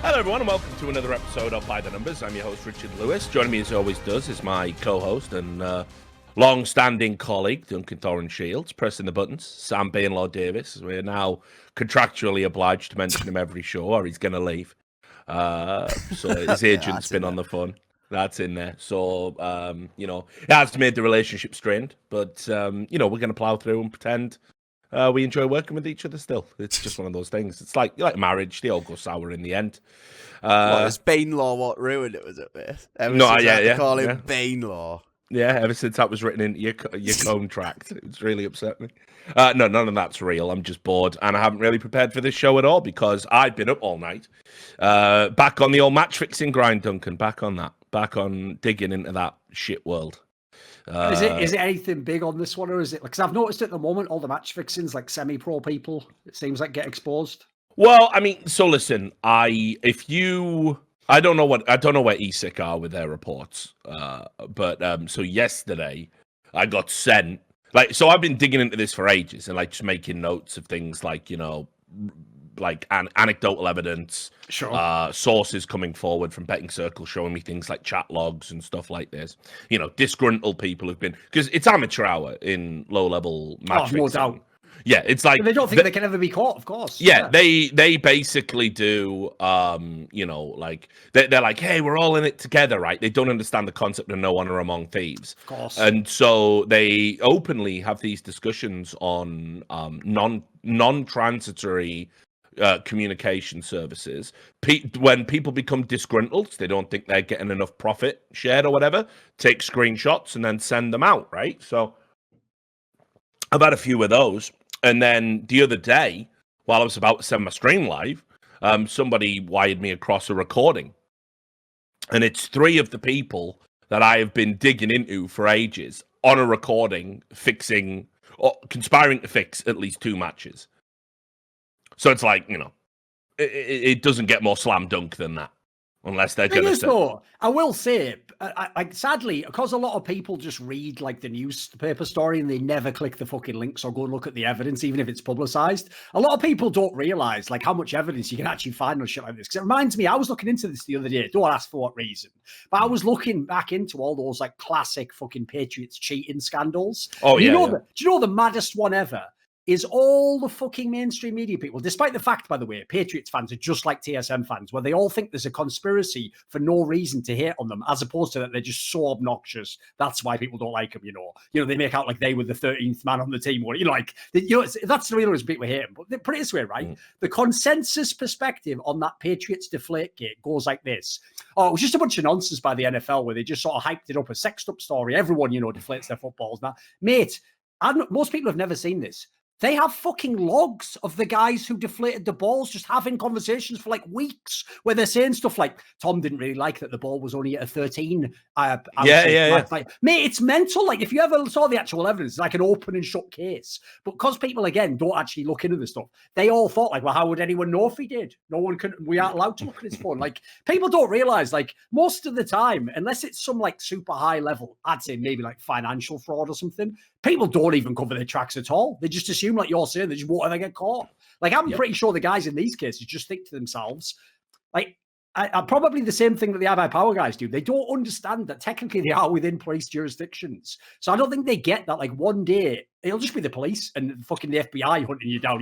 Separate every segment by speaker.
Speaker 1: Hello everyone and welcome to another episode of By the Numbers. I'm your host Richard Lewis. Joining me as always is my co-host and long-standing colleague Duncan Thorin Shields, pressing the buttons, Sam Banelor Davis. We're now contractually obliged to mention him every show or he's going to leave. So his agent's been on the phone. That's in there. So, it has made the relationship strained, but, we're going to plow through and pretend we enjoy working with each other still. It's just one of those things. It's like marriage. They all go sour in the end.
Speaker 2: What, was Banelor what ruined it, was it, mate? Call him Banelor.
Speaker 1: Yeah, ever since that was written into your contract. It's really upset me. No, none of that's real. I'm just bored, and I haven't really prepared for this show at all because I've been up all night. Back on the old match-fixing grind, Duncan. Back on that. Back on digging into that shit world.
Speaker 3: Is it anything big on this one, or is it? Because I've noticed at the moment all the match fixings, like semi-pro people, it seems like get exposed.
Speaker 1: Well, I mean, so listen, I don't know where ESIC are with their reports, but so yesterday I got sent so I've been digging into this for ages and just making notes of things like anecdotal evidence,
Speaker 3: sure.
Speaker 1: Sources coming forward from betting circles showing me things like chat logs and stuff like this. Disgruntled people who've been, because it's amateur hour in low level match.
Speaker 3: No doubt.
Speaker 1: Yeah, it's like
Speaker 3: they don't think they can ever be caught, of course.
Speaker 1: Yeah, they basically do. They're like, hey, we're all in it together, right? They don't understand the concept of no honor among thieves,
Speaker 3: of course.
Speaker 1: And so they openly have these discussions on non-transitory communication services. When people become disgruntled, they don't think they're getting enough profit shared or whatever. Take screenshots and then send them out, right? So I've had a few of those. And then the other day, while I was about to send my stream live, somebody wired me across a recording. And it's 3 of the people that I have been digging into for ages on a recording, fixing or conspiring to fix at least 2 matches. So it's like, it doesn't get more slam dunk than that. Unless they're going to say.
Speaker 3: I will say, sadly, because a lot of people just read the newspaper story and they never click the fucking links or go and look at the evidence, even if it's publicized. A lot of people don't realize how much evidence you can actually find on shit like this. Because it reminds me, I was looking into this the other day. Don't ask for what reason, but I was looking back into all those classic fucking Patriots cheating scandals.
Speaker 1: Oh yeah.
Speaker 3: Do you know the maddest one ever? Is all the fucking mainstream media people, despite the fact, by the way, Patriots fans are just like TSM fans, where they all think there's a conspiracy for no reason to hate on them, as opposed to that they're just so obnoxious. That's why people don't like them, they make out like they were the 13th man on the team, or that's the real reason people hate them. But put it this way, right? The consensus perspective on that Patriots deflate gate goes like this. Oh, it was just a bunch of nonsense by the NFL where they just sort of hyped it up, a sexed up story. Everyone, deflates their footballs now. Mate, most people have never seen this. They have fucking logs of the guys who deflated the balls just having conversations for weeks where they're saying stuff like, Tom didn't really like that the ball was only at a 13.
Speaker 1: Yeah.
Speaker 3: Mate, it's mental. If you ever saw the actual evidence, it's an open and shut case. But because people, again, don't actually look into this stuff, they all thought well, how would anyone know if he did? No one can, we aren't allowed to look at his phone. People don't realize, most of the time, unless it's some super high level, I'd say maybe financial fraud or something, people don't even cover their tracks at all. They just assume, like you're saying, they just won't ever get caught. I'm pretty sure the guys in these cases just think to themselves, probably the same thing that the high power guys do. They don't understand that technically they are within police jurisdictions. So I don't think they get that one day it'll just be the police and fucking the FBI hunting you down.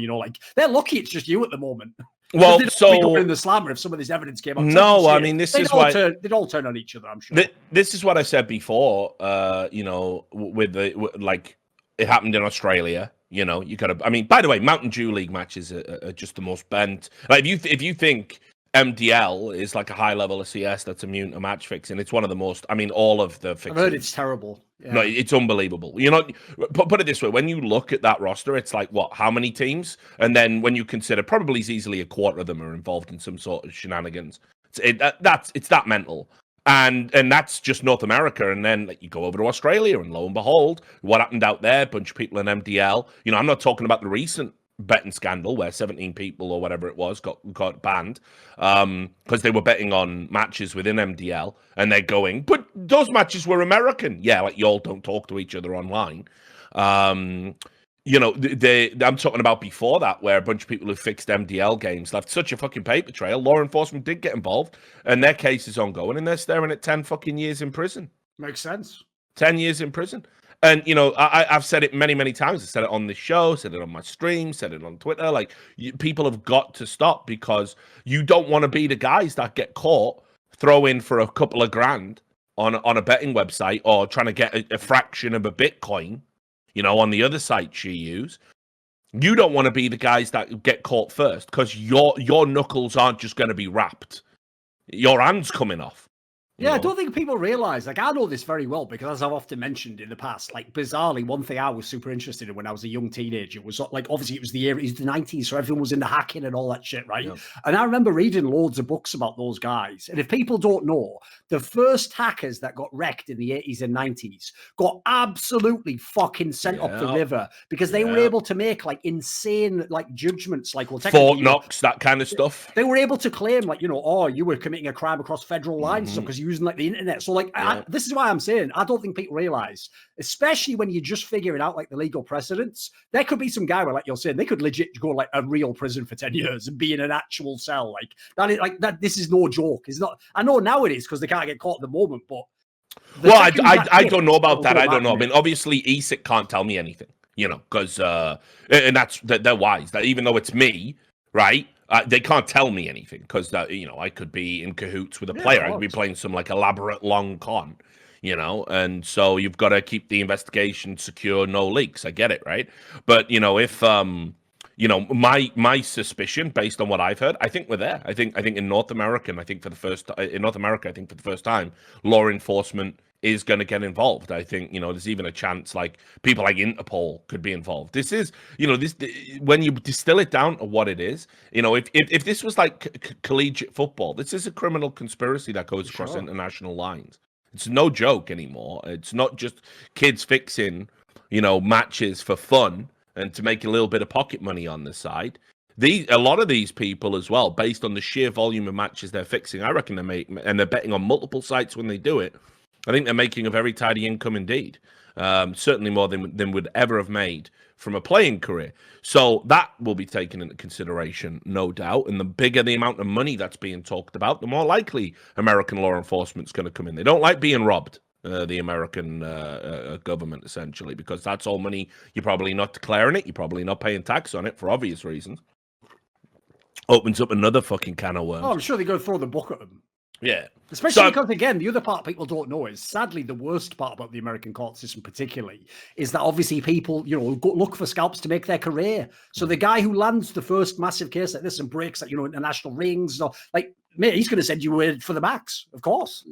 Speaker 3: They're lucky it's just you at the moment.
Speaker 1: Well,
Speaker 3: so in the slammer, if some of this evidence came out.
Speaker 1: No, I mean this is why
Speaker 3: they'd all turn on each other. I'm sure.
Speaker 1: This is what I said before. With it happened in Australia. You got to. I mean, by the way, Mountain Dew League matches are just the most bent. If you think MDL is a high level of CS that's immune to match fixing, it's one of the most. I mean, all of the fixing.
Speaker 3: I've heard it's terrible. Yeah.
Speaker 1: No, it's unbelievable. Put it this way: when you look at that roster, it's how many teams? And then when you consider, probably easily a quarter of them are involved in some sort of shenanigans. It's that mental. And that's just North America. And then you go over to Australia, and lo and behold, what happened out there? A bunch of people in MDL. I'm not talking about the recent betting scandal where 17 people or whatever it was got banned because they were betting on matches within MDL, and they're going, but those matches were American. Yeah, y'all don't talk to each other online. I'm talking about before that, where a bunch of people who fixed MDL games left such a fucking paper trail. Law enforcement did get involved, and their case is ongoing, and they're staring at 10 fucking years in prison.
Speaker 3: Makes sense.
Speaker 1: 10 years in prison. And, I've said it many, many times. I said it on this show, said it on my stream, said it on Twitter. Like, people have got to stop, because you don't want to be the guys that get caught throwing for a couple of grand on a betting website, or trying to get a fraction of a Bitcoin, on the other sites you use. You don't want to be the guys that get caught first, because your knuckles aren't just going to be wrapped. Your hand's coming off.
Speaker 3: Yeah, I don't think people realize, like, I know this very well, because as I've often mentioned in the past, like, bizarrely, one thing I was super interested in when I was a young teenager was, like, obviously it was the 90s, so everyone was into hacking and all that shit, right? Yeah. And I remember reading loads of books about those guys. And if people don't know, the first hackers that got wrecked in the 80s and 90s got absolutely fucking sent up the river, because they were able to make, like, insane, like, judgments, like, well,
Speaker 1: Fort Knox, that kind of stuff.
Speaker 3: They were able to claim, like, you were committing a crime across federal lines, because you using like the internet. So like, this is why I'm saying, I don't think people realize, especially when you're just figuring out like the legal precedents, there could be some guy where, like you're saying, they could legit go like a real prison for 10 years and be in an actual cell. Like that is like that. This is no joke. It's not. I know now it is, because they can't get caught at the moment, but
Speaker 1: I don't know about that. I don't know. I mean, obviously ESIC can't tell me anything, because and they're wise. That even though it's me, right? They can't tell me anything, because I could be in cahoots with a player. I could be playing some like elaborate long con, and so you've got to keep the investigation secure, no leaks. I get it, right? But if my suspicion, based on what I've heard, I think we're there. I think in North America, I think for the first time, law enforcement is going to get involved. I think, there's even a chance like people like Interpol could be involved. This is, when you distill it down to what it is, if this was like collegiate football, this is a criminal conspiracy that goes across international lines. It's no joke anymore. It's not just kids fixing, matches for fun and to make a little bit of pocket money on the side. A lot of these people as well, based on the sheer volume of matches they're fixing, I reckon and they're betting on multiple sites when they do it. I think they're making a very tidy income indeed. Certainly more than would ever have made from a playing career. So that will be taken into consideration, no doubt. And the bigger the amount of money that's being talked about, the more likely American law enforcement's going to come in. They don't like being robbed, the American government, essentially, because that's all money you're probably not declaring it. You're probably not paying tax on it for obvious reasons. Opens up another fucking can of worms.
Speaker 3: Oh, I'm sure they go throw the book at them.
Speaker 1: Yeah.
Speaker 3: Especially because, again, the other part people don't know is, sadly, the worst part about the American court system particularly is that obviously people, go look for scalps to make their career. So the guy who lands the first massive case like this and breaks like, international rings, mate, he's going to send you in for the max, of course.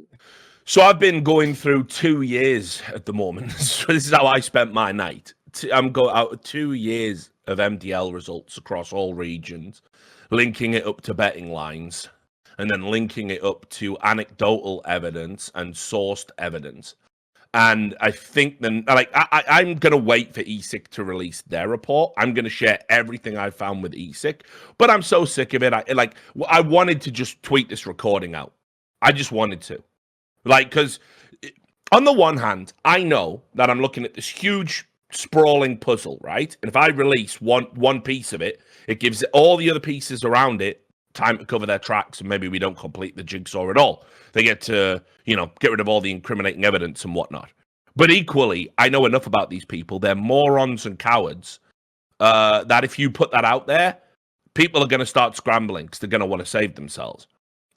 Speaker 1: So I've been going through 2 years at the moment. So this is how I spent my night. I'm going out 2 years of MDL results across all regions, linking it up to betting lines, and then linking it up to anecdotal evidence and sourced evidence. And I think then, I'm going to wait for ESIC to release their report. I'm going to share everything I found with ESIC, but I'm so sick of it. I wanted to just tweet this recording out. I just wanted to. Because on the one hand, I know that I'm looking at this huge sprawling puzzle, right? And if I release one piece of it, it gives all the other pieces around it time to cover their tracks, and maybe we don't complete the jigsaw at all. They get to, get rid of all the incriminating evidence and whatnot. But equally, I know enough about these people. They're morons and cowards that if you put that out there, people are going to start scrambling because they're going to want to save themselves.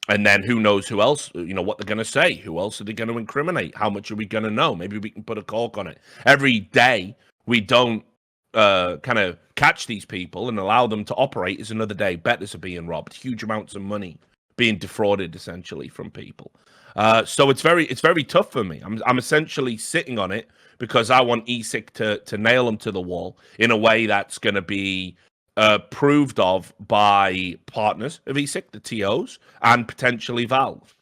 Speaker 1: And then who knows who else, what they're going to say. Who else are they going to incriminate? How much are we going to know? Maybe we can put a cork on it. Every day we don't kind of catch these people and allow them to operate is another day. Bettors are being robbed. Huge amounts of money being defrauded, essentially, from people. So it's very tough for me. I'm essentially sitting on it because I want ESIC to nail them to the wall in a way that's going to be proved of by partners of ESIC, the TOs, and potentially Valve.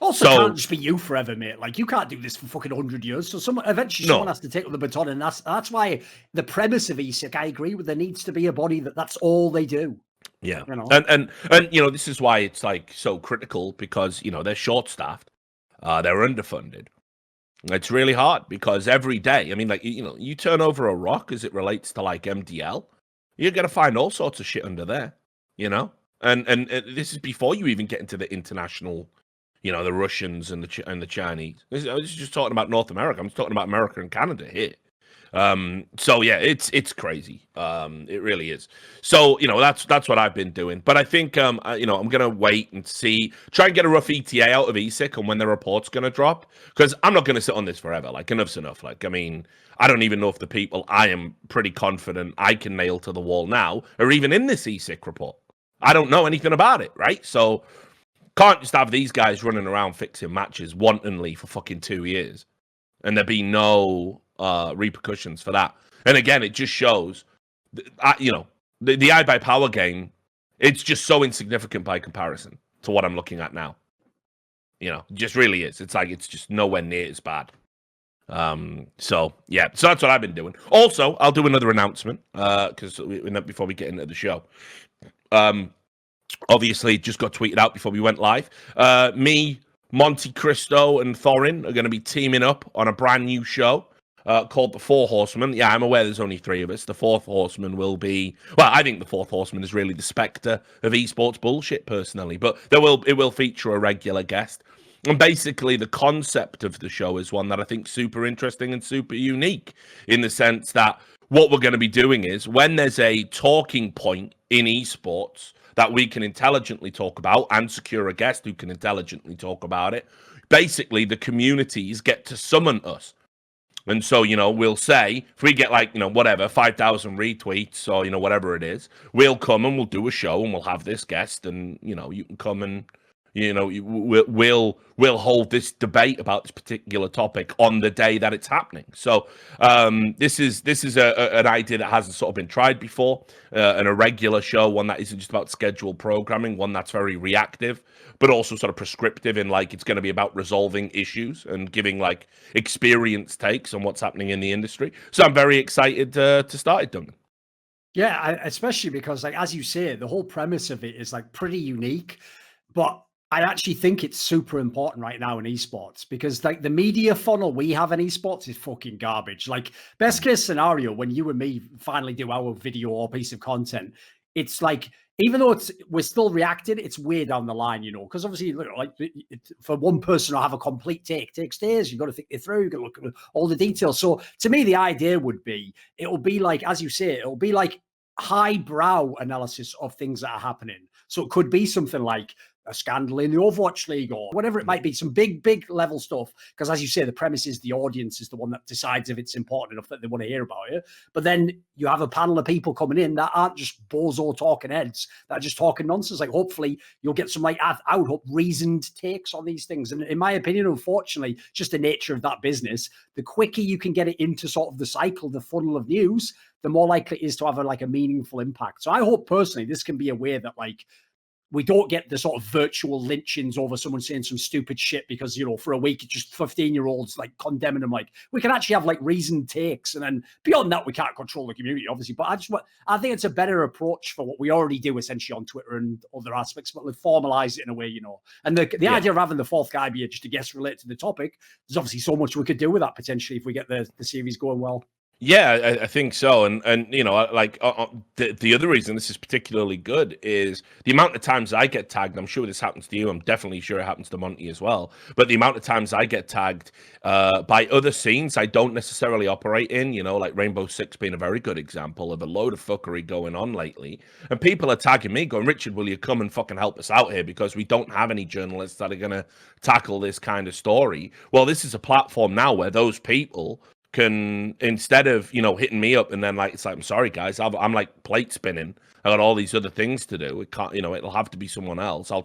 Speaker 3: Also, it can't just be you forever, mate. Like, you can't do this for fucking 100 years. So someone has to take up the baton, and that's why the premise of ESIC, I agree with. There needs to be a body that's all they do.
Speaker 1: Yeah, and this is why it's like so critical, because they're short-staffed, they're underfunded, It's really hard because every day, I mean, like, you turn over a rock as it relates to like MDL, you're going to find all sorts of shit under there, And this is before you even get into the international, the Russians and the Chinese. I was just talking about North America. I'm just talking about America and Canada here. So yeah, it's crazy. It really is. So, that's what I've been doing. But I think, I'm going to wait and try and get a rough ETA out of ESIC on when the report's going to drop, because I'm not going to sit on this forever. Like, enough's enough. Like, I mean, I don't even know if the people I am pretty confident I can nail to the wall now are even in this ESIC report. I don't know anything about it, right? So can't just have these guys running around fixing matches wantonly for fucking 2 years and there be no repercussions for that. And again, it just shows, the iBuyPower game, it's just so insignificant by comparison to what I'm looking at now. It just really is. It's like, it's just nowhere near as bad. So that's what I've been doing. Also, I'll do another announcement because before we get into the show. Obviously, it just got tweeted out before we went live. Me, Monte Cristo, and Thorin are going to be teaming up on a brand new show called The Four Horsemen. Yeah, I'm aware there's only 3 of us. The fourth horseman will be... Well, I think the fourth horseman is really the spectre of esports bullshit, personally. But it will feature a regular guest. And basically, the concept of the show is one that I think super interesting and super unique, in the sense that what we're going to be doing is, when there's a talking point in esports that we can intelligently talk about and secure a guest who can intelligently talk about it, basically the communities get to summon us. And so, we'll say, if we get 5,000 retweets or, whatever it is, we'll come and we'll do a show and we'll have this guest and, you can come and, we'll hold this debate about this particular topic on the day that it's happening. So this is an idea that hasn't sort of been tried before, and a regular show, one that isn't just about scheduled programming, one that's very reactive, but also sort of prescriptive in it's going to be about resolving issues and giving experienced takes on what's happening in the industry. So I'm very excited to start it, Duncan.
Speaker 3: Yeah, especially because as you say, the whole premise of it is pretty unique, but I actually think it's super important right now in esports, because the media funnel we have in esports is fucking garbage. Best case scenario, when you and me finally do our video or piece of content, it's even though we're still reacting, it's way down the line, because obviously, for one person to have a complete take takes days. You've got to think it through, you've got to look at all the details. So to me, the idea would be, it'll be as you say, it'll be highbrow analysis of things that are happening. So it could be something like a scandal in the Overwatch League or whatever it might be, some big level stuff. Because as you say, the premise is the audience is the one that decides if it's important enough that they want to hear about it. But then you have a panel of people coming in that aren't just bozo talking heads, that are just talking nonsense. Hopefully you'll get some I would hope reasoned takes on these things. And in my opinion, unfortunately, just the nature of that business, the quicker you can get it into sort of the cycle, the funnel of news, the more likely it is to have a meaningful impact. So I hope personally this can be a way that we don't get the sort of virtual lynchings over someone saying some stupid shit because, for a week, it's just 15-year-olds condemning them. We can actually have reasoned takes. And then beyond that, we can't control the community, obviously. But I think it's a better approach for what we already do essentially on Twitter and other aspects, but formalize it in a way, And the idea of having the fourth guy be just a guest related to the topic, there's obviously so much we could do with that potentially if we get the series going well.
Speaker 1: Yeah, I think so. And the other reason this is particularly good is the amount of times I get tagged. I'm sure this happens to you. I'm definitely sure it happens to Monty as well. But the amount of times I get tagged by other scenes I don't necessarily operate in, Rainbow Six being a very good example of a load of fuckery going on lately. And people are tagging me going, Richard, will you come and fucking help us out here? Because we don't have any journalists that are going to tackle this kind of story. Well, this is a platform now where those people can, instead of hitting me up and then it's I'm sorry guys, I'm plate spinning, I got all these other things to do, it can't, it'll have to be someone else. I'll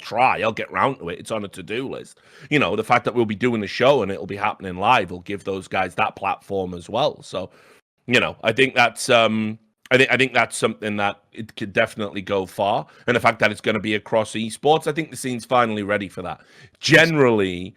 Speaker 1: get round to it, it's on a to-do list. The fact that we'll be doing the show and it'll be happening live will give those guys that platform as well. So I think that's I think that's something that it could definitely go far. And the fact that it's going to be across esports, I think the scene's finally ready for that. Generally,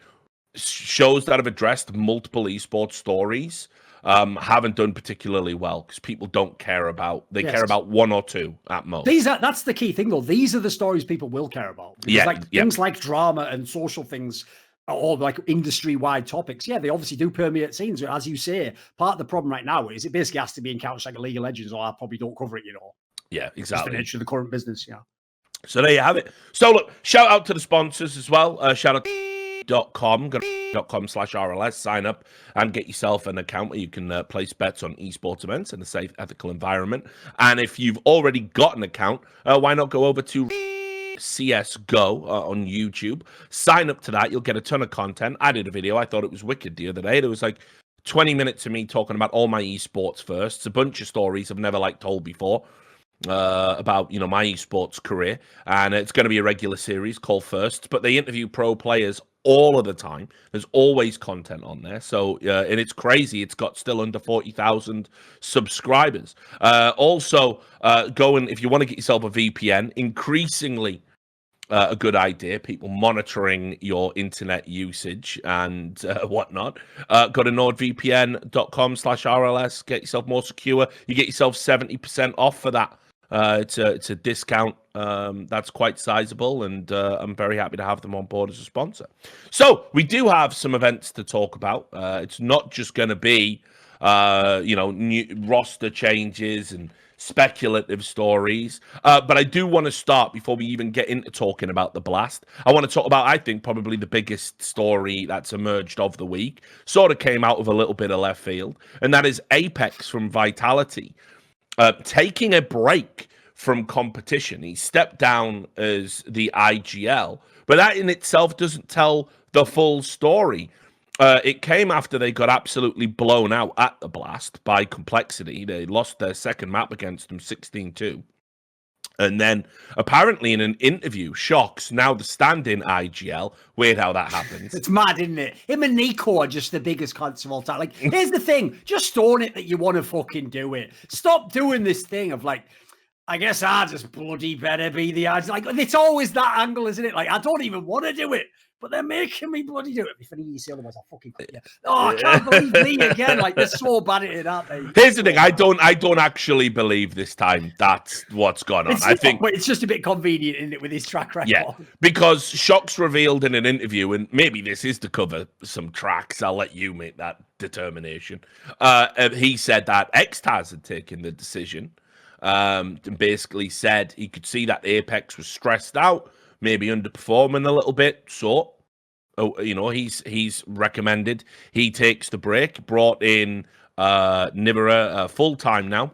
Speaker 1: shows that have addressed multiple esports stories haven't done particularly well because people don't care about. They care about one or two at most.
Speaker 3: That's the key thing, though. These are the stories people will care about. Because, things like drama and social things, or like industry-wide topics, yeah, they obviously do permeate scenes. As you say, part of the problem right now is it basically has to be in Counter-Strike League of Legends, or I probably don't cover it,
Speaker 1: Yeah, exactly.
Speaker 3: Just the nature of the current business, yeah.
Speaker 1: So there you have it. So look, shout out to the sponsors as well. Shout out to .com/RLS, sign up and get yourself an account where you can place bets on esports events in a safe, ethical environment. And if you've already got an account, why not go over to CSGO on YouTube, sign up to that. You'll get a ton of content. I did a video. I thought it was wicked the other day. There was like 20 minutes of me talking about all my esports firsts, a bunch of stories I've never told before about my esports career, and it's going to be a regular series called Firsts, but they interview pro players all of the time. There's always content on there, so and it's crazy. It's got still under 40,000 subscribers. Also, go and if you want to get yourself a VPN, increasingly a good idea. People monitoring your internet usage and whatnot. Go to nordvpn.com/RLS. Get yourself more secure. You get yourself 70% off for that. It's a discount that's quite sizable, and I'm very happy to have them on board as a sponsor. So we do have some events to talk about. It's not just going to be new roster changes and speculative stories, but I do want to start before we even get into talking about the Blast. I want to talk about, I think, probably the biggest story that's emerged of the week. Sort of came out of a little bit of left field, and that is Apex from Vitality taking a break from competition. He stepped down as the IGL, but that in itself doesn't tell the full story. It came after they got absolutely blown out at the Blast by Complexity. They lost their second map against them 16-2. And then, apparently, in an interview, Shox, now the stand-in IGL, weird how that happens.
Speaker 3: It's mad, isn't it? Him and NiKo are just the biggest cunts of all time. Like, here's the thing. Just own it that you want to fucking do it. Stop doing this thing of like, I guess I just bloody better be the IGL. Like, it's always that angle, isn't it? Like, I don't even want to do it, but they're making me bloody do it. If I need you say otherwise, I'll fucking quit you. Oh, I can't believe me again. Like, they're so bad at it, aren't they?
Speaker 1: Here's the thing. I don't actually believe this time that's what's gone on. I think
Speaker 3: but it's just a bit convenient, isn't it, with his track record?
Speaker 1: Yeah, because Shox revealed in an interview, and maybe this is to cover some tracks. I'll let you make that determination. He said that Xtaz had taken the decision, and basically said he could see that Apex was stressed out, maybe underperforming a little bit. So, he's recommended he takes the break. Brought in Niverra full time now,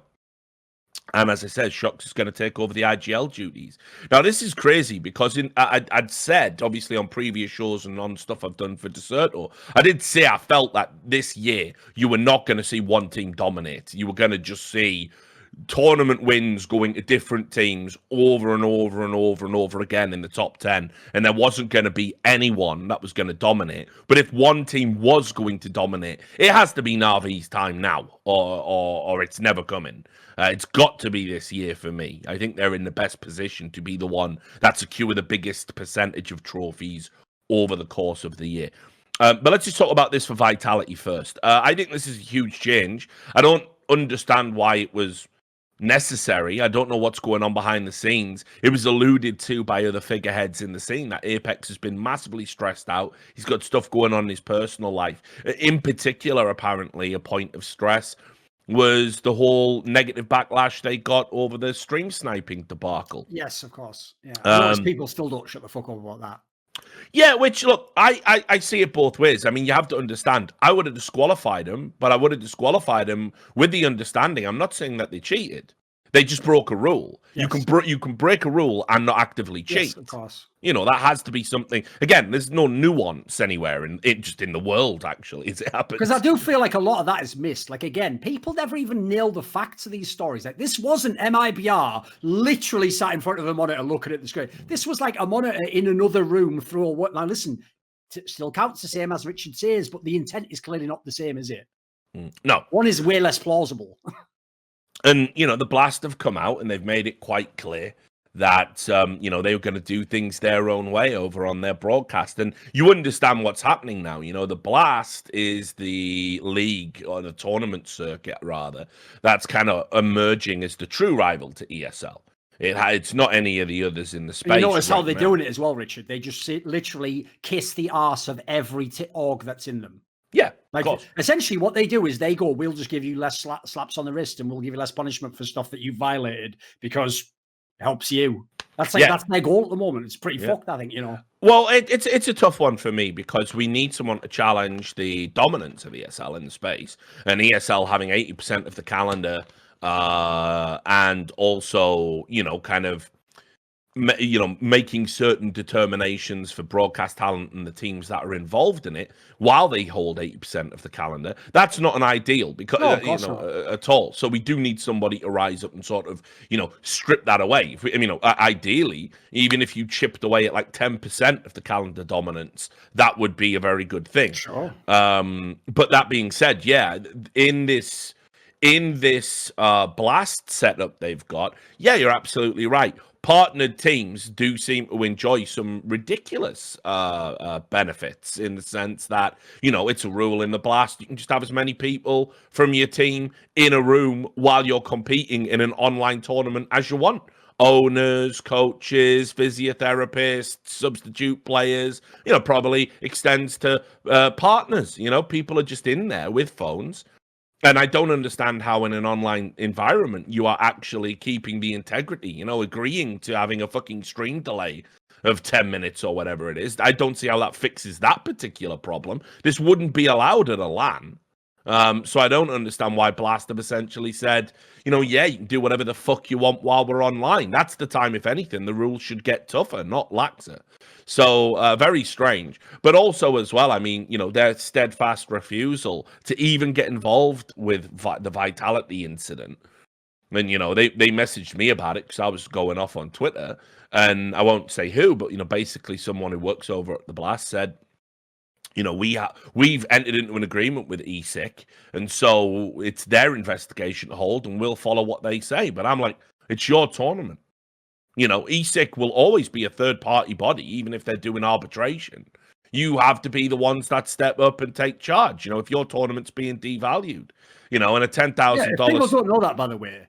Speaker 1: and as I said, Shox is going to take over the IGL duties. Now, this is crazy because I'd said, obviously, on previous shows and on stuff I've done for Deserto, I did say I felt that this year you were not going to see one team dominate. You were going to just see tournament wins going to different teams over and over and over and over again in the top 10, and there wasn't going to be anyone that was going to dominate. But if one team was going to dominate, it has to be Na'Vi's time now, or it's never coming. It's got to be this year for me. I think they're in the best position to be the one that secure the biggest percentage of trophies over the course of the year. But let's just talk about this for Vitality first. I think this is a huge change. I don't understand why it was necessary. I don't know what's going on behind the scenes. It was alluded to by other figureheads in the scene that Apex has been massively stressed out. He's got stuff going on in his personal life. In particular, apparently, a point of stress was the whole negative backlash they got over the stream sniping debacle.
Speaker 3: Yes, of course. Yeah, most people still don't shut the fuck up about that.
Speaker 1: Yeah, which, look, I see it both ways. I mean, you have to understand, I would have disqualified him, but I would have disqualified him with the understanding. I'm not saying that they cheated. They just broke a rule. Yes. You can break a rule and not actively cheat.
Speaker 3: Yes, of course.
Speaker 1: That has to be something. Again, there's no nuance anywhere just in the world, actually, as it happens.
Speaker 3: Because I do feel like a lot of that is missed. Like, again, people never even nail the facts of these stories. Like, this wasn't MIBR literally sat in front of a monitor looking at the screen. This was like a monitor in another room through a what? Now, listen, still counts the same as Richard says, but the intent is clearly not the same, is it?
Speaker 1: No.
Speaker 3: One is way less plausible.
Speaker 1: And, the Blast have come out and they've made it quite clear that, they were going to do things their own way over on their broadcast. And you understand what's happening now. The Blast is the league, or the tournament circuit, rather, that's kind of emerging as the true rival to ESL. It's not any of the others in the space.
Speaker 3: You notice how they're doing it as well, Richard. They just literally kiss the arse of every org that's in them.
Speaker 1: Yeah,
Speaker 3: like essentially what they do is they go, we'll just give you less slaps on the wrist and we'll give you less punishment for stuff that you violated because it helps you. That's that's their goal at the moment. It's pretty fucked, I think, you know.
Speaker 1: Well, it's a tough one for me because we need someone to challenge the dominance of ESL in the space, and ESL having 80% of the calendar, and also, you know, kind of, you know, making certain determinations for broadcast talent and the teams that are involved in it while they hold 80% of the calendar. That's not an ideal because at all. So we do need somebody to rise up and sort of, you know, strip that away. Ideally, even if you chipped away at like 10% of the calendar dominance, that would be a very good thing.
Speaker 3: Sure.
Speaker 1: But that being said, in this Blast setup they've got, you're absolutely right. Partnered teams do seem to enjoy some ridiculous benefits in the sense that, you know, it's a rule in the Blast. You can just have as many people from your team in a room while you're competing in an online tournament as you want. Owners, coaches, physiotherapists, substitute players, you know, probably extends to partners. You know, people are just in there with phones. And I don't understand how in an online environment you are actually keeping the integrity, you know, agreeing to having a fucking stream delay of 10 minutes or whatever it is. I don't see how that fixes that particular problem. This wouldn't be allowed at a LAN. So I don't understand why Blast have essentially said, you know, you can do whatever the fuck you want while we're online. That's the time, if anything, the rules should get tougher, not laxer. So very strange. But also as well, I mean, you know, their steadfast refusal to even get involved with the Vitality incident. And, you know, they messaged me about it because I was going off on Twitter. And I won't say who, but, you know, basically someone who works over at the Blast said, you know, we've entered into an agreement with ESIC, and so it's their investigation to hold, and we'll follow what they say. But I'm like, it's your tournament. You know, ESIC will always be a third-party body, even if they're doing arbitration. You have to be the ones that step up and take charge. You know, if your tournament's being devalued, you know, and a $10,000.
Speaker 3: People don't know that, by the way.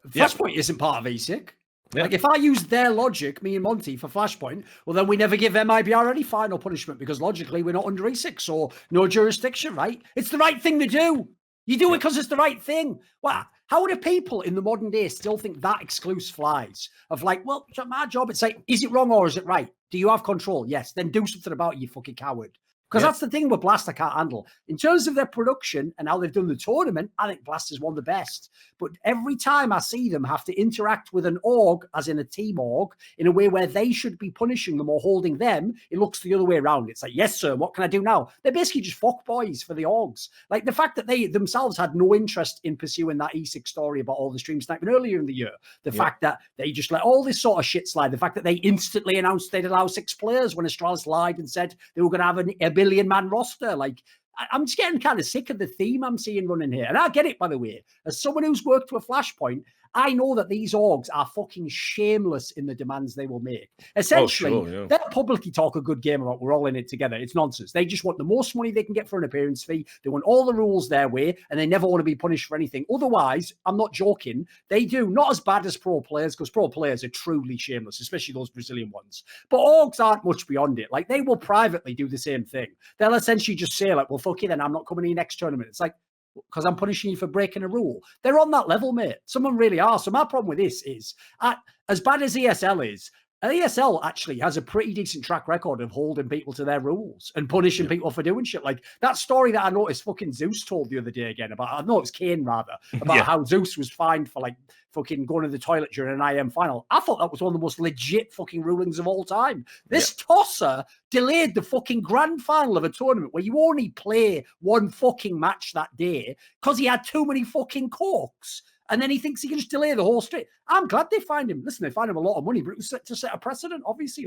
Speaker 3: Flashpoint isn't part of ESIC. Yeah. Like, if I use their logic, me and Monty, for Flashpoint, well, then we never give MIBR any fine or punishment because logically we're not under E6, so no jurisdiction, right? It's the right thing to do. You do it because it's the right thing. Well, how do people in the modern day still think that excludes flies? Of like, well, it's not my job. It's like, is it wrong or is it right? Do you have control? Yes. Then do something about it, you fucking coward. Because that's the thing with Blast I can't handle. In terms of their production and how they've done the tournament, I think Blast is one of the best. But every time I see them have to interact with an org, as in a team org, in a way where they should be punishing them or holding them, it looks the other way around. It's like, yes, sir, what can I do now? They're basically just fuck boys for the orgs. Like the fact that they themselves had no interest in pursuing that ESIC story about all the stream sniping earlier in the year. The fact that they just let all this sort of shit slide. The fact that they instantly announced they'd allow 6 players when Astralis lied and said they were going to have a billion-man roster. Like, I'm just getting kind of sick of the theme I'm seeing running here. And I get it, by the way. As someone who's worked with Flashpoint, I know that these orgs are fucking shameless in the demands they will make. Essentially, they'll publicly talk a good game about we're all in it together. It's nonsense. They just want the most money they can get for an appearance fee. They want all the rules their way, and they never want to be punished for anything. Otherwise, I'm not joking, they do not as bad as pro players, because pro players are truly shameless, especially those Brazilian ones. But orgs aren't much beyond it. Like, they will privately do the same thing. They'll essentially just say, like, well, fuck you then, I'm not coming to your next tournament. It's like, because I'm punishing you for breaking a rule. They're on that level, mate. Someone really are. So my problem with this is, as bad as ESL is, ESL actually has a pretty decent track record of holding people to their rules and punishing people for doing shit. Like that story that I noticed fucking Zeus told the other day again about, I know it was Kane rather, about how Zeus was fined for like fucking going to the toilet during an IM final. I thought that was one of the most legit fucking rulings of all time. This tosser delayed the fucking grand final of a tournament where you only play one fucking match that day because he had too many fucking corks. And then he thinks he can just delay the whole straight. I'm glad they find him. Listen, they find him a lot of money, but it was to set a precedent, obviously.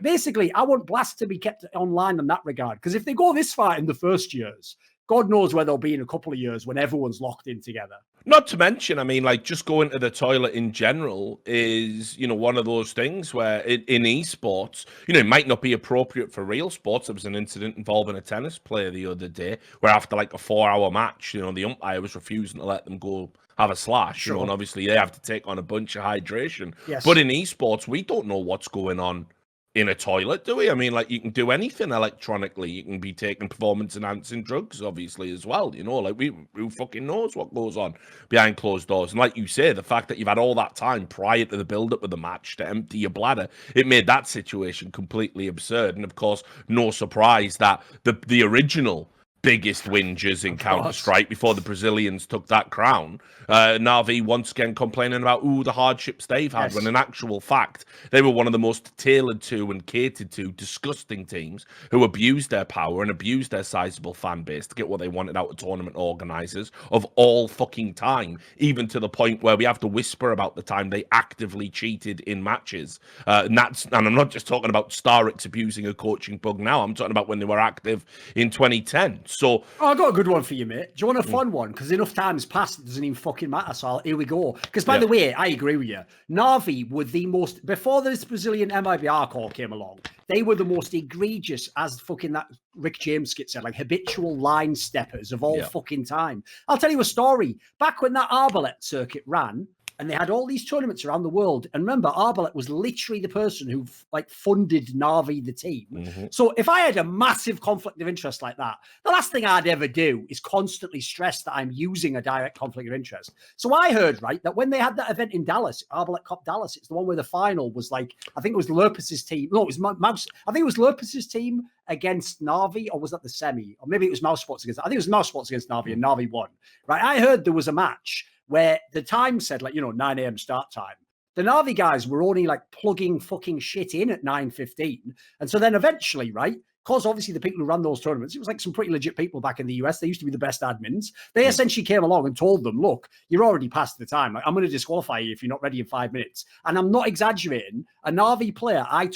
Speaker 3: Basically, I want Blast to be kept online in that regard. Because if they go this far in the first years, God knows where they'll be in a couple of years when everyone's locked in together.
Speaker 1: Not to mention, I mean, like, just going to the toilet in general is, you know, one of those things where in esports, you know, it might not be appropriate for real sports. There was an incident involving a tennis player the other day where after like a 4-hour match, you know, the umpire was refusing to let them go have a slash,
Speaker 3: Sure.
Speaker 1: and obviously they have to take on a bunch of hydration.
Speaker 3: Yes.
Speaker 1: But in esports, we don't know what's going on in a toilet, do we? I mean, like, you can do anything electronically. You can be taking performance-enhancing drugs, obviously, as well. Like, who fucking knows what goes on behind closed doors? And like you say, the fact that you've had all that time prior to the build-up of the match to empty your bladder, it made that situation completely absurd. And, of course, no surprise that the original biggest whingers in Counter-Strike before the Brazilians took that crown. Na'Vi once again complaining about the hardships they've had, when in actual fact they were one of the most tailored to and catered to disgusting teams who abused their power and abused their sizable fan base to get what they wanted out of tournament organizers of all fucking time, even to the point where we have to whisper about the time they actively cheated in matches. And I'm not just talking about Starix abusing a coaching bug now, I'm talking about when they were active in 2010. So
Speaker 3: I got a good one for you, mate. Do you want a fun one? Because enough time's passed, it doesn't even fucking matter. So here we go. Because by the way, I agree with you. Na'Vi were the most, before this Brazilian MIBR core came along, they were the most egregious, as fucking that Rick James skit said, like habitual line steppers of all fucking time. I'll tell you a story. Back when that Arbalet circuit ran, and they had all these tournaments around the world. And remember, Arbalet was literally the person who funded Na'Vi, the team. Mm-hmm. So if I had a massive conflict of interest like that, the last thing I'd ever do is constantly stress that I'm using a direct conflict of interest. So I heard, right, that when they had that event in Dallas, Arbalet Cup Dallas, it's the one where the final was I think it was Lurpus's team. No, it was Mouse. I think it was Lurpus's team against Na'Vi, or was that the semi? Or maybe it was Mouse Sports against, I think it was Mouse Sports against Na'Vi, and Na'Vi won. Right? I heard there was a match where the time said 9 a.m. start time. The Na'Vi guys were only plugging fucking shit in at 9:15. And so then eventually, right, because obviously the people who ran those tournaments, it was some pretty legit people back in the US. They used to be the best admins. They essentially came along and told them, look, you're already past the time. I'm going to disqualify you if you're not ready in 5 minutes. And I'm not exaggerating. A Na'Vi player I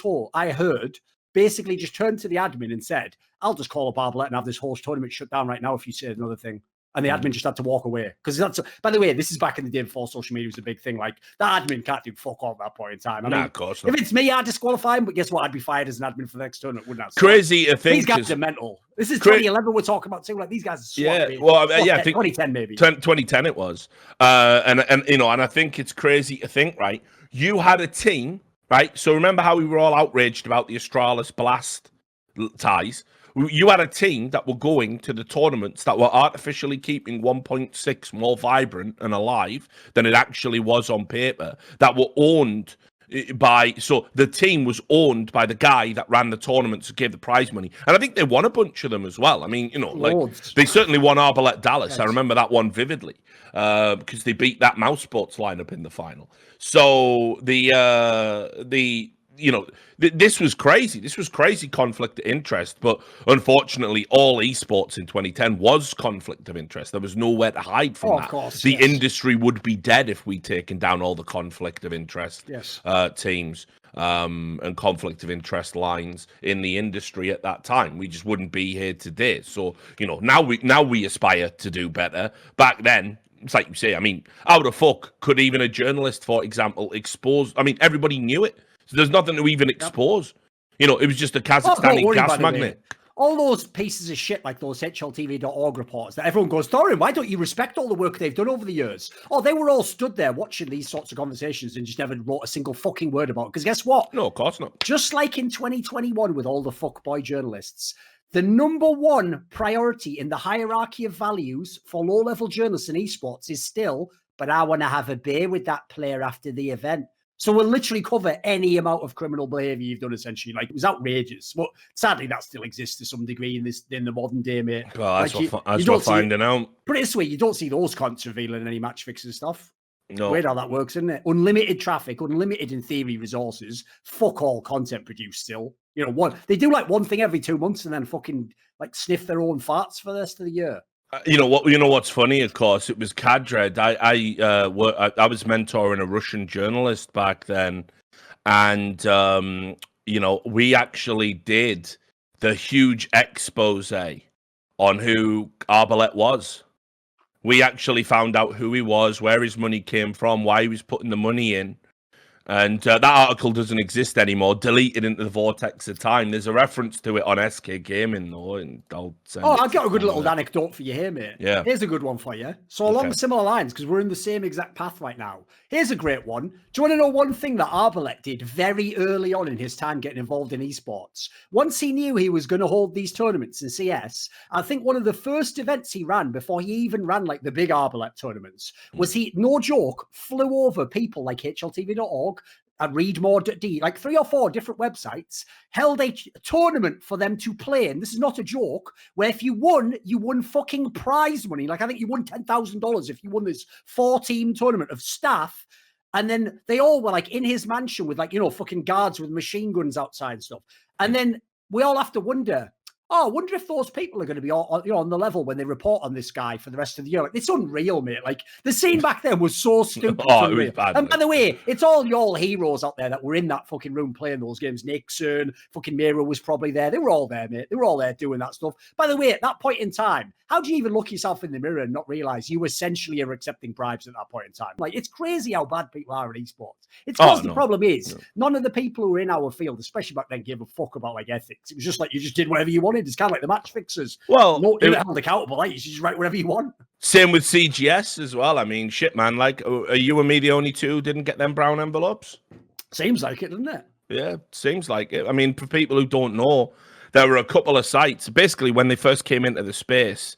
Speaker 3: heard basically just turned to the admin and said, I'll just call up Arbalet and have this whole tournament shut down right now if you say another thing. And the admin just had to walk away. Because that's, by the way, this is back in the day before social media was a big thing. That admin can't do fuck all at that point in time. I mean,
Speaker 1: of course not.
Speaker 3: If it's me, I'd disqualify him. But guess what? I'd be fired as an admin for the next tournament, wouldn't I? So
Speaker 1: crazy to think.
Speaker 3: These guys are mental. This is 2011 we're talking about too. These guys are swat.
Speaker 1: I think
Speaker 3: 2010 maybe.
Speaker 1: 2010 it was. And I think it's crazy to think, right? You had a team, right? So remember how we were all outraged about the Astralis Blast ties? You had a team that were going to the tournaments that were artificially keeping 1.6 more vibrant and alive than it actually was on paper, that were owned so the team was owned by the guy that ran the tournaments and gave the prize money. And I think they won a bunch of them as well. I mean, they certainly won Arbalet Dallas. Yes. I remember that one vividly because they beat that Mouse Sports lineup in the final. So this was crazy. This was crazy conflict of interest. But unfortunately, all esports in 2010 was conflict of interest. There was nowhere to hide from that. Of course, the industry would be dead if we'd taken down all the conflict of interest teams and conflict of interest lines in the industry at that time. We just wouldn't be here today. So, now we aspire to do better. Back then, it's like you say, I mean, how the fuck could even a journalist, for example, expose? I mean, everybody knew it. So there's nothing to even expose. It was just a Kazakhstani gas magnet.
Speaker 3: All those pieces of shit, like those HLTV.org reports that everyone goes, Thorin, why don't you respect all the work they've done over the years? Oh, they were all stood there watching these sorts of conversations and just never wrote a single fucking word about it. Because guess what?
Speaker 1: No, of course not.
Speaker 3: Just like in 2021 with all the fuckboy journalists, the number one priority in the hierarchy of values for low-level journalists in esports is still, but I want to have a beer with that player after the event. So we'll literally cover any amount of criminal behavior you've done, essentially. It was outrageous. But sadly, that still exists to some degree in the modern day, mate.
Speaker 1: Well, that's what we're finding out.
Speaker 3: Put it this way, you don't see those cunts revealing any match fixing stuff.
Speaker 1: No.
Speaker 3: Weird how that works, isn't it? Unlimited traffic, unlimited, in theory, resources. Fuck all content produced still. They do one thing every 2 months and then fucking sniff their own farts for the rest of the year.
Speaker 1: What's funny, of course, it was Kadred. I was mentoring a Russian journalist back then, and we actually did the huge expose on who Arbalet was. We actually found out who he was, where his money came from, why he was putting the money in, And that article doesn't exist anymore, deleted into the vortex of time. There's a reference to it on SK Gaming, though, and
Speaker 3: I've got a good little anecdote for you here, mate.
Speaker 1: Yeah.
Speaker 3: Here's a good one for you. So along similar lines, because we're in the same exact path right now. Here's a great one. Do you want to know one thing that Arbalet did very early on in his time getting involved in esports? Once he knew he was going to hold these tournaments in CS, I think one of the first events he ran before he even ran like the big Arbalet tournaments was he, no joke, flew over people like HLTV.org and Readmore.d, like 3 or 4 different websites, held a tournament for them to play. And this is not a joke, where if you won fucking prize money. Like I think you won $10,000 if you won this 4-team tournament of staff. And then they all were like in his mansion with like, fucking guards with machine guns outside and stuff. And then we all have to wonder, I wonder if those people are going to be on the level when they report on this guy for the rest of the year. Like, it's unreal, mate. Like the scene back then was so stupid.
Speaker 1: It was bad,
Speaker 3: and by the way, it's all your heroes out there that were in that fucking room playing those games. Nixon, fucking Mira was probably there. They were all there, mate. They were all there doing that stuff. By the way, at that point in time, how do you even look yourself in the mirror and not realize you essentially are accepting bribes at that point in time? Like, it's crazy how bad people are in esports. It's because the problem is none of the people who were in our field, especially back then, gave a fuck about like ethics. It was just like you just did whatever you wanted. It's kind of like the match fixers.
Speaker 1: Well,
Speaker 3: you're not held accountable. Like, you just write whatever you want.
Speaker 1: Same with CGS as well. I mean, shit, man. Like, are you and me the only two who didn't get them brown envelopes?
Speaker 3: Seems like it, doesn't it?
Speaker 1: Yeah, seems like it. I mean, for people who don't know, there were a couple of sites. Basically, when they first came into the space,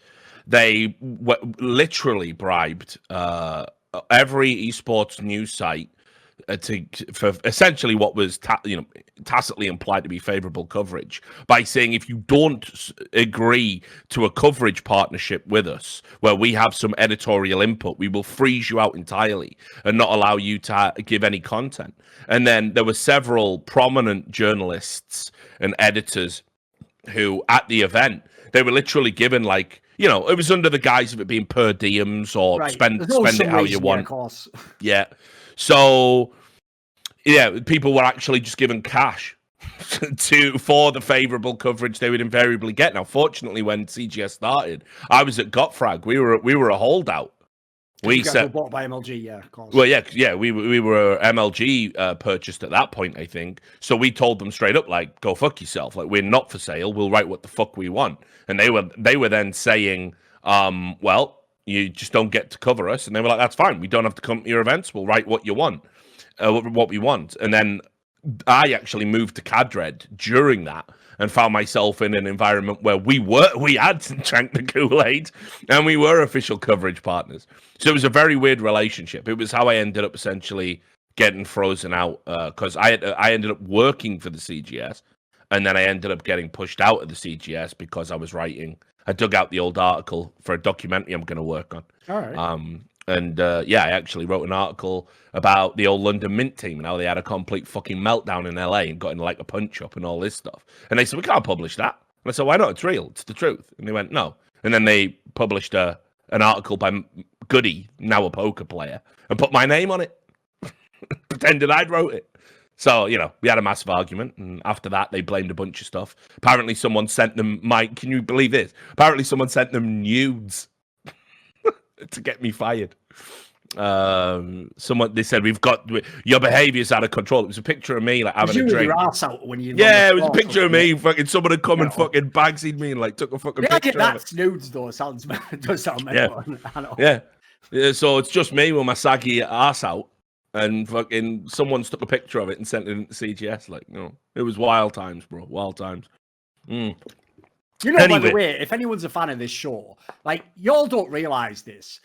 Speaker 1: they literally bribed every esports news site for essentially what was tacitly implied to be favorable coverage by saying, if you don't agree to a coverage partnership with us where we have some editorial input, we will freeze you out entirely and not allow you to give any content. And then there were several prominent journalists and editors who at the event, they were literally given like, it was under the guise of it being per diems or spend it how you want. Yeah. So, people were actually just given cash for the favorable coverage they would invariably get. Now, fortunately, when CGS started, I was at Gotfrag. We were a holdout.
Speaker 3: We were bought by MLG, yeah, of course.
Speaker 1: Well, yeah, we were MLG purchased at that point, I think. So we told them straight up, like, go fuck yourself. Like, we're not for sale. We'll write what the fuck we want. And they were then saying, well, you just don't get to cover us. And they were like, that's fine. We don't have to come to your events. We'll write what you want, what we want. And then I actually moved to Cadred during that and found myself in an environment where we had drank the Kool-Aid and we were official coverage partners. So it was a very weird relationship. It was how I ended up essentially getting frozen out because I ended up working for the CGS and then I ended up getting pushed out of the CGS because I was writing. I dug out the old article for a documentary I'm going to work on.
Speaker 3: All right.
Speaker 1: I actually wrote an article about the old London Mint team and how they had a complete fucking meltdown in LA and got in like a punch up and all this stuff. And they said, we can't publish that. And I said, why not? It's real. It's the truth. And they went, no. And then they published an article by Goody, now a poker player, and put my name on it. Pretended I'd wrote it. So, we had a massive argument. And after that, they blamed a bunch of stuff. Apparently someone sent them, can you believe this? Apparently someone sent them nudes to get me fired. They said, your behavior's out of control. It was a picture of me like having a drink.
Speaker 3: Your ass out when you
Speaker 1: it was a picture of me. Fucking someone had come and fucking bagsied me and like took a fucking picture.
Speaker 3: That's nudes though. Does sound mental.
Speaker 1: Yeah. So it's just me with my saggy ass out, and fucking someone took a picture of it and sent it into CGS. Like, it was wild times, bro. Wild times.
Speaker 3: By the way, if anyone's a fan of this show, like, y'all don't realize this.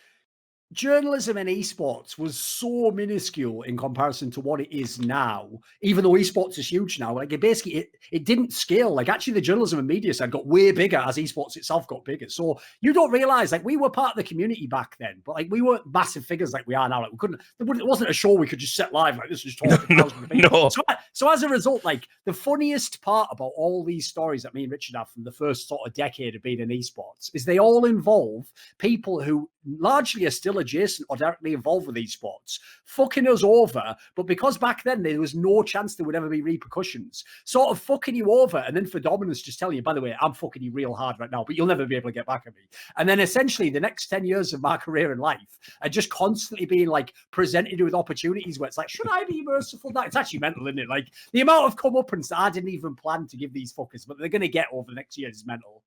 Speaker 3: Journalism in esports was so minuscule in comparison to what it is now, even though esports is huge now. Like, it didn't scale. Like, actually, the journalism and media side got way bigger as esports itself got bigger. So you don't realize, like, we were part of the community back then, but like, we weren't massive figures like we are now. Like, it wasn't a show we could just set live like this and just talk.
Speaker 1: No.
Speaker 3: So as a result, like, the funniest part about all these stories that me and Richard have from the first sort of decade of being in esports is they all involve people who largely are still adjacent or directly involved with esports, fucking us over. But because back then there was no chance there would ever be repercussions, sort of fucking you over, and then for dominance just telling you, by the way, I'm fucking you real hard right now, but you'll never be able to get back at me. And then essentially the next 10 years of my career in life are just constantly being like presented with opportunities where it's like, should I be merciful? It's actually mental, isn't it? Like the amount of comeuppance that I didn't even plan to give these fuckers, but they're going to get over the next year is mental.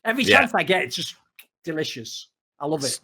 Speaker 3: Every chance I get, it's just delicious. I love it.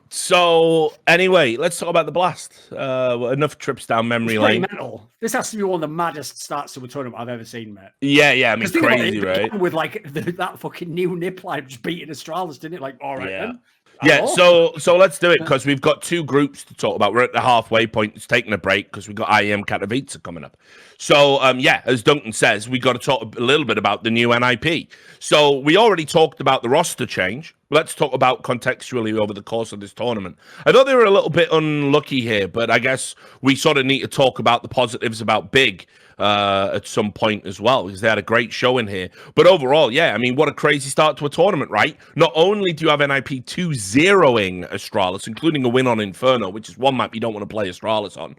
Speaker 1: So anyway, let's talk about the blast. Enough trips down memory lane.
Speaker 3: Mental. This has to be one of the maddest starts to a tournament I've ever seen, mate.
Speaker 1: Yeah. I mean, crazy, right?
Speaker 3: With like that fucking new nip line just beating Astralis, didn't it? Like, all right then.
Speaker 1: Yeah, so let's do it because we've got two groups to talk about. We're at the halfway point. It's taking a break because we've got IEM Katowice coming up. So, as Duncan says, we got to talk a little bit about the new NIP. So we already talked about the roster change. Let's talk about contextually over the course of this tournament. I thought they were a little bit unlucky here, but I guess we sort of need to talk about the positives about Big at some point as well, because they had a great show in here. But overall, yeah, I mean, what a crazy start to a tournament, right? Not only do you have NIP 2-0ing Astralis, including a win on Inferno, which is one map you don't want to play Astralis on.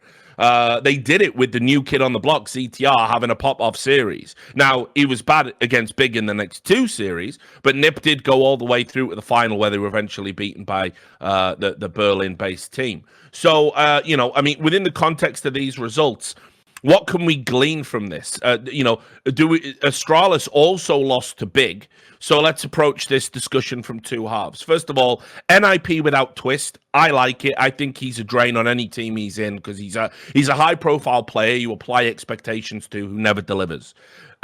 Speaker 1: They did it with the new kid on the block, CTR, having a pop-off series. Now, he was bad against Big in the next two series, but Nip did go all the way through to the final where they were eventually beaten by the Berlin-based team. So, I mean, within the context of these results, what can we glean from this? Astralis also lost to Big. So let's approach this discussion from two halves. First of all, NIP without Twist. I like it. I think he's a drain on any team he's in because he's a high-profile player you apply expectations to who never delivers.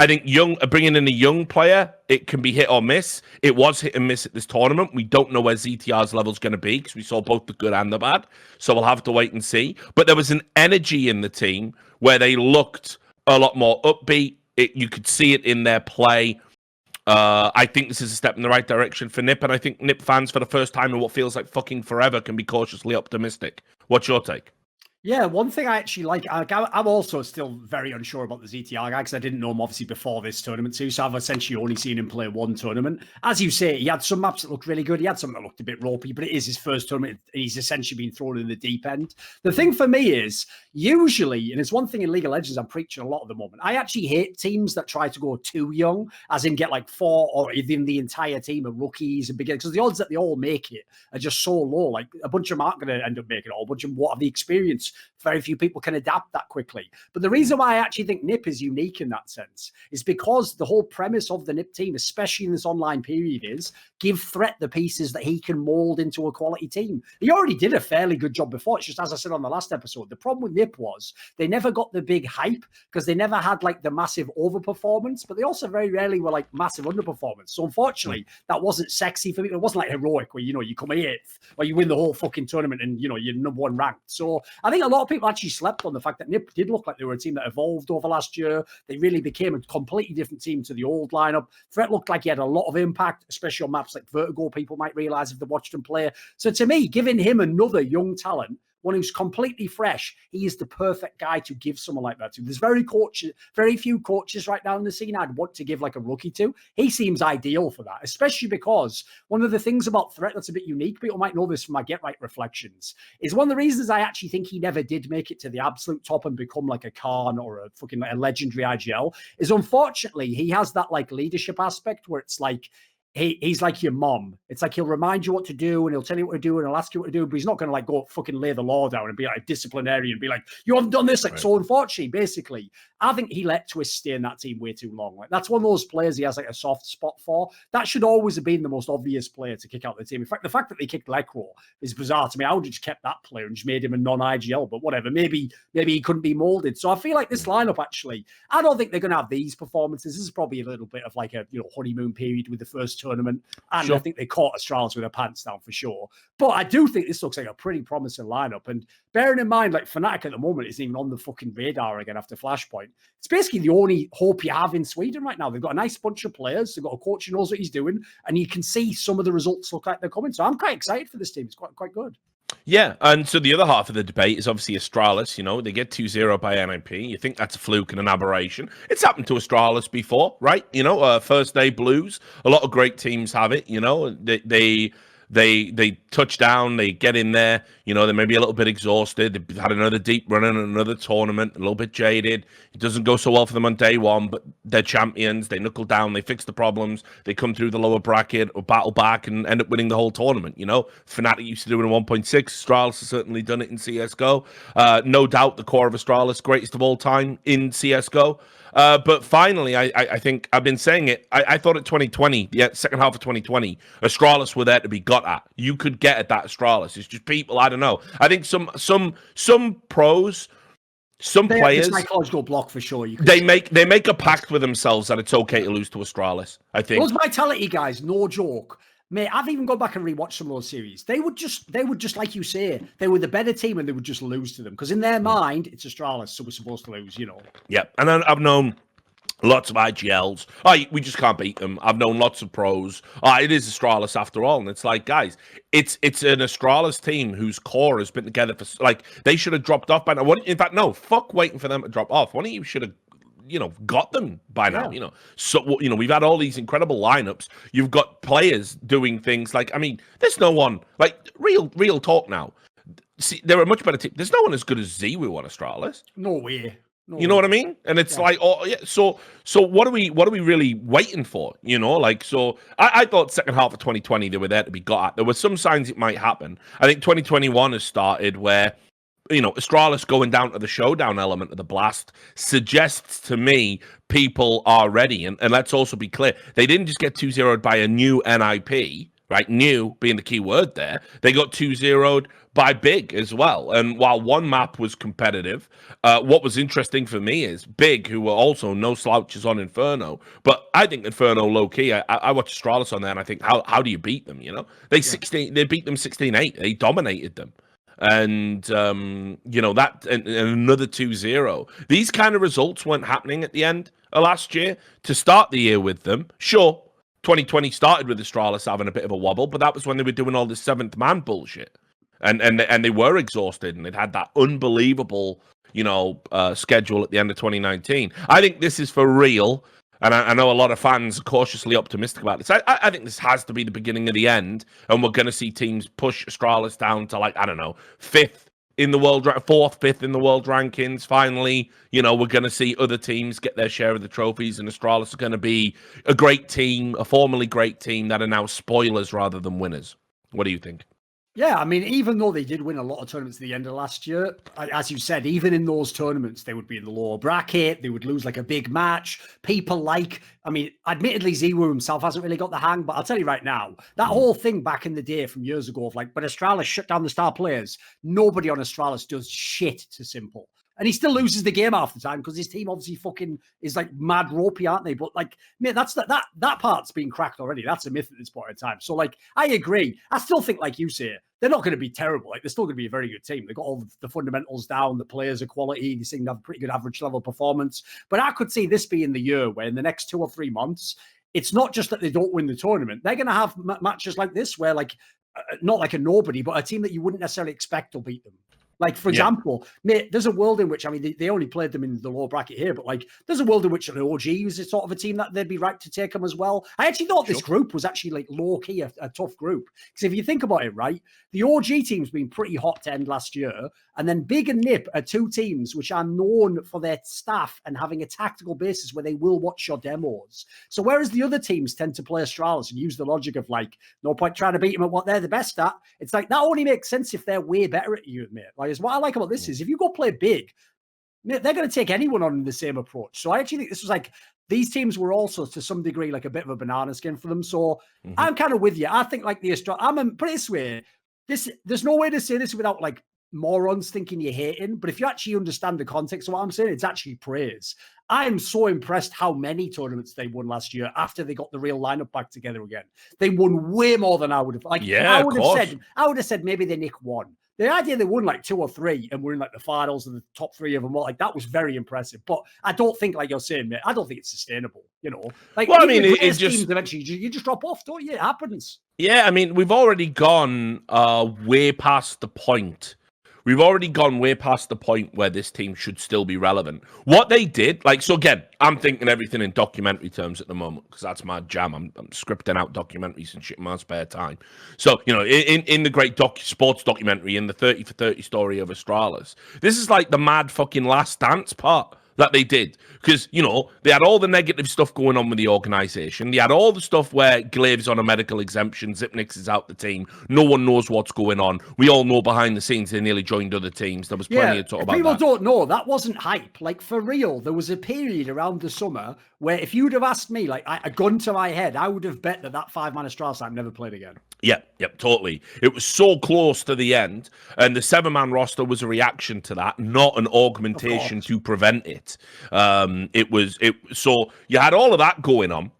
Speaker 1: I think bringing in a young player, it can be hit or miss. It was hit and miss at this tournament. We don't know where ZTR's level's going to be because we saw both the good and the bad. So we'll have to wait and see. But there was an energy in the team where they looked a lot more upbeat. You could see it in their play. I think this is a step in the right direction for Nip, and I think Nip fans, for the first time in what feels like fucking forever, can be cautiously optimistic. What's your take?
Speaker 3: Yeah, one thing I actually like, I'm also still very unsure about the ZTR guy because I didn't know him obviously before this tournament too, so I've essentially only seen him play one tournament. As you say, he had some maps that looked really good. He had some that looked a bit ropey, but it is his first tournament. He's essentially been thrown in the deep end. The thing for me is, usually, and it's one thing in League of Legends I'm preaching a lot at the moment, I actually hate teams that try to go too young, as in get like 4 or even the entire team of rookies and beginners, because the odds that they all make it are just so low. Like a bunch of them aren't going to end up making it all. A bunch of them won't have the experience. Very few people can adapt that quickly. But the reason why I actually think Nip is unique in that sense is because the whole premise of the Nip team, especially in this online period, is give Threat the pieces that he can mold into a quality team. He already did a fairly good job before. It's just, as I said on the last episode, the problem with Nip was they never got the big hype because they never had like the massive overperformance, but they also very rarely were like massive underperformance. So unfortunately, that wasn't sexy for me. It wasn't like heroic where, you come 8th or you win the whole fucking tournament and, you're number 1 ranked. So I think a lot of people actually slept on the fact that Nip did look like they were a team that evolved over last year. They really became a completely different team to the old lineup. Threat looked like he had a lot of impact, especially on maps like Vertigo, people might realize if they watched him play. So to me, giving him another young talent, one who's completely fresh, he is the perfect guy to give someone like that to. There's very few coaches right now in the scene I'd want to give like a rookie to. He seems ideal for that, especially because one of the things about Threat that's a bit unique, people might know this from my Get Right reflections, is one of the reasons I actually think he never did make it to the absolute top and become like a Khan or a fucking like a legendary IGL, is unfortunately he has that like leadership aspect where it's like, he's like your mom. It's like he'll remind you what to do and he'll tell you what to do and he'll ask you what to do, but he's not going to like go fucking lay the law down and be like a disciplinarian and be like, you haven't done this. Like, right. So unfortunately, basically, I think he let Twist stay in that team way too long. Like that's one of those players he has like a soft spot for. That should always have been the most obvious player to kick out the team. In fact, the fact that they kicked Lekro is bizarre to me. I would have just kept that player and just made him a non-IGL, but whatever. Maybe he couldn't be molded. So I feel like this lineup actually, I don't think they're going to have these performances. This is probably a little bit of like a honeymoon period with the first tournament. And sure. I think they caught Astralis with their pants down for sure. But I do think this looks like a pretty promising lineup. And bearing in mind, like Fnatic at the moment isn't even on the fucking radar again after Flashpoint. It's basically the only hope you have in Sweden right now. They've got a nice bunch of players. They've got a coach who knows what he's doing. And you can see some of the results look like they're coming. So I'm quite excited for this team. It's quite good.
Speaker 1: Yeah, and so the other half of the debate is obviously Astralis. They get 2-0 by NIP. You think that's a fluke and an aberration. It's happened to Astralis before, right? First day blues. A lot of great teams have it. They touch down, they get in there, they may be a little bit exhausted. They've had another deep run in another tournament, a little bit jaded. It doesn't go so well for them on day one, but they're champions. They knuckle down, they fix the problems, they come through the lower bracket or battle back and end up winning the whole tournament. Fnatic used to do it in 1.6. Astralis has certainly done it in CSGO. No doubt the core of Astralis, greatest of all time in CSGO. But finally, I think I've been saying it. I thought at 2020, second half of 2020, Astralis were there to be got at. You could get at that Astralis. It's just people. I don't know. I think some pros, some players,
Speaker 3: have the psychological block for sure.
Speaker 1: They make a pact with themselves that it's okay to lose to Astralis. I think
Speaker 3: those Vitality guys, no joke. Mate, I've even gone back and rewatched some of those series. They would just like you say, they were the better team and they would just lose to them. Because in their mind, it's Astralis, so we're supposed to lose,
Speaker 1: Yeah, and I've known lots of IGLs. We just can't beat them. I've known lots of pros. It is Astralis after all. And it's like, guys, it's an Astralis team whose core has been together for, they should have dropped off by now. In fact, no, fuck waiting for them to drop off. One of you should have got them by now, So, we've had all these incredible lineups. You've got players doing things there's no one, real talk now. See, they're a much better team. There's no one as good as ZWoo on Astralis.
Speaker 3: No way. No
Speaker 1: you know
Speaker 3: way.
Speaker 1: what I mean? And it's so what are we really waiting for? So I thought second half of 2020 they were there to be got at. There were some signs it might happen. I think 2021 has started where Astralis going down to the showdown element of the Blast suggests to me people are ready. And let's also be clear, they didn't just get 2-0'd by a new NIP, right? New being the key word there. They got 2-0'd by Big as well. And while one map was competitive, what was interesting for me is Big, who were also no slouches on Inferno. But I think Inferno low-key, I watched Astralis on there and I think, how do you beat them, They beat them 16-8. They dominated them. And that and another 2-0. These kind of results weren't happening at the end of last year. To start the year with them, sure, 2020 started with Astralis having a bit of a wobble, but that was when they were doing all this seventh man bullshit, and they were exhausted, and they'd had that unbelievable schedule at the end of 2019. I think this is for real. And I know a lot of fans are cautiously optimistic about this. I think this has to be the beginning of the end, and we're going to see teams push Astralis down to fifth in the world, fourth, fifth in the world rankings. Finally, we're going to see other teams get their share of the trophies, and Astralis are going to be a great team, a formerly great team that are now spoilers rather than winners. What do you think?
Speaker 3: Yeah, I mean, even though they did win a lot of tournaments at the end of last year, as you said, even in those tournaments, they would be in the lower bracket. They would lose a big match. People admittedly, ZWoo himself hasn't really got the hang, but I'll tell you right now, that whole thing back in the day from years ago of but Astralis shut down the star players. Nobody on Astralis does shit to Simple. And he still loses the game half the time because his team obviously fucking is mad ropey, aren't they? But mate, that's that part's been cracked already. That's a myth at this point in time. So I agree. I still think, like you say, they're not going to be terrible. They're still going to be a very good team. They've got all the fundamentals down. The players are quality. They seem to have a pretty good average level performance. But I could see this being the year where in the next 2 or 3 months, it's not just that they don't win the tournament. They're going to have matches like this where not like a nobody, but a team that you wouldn't necessarily expect will beat them. For example, mate, there's a world in which, they only played them in the lower bracket here, but there's a world in which the OG is a sort of a team that they'd be right to take them as well. I actually thought this group was actually low-key a tough group. Because if you think about it, right, the OG team's been pretty hot to end last year, and then Big and Nip are two teams which are known for their staff and having a tactical basis where they will watch your demos. So whereas the other teams tend to play Astralis and use the logic of no point trying to beat them at what they're the best at, it's that only makes sense if they're way better at you, mate. What I like about this is if you go play Big, they're going to take anyone on the same approach. So I actually think this was these teams were also to some degree a bit of a banana skin for them. So I'm kind of with you. I think the Astralis, put it this way, there's no way to say this without morons thinking you're hating. But if you actually understand the context of what I'm saying, it's actually praise. I'm so impressed how many tournaments they won last year after they got the real lineup back together again. They won way more than I would have. I would have said maybe they nick one. The idea they won 2 or 3 and were in the finals and the top 3 of them, that was very impressive. But I don't think, like you're saying, mate, I don't think it's sustainable. It just eventually you just drop off, don't you? It happens.
Speaker 1: Yeah, we've already gone way past the point we've already gone way past the point where this team should still be relevant. What they did, like, so again, I'm thinking everything in documentary terms at the moment because that's my jam. I'm scripting out documentaries and shit in my spare time. So, you know, in the great sports documentary, in the 30 for 30 story of Astralis, this is like the mad fucking Last Dance part that they did, because, you know, they had all the negative stuff going on with the organization. They had all the stuff where Glave's on a medical exemption, Zipnix is out the team, no one knows what's going on. We all know behind the scenes they nearly joined other teams. There was plenty of talk about
Speaker 3: people
Speaker 1: that.
Speaker 3: Don't know, that wasn't hype. Like, for real, there was a period around the summer where if you'd have asked me, like, a gun to my head, I would have bet that 5-man Astralis side never played again.
Speaker 1: Yep, totally. It was so close to the end, and the 7-man roster was a reaction to that, not an augmentation to prevent it. So you had all of that going on,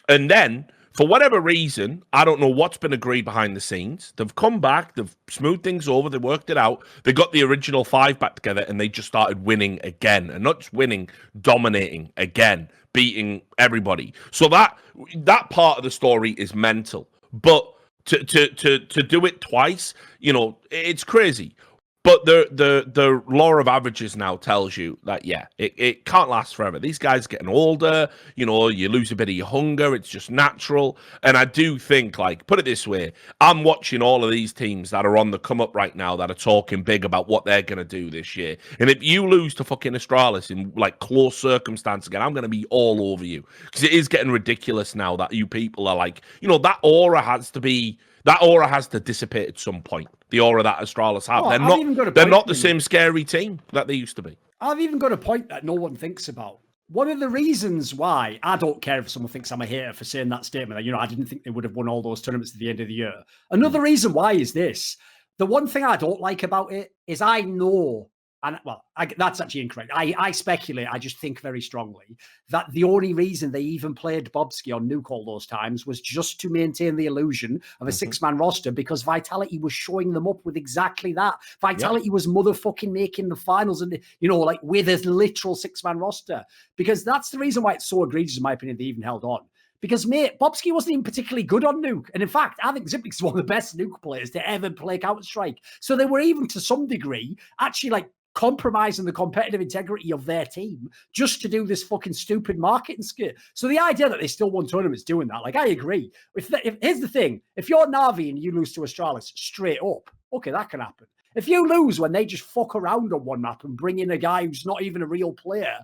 Speaker 1: and then for whatever reason, I don't know what's been agreed behind the scenes. They've come back, they've smoothed things over, they worked it out. They got the original 5 back together, and they just started winning again, and not just winning, dominating again, beating everybody. So that part of the story is mental, but to do it twice, you know, it's crazy. But the law of averages now tells you that, yeah, it can't last forever. These guys are getting older, you know, you lose a bit of your hunger. It's just natural. And I do think, like, put it this way, I'm watching all of these teams that are on the come up right now that are talking big about what they're going to do this year. And if you lose to fucking Astralis in, like, close circumstance again, I'm going to be all over you. Because it is getting ridiculous now that you people are like, you know, that aura has to dissipate at some point. The aura that Astralis have. They're not the same scary team that they used to be.
Speaker 3: I've even got a point that no one thinks about. One of the reasons why I don't care if someone thinks I'm a hater for saying that statement, that, you know, I didn't think they would have won all those tournaments at the end of the year. Another reason why is this. The one thing I don't like about it is I know, and well, that's actually incorrect. I speculate, I just think very strongly that the only reason they even played Bobski on Nuke all those times was just to maintain the illusion of a 6-man roster, because Vitality was showing them up with exactly that. Vitality was motherfucking making the finals, and, you know, like, with a literal 6-man roster, because that's the reason why it's so egregious, in my opinion, they even held on. Because, mate, Bobski wasn't even particularly good on Nuke. And in fact, I think Zipnix is one of the best Nuke players to ever play Counter-Strike. So they were even, to some degree, actually, like, compromising the competitive integrity of their team just to do this fucking stupid marketing skit. So the idea that they still won tournaments doing that, like, I agree. Here's the thing. If you're Na'Vi and you lose to Astralis straight up, okay, that can happen. If you lose when they just fuck around on one map and bring in a guy who's not even a real player,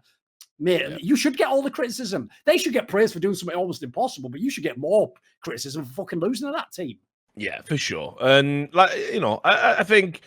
Speaker 3: mate, you should get all the criticism. They should get praise for doing something almost impossible, but you should get more criticism for fucking losing to that team.
Speaker 1: Yeah, for sure. And, like, you know, I think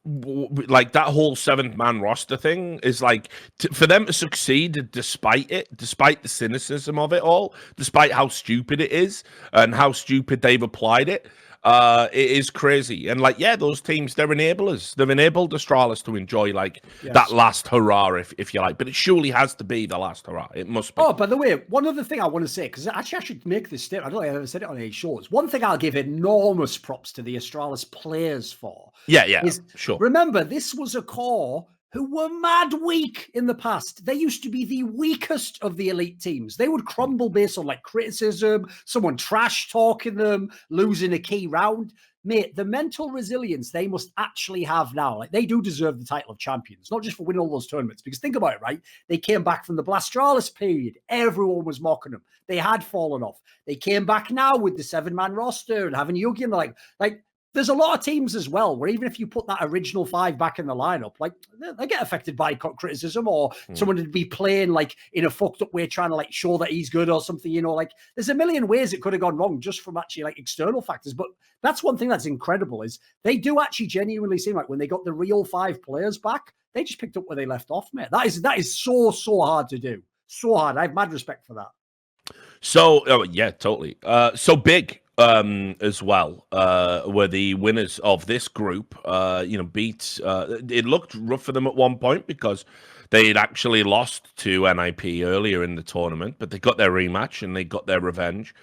Speaker 1: like that whole 7-man roster thing is like, for them to succeed despite the cynicism of it all, despite how stupid it is and how stupid they've applied it, it is crazy. And, like, yeah, those teams, they're enablers. They've enabled Astralis to enjoy, like, that last hurrah, if you like. But it surely has to be the last hurrah. It must be.
Speaker 3: Oh, by the way, one other thing I want to say, because actually I should make this statement. I don't think I've ever said it on any shows. One thing I'll give enormous props to the Astralis players for.
Speaker 1: Yeah, sure.
Speaker 3: Remember, this was a core who were mad weak in the past. They used to be the weakest of the elite teams. They would crumble based on, like, criticism, someone trash talking them, losing a key round. Mate, the mental resilience they must actually have now. Like, they do deserve the title of champions, not just for winning all those tournaments. Because think about it, right? They came back from the Blastralis period. Everyone was mocking them. They had fallen off. They came back now with the 7-man roster and having Yugi, and they're like, there's a lot of teams as well where even if you put that original 5 back in the lineup, like, they get affected by criticism, or someone to be playing, like, in a fucked up way, trying to, like, show that he's good or something, you know, like, there's a million ways it could have gone wrong just from actually, like, external factors. But that's one thing that's incredible, is they do actually genuinely seem like when they got the real 5 players back, they just picked up where they left off, mate. That is so hard to do. So hard. I have mad respect for that.
Speaker 1: So, yeah, totally. So big. As well, were the winners of this group. You know, beat. It looked rough for them at one point because they had actually lost to NIP earlier in the tournament, but they got their rematch and they got their revenge,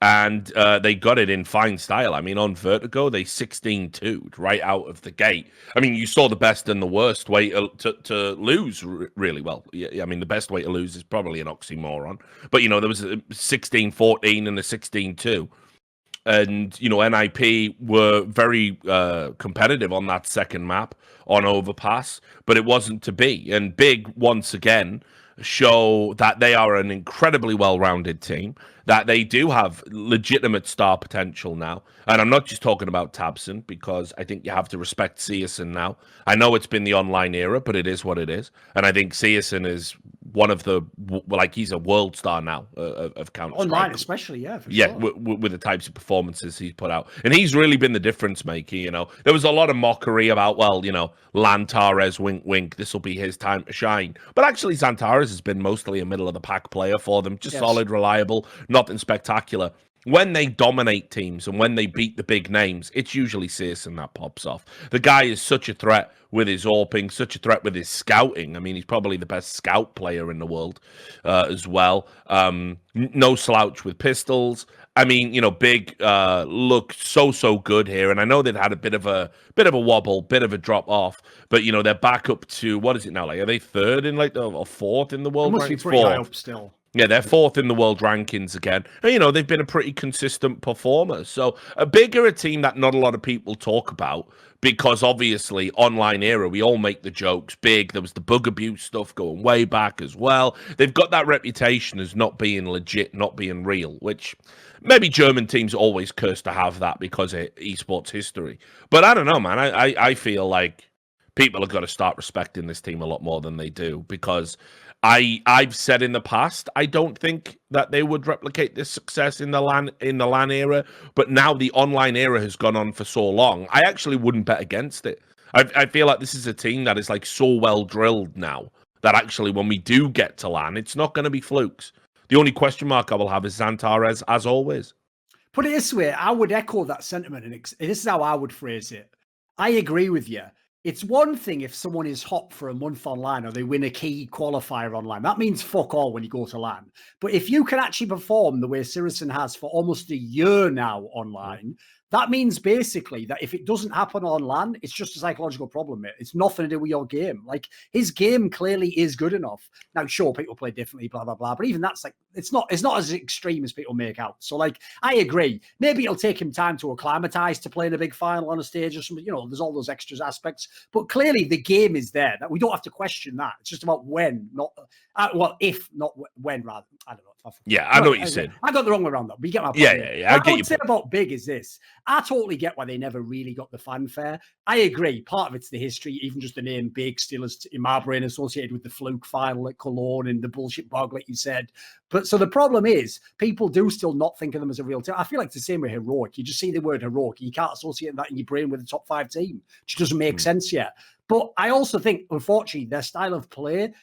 Speaker 1: and they got it in fine style. I mean, on Vertigo, they 16-2'd right out of the gate. I mean, you saw the best and the worst way to lose really well. Yeah, I mean, the best way to lose is probably an oxymoron, but, you know, there was a 16-14 and a 16-2. And, you know, NIP were very competitive on that second map on Overpass, but it wasn't to be. And Big, once again, show that they are an incredibly well-rounded team, that they do have legitimate star potential now. And I'm not just talking about Tabsen, because I think you have to respect Searson now. I know it's been the online era, but it is what it is. And I think Searson is one of the, like, he's a world star now of Counter-Strike.
Speaker 3: Online especially, yeah, for sure.
Speaker 1: With the types of performances he's put out. And he's really been the difference maker, you know. There was a lot of mockery about, well, you know, Xantares, wink, wink, this will be his time to shine. But actually, Xantares has been mostly a middle-of-the-pack player for them, just solid, reliable, nothing spectacular. When they dominate teams and when they beat the big names, it's usually Searson that pops off. The guy is such a threat with his AWPing, such a threat with his scouting. I mean, he's probably the best scout player in the world as well. No slouch with pistols. I mean, you know, Big look so good here, and I know they've had a bit of a wobble, bit of a drop off, but you know they're back up to, what is it now? Like, are they third in like or fourth in the world?
Speaker 3: It must be pretty high up still.
Speaker 1: Yeah, they're fourth in the world rankings again. And, you know, they've been a pretty consistent performer. So a bigger team that not a lot of people talk about, because obviously online era, we all make the jokes. Big, there was the bug abuse stuff going way back as well. They've got that reputation as not being legit, not being real, which maybe German teams always curse to have that because of esports history. But I don't know, man. I feel like people have got to start respecting this team a lot more than they do, because I've said in the past, I don't think that they would replicate this success in the LAN era, but now the online era has gone on for so long, I actually wouldn't bet against it. I feel like this is a team that is like so well drilled now that actually when we do get to LAN, it's not going to be flukes. The only question mark I will have is Xantares, as always.
Speaker 3: Put it this way, I would echo that sentiment, and this is how I would phrase it. I agree with you. It's one thing if someone is hot for a month online or they win a key qualifier online. That means fuck all when you go to LAN. But if you can actually perform the way Searson has for almost a year now online, that means basically that if it doesn't happen on LAN, it's just a psychological problem, mate. It's nothing to do with your game. Like, his game clearly is good enough. Now, sure, people play differently, blah, blah, blah. But even that's like, it's not as extreme as people make out. So, like, I agree. Maybe it'll take him time to acclimatize to playing a big final on a stage or something. You know, there's all those extras aspects. But clearly the game is there. That we don't have to question that. It's just about when, not, if, not when, rather. I don't know.
Speaker 1: Yeah, I know what you're saying.
Speaker 3: I got the wrong way around that. But you get my point.
Speaker 1: Yeah.
Speaker 3: I would say about Big is this. I totally get why they never really got the fanfare. I agree. Part of it's the history, even just the name Big still is in my brain associated with the fluke final at Cologne and the bullshit bog, like you said. But so the problem is people do still not think of them as a real team. I feel like it's the same with heroic. You just see the word heroic. You can't associate that in your brain with a top 5 team, which doesn't make sense yet. But I also think, unfortunately, their style of play,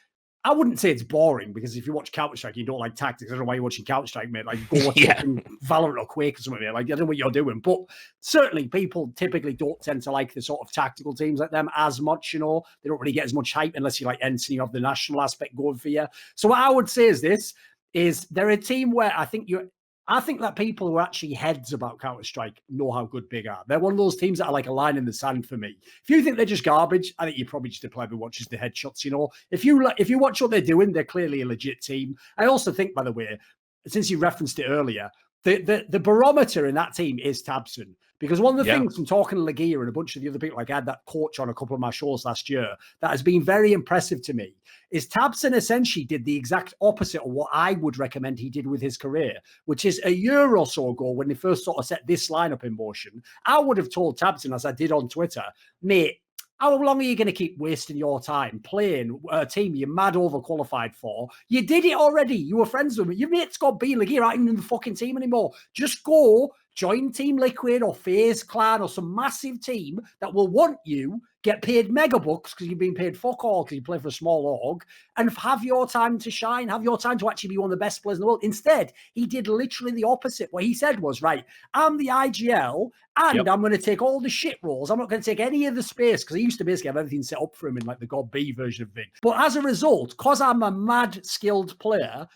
Speaker 3: I wouldn't say it's boring, because if you watch Counter-Strike, you don't like tactics. I don't know why you're watching Counter-Strike, mate. Like, go watch Valorant or Quake or something, mate. Like, I don't know what you're doing. But certainly people typically don't tend to like the sort of tactical teams like them as much, you know. They don't really get as much hype unless you like Ence and you have the national aspect going for you. So what I would say is this, is they're a team where I think that people who are actually heads about Counter-Strike know how good Big are. They're one of those teams that are like a line in the sand for me. If you think they're just garbage, I think you're probably just a player who watches the headshots, you know. If you watch what they're doing, they're clearly a legit team. I also think, by the way, since you referenced it earlier, the barometer in that team is Tabsen. Because one of the things from talking to Legia and a bunch of the other people, like I had that coach on a couple of my shows last year, that has been very impressive to me, is Tabsen essentially did the exact opposite of what I would recommend he did with his career, which is a year or so ago when they first sort of set this lineup in motion. I would have told Tabsen, as I did on Twitter, mate, how long are you going to keep wasting your time playing a team you're mad overqualified for? You did it already. You were friends with me. Your mate's got B, like, you're not even in the fucking team anymore. Just go join Team Liquid or FaZe Clan or some massive team that will want you, get paid mega bucks because you've been paid fuck all because you play for a small org, and have your time to shine, have your time to actually be one of the best players in the world. Instead, he did literally the opposite. What he said was, right, I'm the IGL and I'm going to take all the shit roles. I'm not going to take any of the space, because he used to basically have everything set up for him in like the Gob B version of things. But as a result, because I'm a mad skilled player,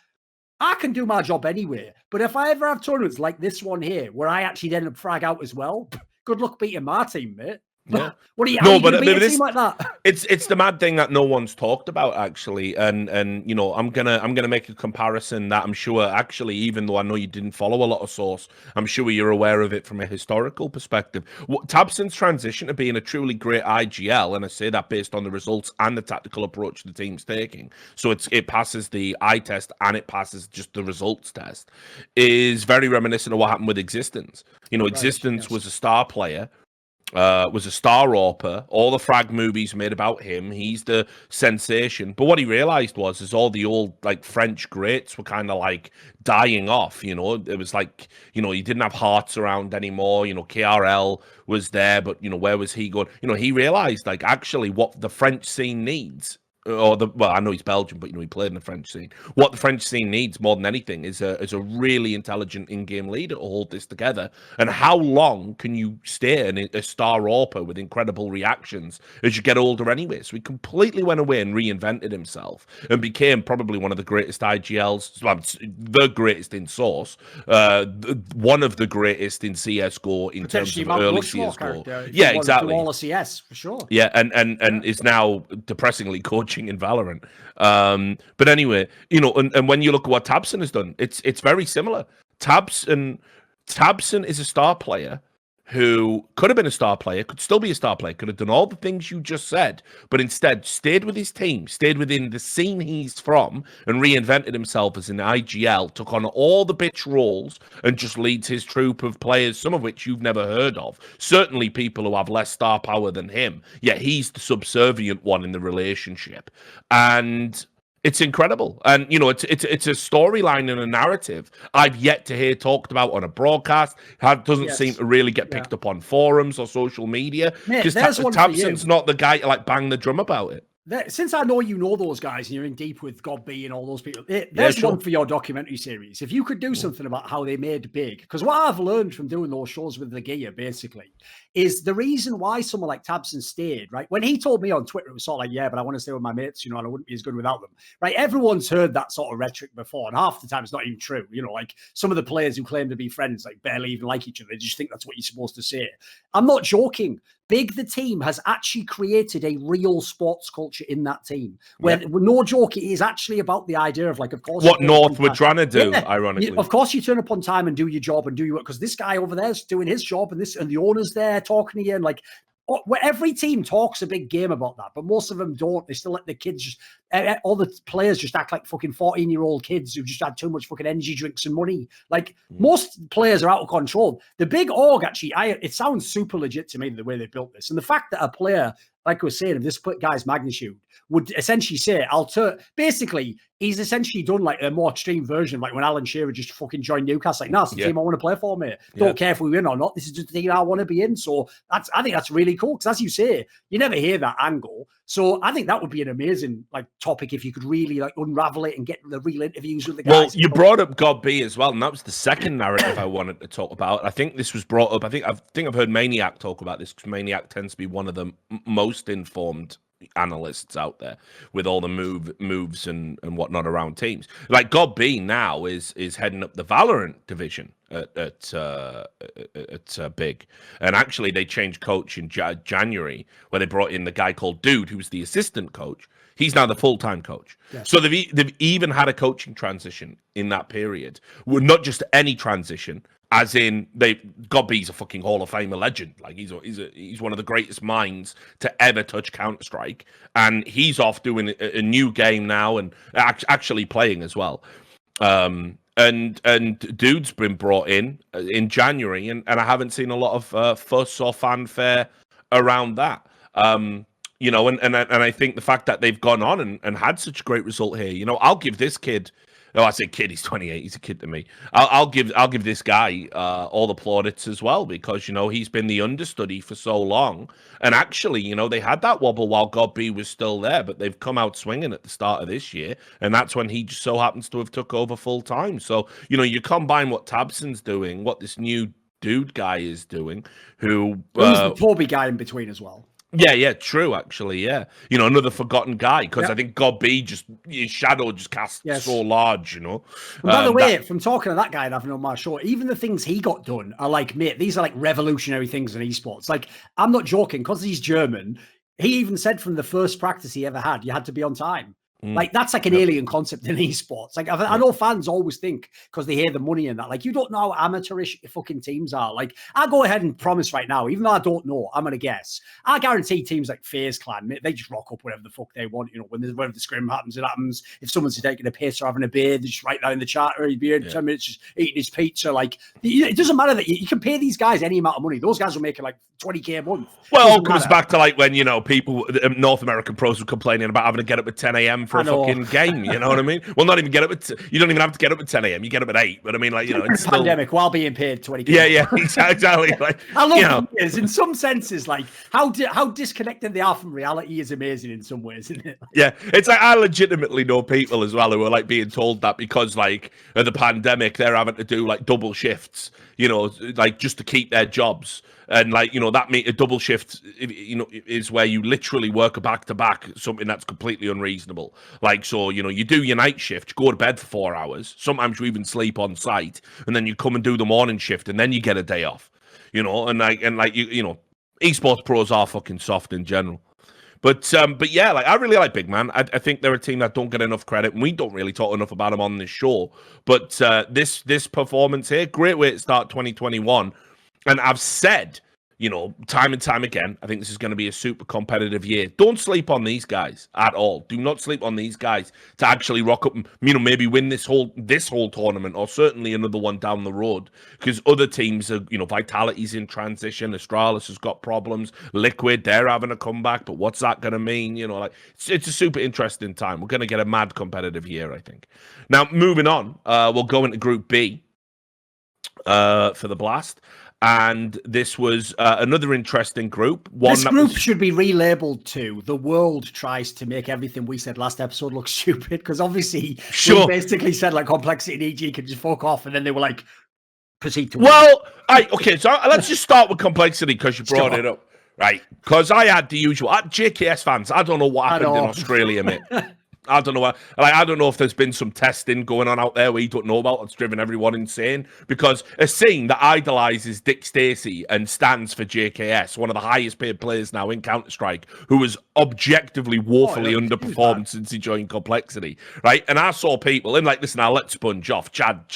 Speaker 3: I can do my job anyway. But if I ever have tournaments like this one here, where I actually end up frag out as well, good luck beating my team, mate.
Speaker 1: Yeah.
Speaker 3: What are you? No, but beat a team like that?
Speaker 1: It's the mad thing that no one's talked about actually, and you know, I'm gonna make a comparison that I'm sure actually, even though I know you didn't follow a lot of Source, I'm sure you're aware of it from a historical perspective. Tabsen's transition to being a truly great IGL, and I say that based on the results and the tactical approach the team's taking, so it passes the eye test and it passes just the results test, is very reminiscent of what happened with Existence. You know, Existence was a star player. Was a star AWPer. All the frag movies made about him. He's the sensation. But what he realized was all the old like French greats were kind of like dying off. You know, it was like, you know, he didn't have Hearts around anymore. You know, KRL was there, but you know, where was he going? You know, he realized like actually what the French scene needs. Well, I know he's Belgian, but you know he played in the French scene. What the French scene needs more than anything is a really intelligent in-game leader to hold this together. And how long can you stay in a star AWPer with incredible reactions as you get older anyway? So he completely went away and reinvented himself and became probably one of the greatest IGLs, well, the greatest in Source, one of the greatest in CS:GO in terms of early CS:GO. Yeah, exactly.
Speaker 3: All of CS for sure.
Speaker 1: Yeah, and is now depressingly coaching in Valorant. But anyway, you know, and when you look at what Tabsen has done, it's very similar. Tabsen is a star player who could have been a star player, could still be a star player, could have done all the things you just said, but instead stayed with his team, stayed within the scene he's from, and reinvented himself as an IGL, took on all the bitch roles, and just leads his troop of players, some of which you've never heard of. Certainly people who have less star power than him, yet he's the subservient one in the relationship. And it's incredible. And, you know, it's a storyline and a narrative I've yet to hear talked about on a broadcast. It doesn't seem to really get picked up on forums or social media. Because Tabsen's not the guy to, like, bang the drum about it.
Speaker 3: Since I know you know those guys and you're in deep with Gob B and all those people, there's one for your documentary series. If you could do something about how they made big, because what I've learned from doing those shows with the gear, basically, is the reason why someone like Tabsen stayed, right? When he told me on Twitter, it was sort of like, yeah, but I want to stay with my mates, you know, and I wouldn't be as good without them, right? Everyone's heard that sort of rhetoric before, and half the time it's not even true. You know, like some of the players who claim to be friends, like barely even like each other, they just think that's what you're supposed to say. I'm not joking. Big the team has actually created a real sports culture in that team. Where no joke, it is actually about the idea of like, of course,
Speaker 1: what North were trying to do, ironically.
Speaker 3: Of course, you turn up on time and do your job and do your work because this guy over there is doing his job and the owner's there talking to you and like. Where every team talks a big game about that, but most of them don't. They still let the kids just, all the players just act like fucking 14-year-old kids who just had too much fucking energy drinks and money. Like most players are out of control. The big org, actually, it sounds super legit to me the way they built this. And the fact that a player, like I was saying, of this guy's magnitude would essentially say, basically, he's essentially done like a more extreme version, like when Alan Shearer just fucking joined Newcastle. Like, no, it's the team I want to play for, mate. Don't care if we win or not. This is just the team I want to be in. So I think that's really cool because, as you say, you never hear that angle. So I think that would be an amazing like topic if you could really like unravel it and get the real interviews with the guys.
Speaker 1: Well, you brought up Gob B as well, and that was the second narrative I wanted to talk about. I think this was brought up. I think I've heard Maniac talk about this because Maniac tends to be one of the most informed analysts out there with all the moves and whatnot around teams. Like Gob B now is heading up the Valorant division at Big, and actually they changed coach in January where they brought in the guy called Dude who was the assistant coach. He's now the full-time coach. Yes. So they've even had a coaching transition in that period. Well, not just any transition. As in, Gob B's a fucking Hall of Famer legend. Like he's one of the greatest minds to ever touch Counter-Strike, and he's off doing a new game now and actually playing as well. And Dude's been brought in January, and I haven't seen a lot of fuss or fanfare around that. You know, and I think the fact that they've gone on and had such a great result here. You know, I'll give this kid. Oh, I say kid. He's 28. He's a kid to me. I'll give this guy all the plaudits as well because you know he's been the understudy for so long. And actually, you know, they had that wobble while Gob B was still there, but they've come out swinging at the start of this year, and that's when he just so happens to have took over full time. So you know, you combine what Tabsen's doing, what this new Dude guy is doing, who's
Speaker 3: the Toby guy in between as well.
Speaker 1: Yeah, true, actually, yeah. Another forgotten guy, because I think Gob B his shadow just casts so large,
Speaker 3: And by the way, from talking to that guy and having on my show, even the things he got done are like, mate, these are like revolutionary things in esports. Like, I'm not joking, because he's German, he even said from the first practice he ever had, you had to be on time. Like, that's like an alien concept in esports. Like, I know fans always think, because they hear the money and that, like, you don't know how amateurish fucking teams are. Like, I'll go ahead and promise right now, even though I don't know, I'm going to guess. I guarantee teams like FaZe Clan, they just rock up whatever the fuck they want. Whenever the scrim happens, it happens. If someone's taking a piss or having a beer, they just write that in the chat, or he'd be in 10 minutes just eating his pizza. Like, it doesn't matter that you can pay these guys any amount of money. Those guys are making like 20K a month.
Speaker 1: Well, it all comes back to like when, people, North American pros were complaining about having to get up at 10 a.m. for a fucking game, you know what I mean? Well, not even get up you don't even have to get up at 10 a.m. You get up at 8, but I mean, like, it's still...
Speaker 3: pandemic while being paid 20K.
Speaker 1: Yeah, exactly. Like,
Speaker 3: I love it. In some senses, like how disconnected they are from reality is amazing in some ways, isn't it?
Speaker 1: Yeah, it's like I legitimately know people as well who are like being told that because like of the pandemic they're having to do like double shifts, like just to keep their jobs. And like, that a double shift, is where you literally work back to back, something that's completely unreasonable. Like, so, you do your night shift, you go to bed for 4 hours. Sometimes you even sleep on site, and then you come and do the morning shift, and then you get a day off, and esports pros are fucking soft in general. But yeah, like I really like Big Man. I think they're a team that don't get enough credit, and we don't really talk enough about them on this show. But this performance here, great way to start 2021. And I've said, time and time again, I think this is going to be a super competitive year. Don't sleep on these guys at all. Do not sleep on these guys to actually rock up and, maybe win this whole tournament, or certainly another one down the road. Because other teams are, Vitality's in transition. Astralis has got problems. Liquid, they're having a comeback. But what's that going to mean? It's a super interesting time. We're going to get a mad competitive year, I think. Now, moving on, we'll go into Group B for the Blast. And this was another interesting group.
Speaker 3: This group should be relabeled to "The world tries to make everything we said last episode look stupid," because obviously we basically said like Complexity and EG could just fuck off, and then they were like, proceed to win.
Speaker 1: Well, okay, so let's just start with Complexity because you brought it up. Right, because I had the usual JKS fans. I don't know what happened in Australia, mate. I don't know what, I don't know if there's been some testing going on out there we don't know about that's driven everyone insane, because a scene that idolizes Dick Stacey and stands for JKS, one of the highest paid players now in Counter-Strike, who was objectively woefully underperformed since he joined Complexity, right? And I saw people, and like, listen, I'll let Sponge off. Chad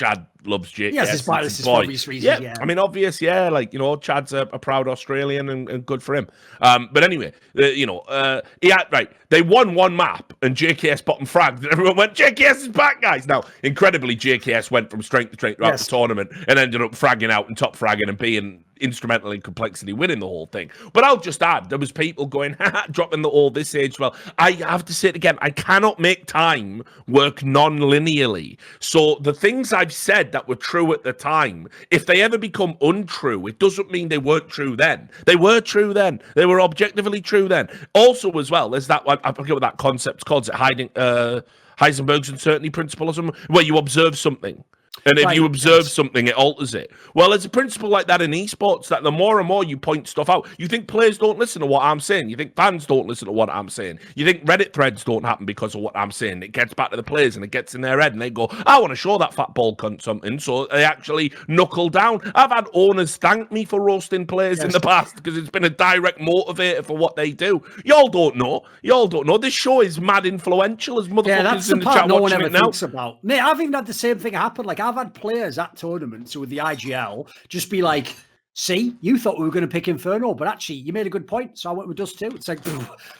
Speaker 1: loves JKS.
Speaker 3: Yes, it's biased for obvious reasons. Yeah,
Speaker 1: I mean, obvious, yeah. Like, Chad's a proud Australian and good for him. But anyway, they won one map and JKS bottom fragged, and everyone went, JKS is back, guys. Now, incredibly, JKS went from strength to strength throughout the tournament and ended up fragging out and top fragging and being instrumental in Complexity winning the whole thing. But I'll just add, there was people going, dropping the all this age. Well, I have to say it again, I cannot make time work non-linearly. So the things I've said that were true at the time, if they ever become untrue, it doesn't mean they weren't true then. They were true then. They were objectively true then. Also, as well, there's that one, I forget what that concept's called, Heisenberg's uncertainty principle or something, where you observe something. And if you observe something, it alters it. Well, there's a principle like that in esports, that the more and more you point stuff out, you think players don't listen to what I'm saying. You think fans don't listen to what I'm saying. You think Reddit threads don't happen because of what I'm saying. It gets back to the players and it gets in their head and they go, I want to show that fat ball cunt something. So they actually knuckle down. I've had owners thank me for roasting players in the past because it's been a direct motivator for what they do. Y'all don't know. This show is mad influential as motherfuckers in the chat
Speaker 3: no one
Speaker 1: watching
Speaker 3: ever
Speaker 1: it now.
Speaker 3: thinks about. Mate, I've even had the same thing happen. Like, I've had players at tournaments with the IGL just be like, see, you thought we were going to pick Inferno, but actually you made a good point, so I went with Dust too. It's like,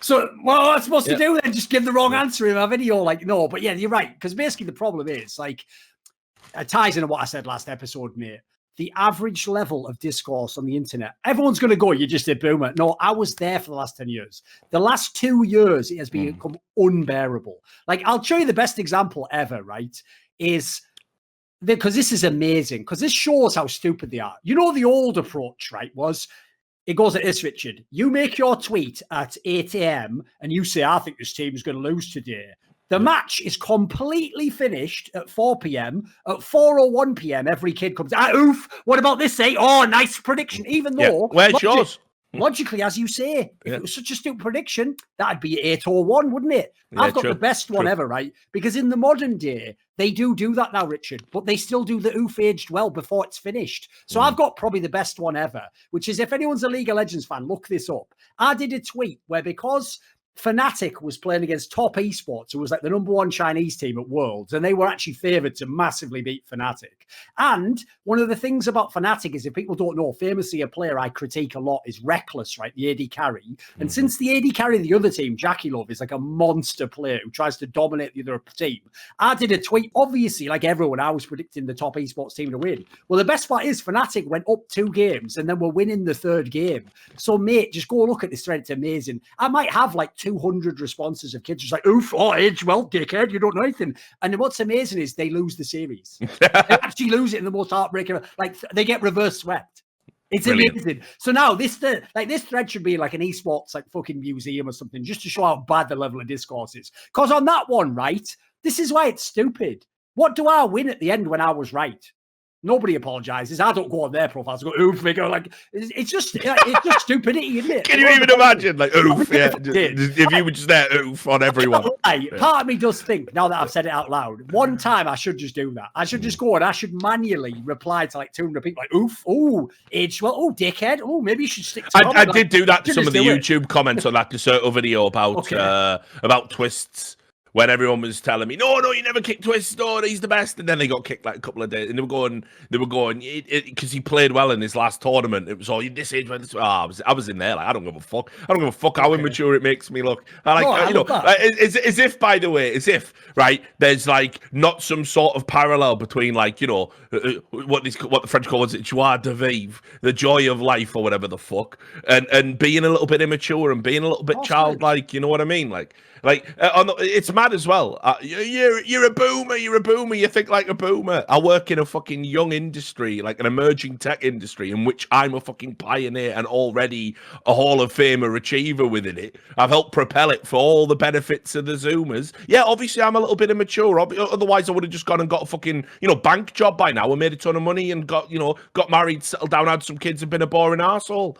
Speaker 3: so what am I supposed to do then? Just give the wrong answer in my video? Like, no, but yeah, you're right. Because basically the problem is, like, it ties into what I said last episode, mate. The average level of discourse on the internet, everyone's going to go, you just did Boomer. No, I was there for the last 10 years. The last 2 years, it has become unbearable. Like, I'll show you the best example ever, right? Is... because this is amazing, because this shows how stupid they are. The old approach, right, was it goes like this, Richard. You make your tweet at 8 a.m. and you say, I think this team is going to lose today. The match is completely finished at 4 p.m. At 4:01 p.m., every kid comes, oof, what about this, eh? Oh, nice prediction. Even though...
Speaker 1: Where's yours?
Speaker 3: Logically, as you say, if it was such a stupid prediction, that'd be 8-1, wouldn't it?
Speaker 1: Yeah,
Speaker 3: I've got the best one ever, right? Because in the modern day, they do that now, Richard, but they still do the oof aged well before it's finished. So I've got probably the best one ever, which is, if anyone's a League of Legends fan, look this up. I did a tweet where, because Fnatic was playing against Top Esports, who was like the #1 Chinese team at Worlds, and they were actually favoured to massively beat Fnatic. And one of the things about Fnatic is, if people don't know, famously a player I critique a lot is Reckless, right? The AD carry. And since the AD carry of the other team, Jackie Love, is like a monster player who tries to dominate the other team, I did a tweet, obviously, like everyone, I was predicting the Top Esports team to win. Well, the best part is Fnatic went up 2 games and then we're winning the 3rd game. So, mate, just go look at this thread. It's amazing. I might have like 200 responses of kids just like, oof, age well, dickhead, you don't know anything. And what's amazing is they lose the series. They actually lose it in the most heartbreaking, like they get reverse swept. It's brilliant. Amazing. So now this thread should be like an esports like fucking museum or something, just to show how bad the level of discourse is. Because on that one, right, this is why it's stupid. What do I win at the end when I was right? Nobody apologizes. I don't go on their profiles and go, oof, figure. Like, it's just stupidity, isn't it?
Speaker 1: Can you even imagine? Like, oof, yeah. If you were just there, oof, on everyone.
Speaker 3: Part of me does think, now that I've said it out loud, one time I should just do that. I should just go and I should manually reply to like 200 people, like, oof, oh, age, well, oh, dickhead, oh, maybe you should stick to
Speaker 1: I did do that to some of the YouTube comments on that Deserto video about twists. When everyone was telling me, no, you never kicked Twist, no, he's the best, and then they got kicked like a couple of days, and they were going, because he played well in his last tournament. It was all this age. I was in there, like, I don't give a fuck. I don't give a fuck how immature it makes me look. As if, by the way, right, there's like not some sort of parallel between like, what the French call it, joie de vivre, the joy of life or whatever the fuck, and being a little bit immature and being a little bit childlike. You know what I mean? It's mad as well. You're a boomer. You're a boomer. You think like a boomer. I work in a fucking young industry, like an emerging tech industry, in which I'm a fucking pioneer and already a Hall of Famer achiever within it. I've helped propel it for all the benefits of the Zoomers. Yeah, obviously I'm a little bit immature. Otherwise, I would have just gone and got a fucking bank job by now and made a ton of money and got married, settled down, had some kids, and been a boring arsehole.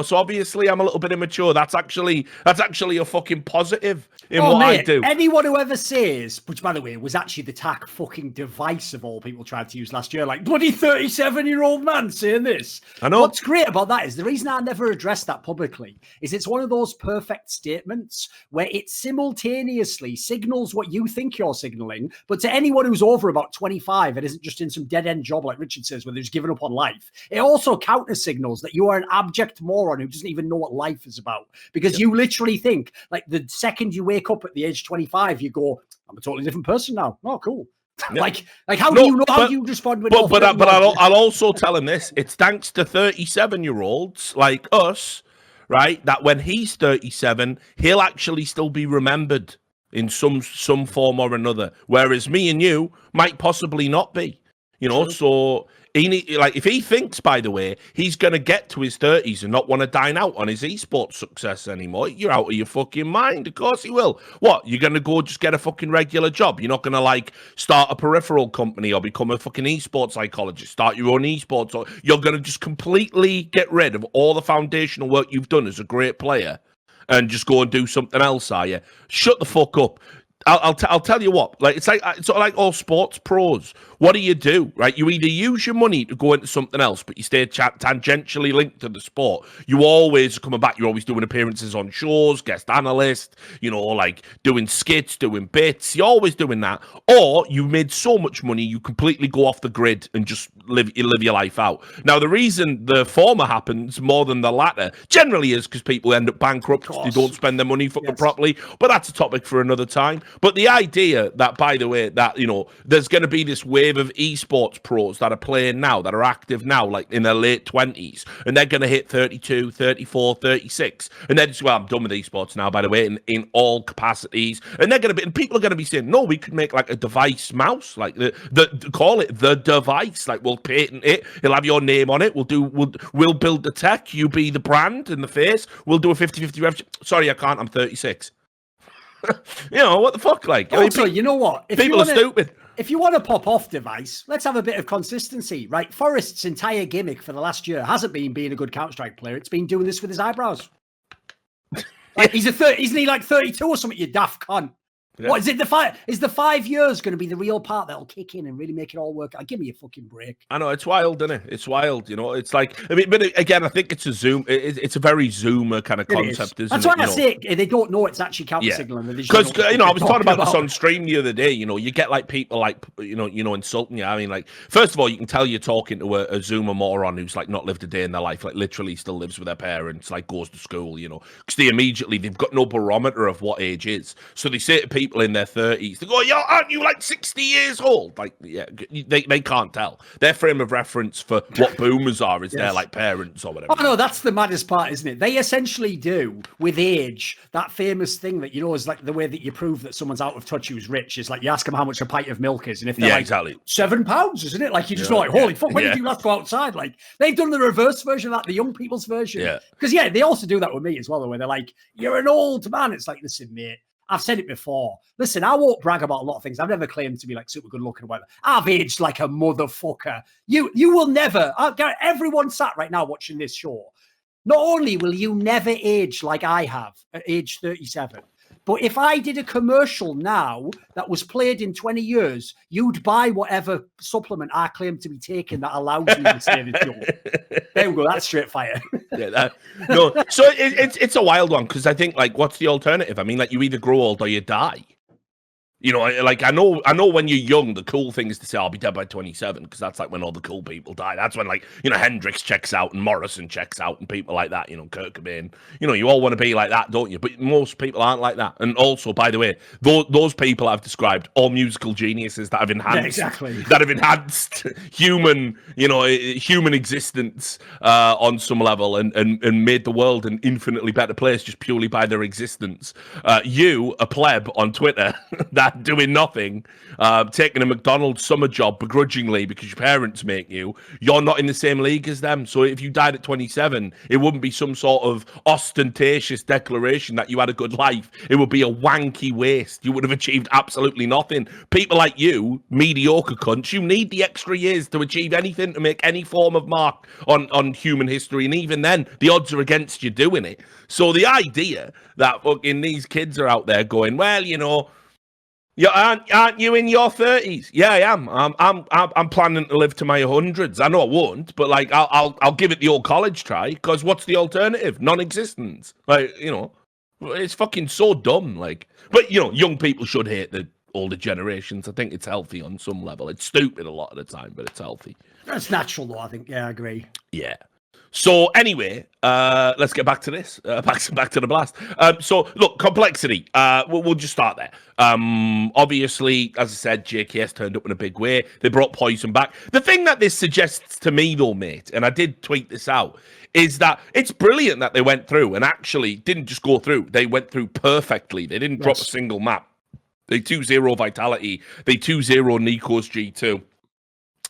Speaker 1: So obviously I'm a little bit immature. That's actually a fucking positive. I do.
Speaker 3: Anyone who ever says, which by the way was actually the tack fucking device of all people tried to use last year, like bloody 37-year-old man saying this.
Speaker 1: I know.
Speaker 3: What's great about that is the reason I never addressed that publicly is it's one of those perfect statements where it simultaneously signals what you think you're signaling, but to anyone who's over about 25 and isn't just in some dead-end job like Richard says, where they've just given up on life, it also counter signals that you are an abject moron who doesn't even know what life is about, because you literally think like the second you wake up at the age 25, you go, I'm a totally different person now. Oh, cool. Yeah. like how do you know how you respond with
Speaker 1: but I'll also tell him this. It's thanks to 37-year-olds like us, right, that when he's 37, he'll actually still be remembered in some form or another, whereas me and you might possibly not be. So if he thinks, by the way, he's going to get to his 30s and not want to dine out on his esports success anymore, you're out of your fucking mind. Of course he will. What, you're going to go just get a fucking regular job? You're not going to, like, start a peripheral company or become a fucking esports psychologist, start your own esports, or you're going to just completely get rid of all the foundational work you've done as a great player and just go and do something else, are you? Shut the fuck up. I'll tell you what, like, it's sort of like all sports pros. What do? Right? You either use your money to go into something else, but you stay tangentially linked to the sport. You always coming back. You're always doing appearances on shows, guest analyst, like doing skits, doing bits. You're always doing that. Or you made so much money, you completely go off the grid and just live your life out. Now, the reason the former happens more than the latter generally is because people end up bankrupt because they don't spend their money fucking properly. But that's a topic for another time. But the idea that, by the way, that, there's going to be this wave of esports pros that are playing now, that are active now, like in their late 20s, and they're going to hit 32, 34, 36. And they're just, I'm done with esports now, by the way, in all capacities. And and people are going to be saying, no, we could make like a device mouse, like call it the device. Like, we'll patent it. It'll have your name on it. We'll build the tech. You be the brand and the face. We'll do a 50-50 rev. Sorry, I can't. I'm 36. What the fuck? Like,
Speaker 3: also, you know what?
Speaker 1: People are stupid.
Speaker 3: If you want to pop off device, let's have a bit of consistency, right? Forrest's entire gimmick for the last year hasn't been being a good Counter-Strike player. It's been doing this with his eyebrows. Like, isn't he like 32 or something, you daft cunt? Yeah. What is it? Is the 5 years going to be the real part that'll kick in and really make it all work? Give me a fucking break.
Speaker 1: I know, it's wild, isn't it? It's wild, you know. It's like, I mean, but again, I think it's a Zoom. It's a very Zoomer kind of concept, isn't it?
Speaker 3: That's why I say they don't know it's actually counter signaling.
Speaker 1: Because I was talking about this on stream the other day. You know, you get like people like insulting you. I mean, like, first of all, you can tell you're talking to a Zoomer moron who's like not lived a day in their life, like literally still lives with their parents, like goes to school. You know, because they've got no barometer of what age is. So they say to people in their 30s. They go, yo, aren't you like 60 years old? Like, yeah, they can't tell. Their frame of reference for what boomers are is their like parents or whatever.
Speaker 3: Oh no, that's the maddest part, isn't it? They essentially do with age that famous thing that, you know, is like the way that you prove that someone's out of touch who's rich is like you ask them how much a pint of milk is, and if they're like
Speaker 1: exactly
Speaker 3: £7, isn't it? Like you just like, holy fuck, when did you last go outside? Like they've done the reverse version of that, the young people's version.
Speaker 1: Yeah.
Speaker 3: Because they also do that with me as well, where they're like, you're an old man. It's like, listen, mate. I've said it before. Listen, I won't brag about a lot of things. I've never claimed to be like super good looking or whatever. I've aged like a motherfucker. You will never. Everyone sat right now watching this show. Not only will you never age like I have at age 37, but if I did a commercial now that was played in 20 years, you'd buy whatever supplement I claim to be taking that allows me to say the show. There we go. That's straight fire.
Speaker 1: So it's a wild one because I think, like, what's the alternative? I mean, like, you either grow old or you die. You know, like, I know when you're young, the cool thing is to say, I'll be dead by 27, because that's like when all the cool people die. That's when, like, you know, Hendrix checks out and Morrison checks out and people like that, you know, Kurt Cobain. You know, you all want to be like that, don't you? But most people aren't like that. And also, by the way, those people I've described, all musical geniuses that have enhanced human, you know, human existence on some level and made the world an infinitely better place just purely by their existence. You, a pleb on Twitter, that doing nothing, taking a McDonald's summer job begrudgingly because your parents make you, you're not in the same league as them. So if you died at 27, it wouldn't be some sort of ostentatious declaration that you had a good life. It would be a wanky waste. You would have achieved absolutely nothing. People like you, mediocre cunts, you need the extra years to achieve anything, to make any form of mark on human history. And even then, the odds are against you doing it. So the idea that fucking these kids are out there going, well, you know, aren't you in your 30s? Yeah, I am. I'm planning to live to my 100s. I know I won't, but like I'll give it the old college try, because what's the alternative? Non-existence. Like, you know, it's fucking so dumb. Like, but you know, young people should hate the older generations. I think it's healthy on some level. It's stupid a lot of the time, but it's healthy.
Speaker 3: That's natural, though. I think. Yeah, I agree.
Speaker 1: Yeah. So anyway, let's get back to this. Back to the blast. So look, complexity. We'll just start there. Obviously, as I said, JKS turned up in a big way. They brought Poison back. The thing that this suggests to me, though, mate, and I did tweet this out, is that it's brilliant that they went through and actually didn't just go through. They went through perfectly. They didn't drop a single map. They 2-0 Vitality. They 2-0 NiKo's G2.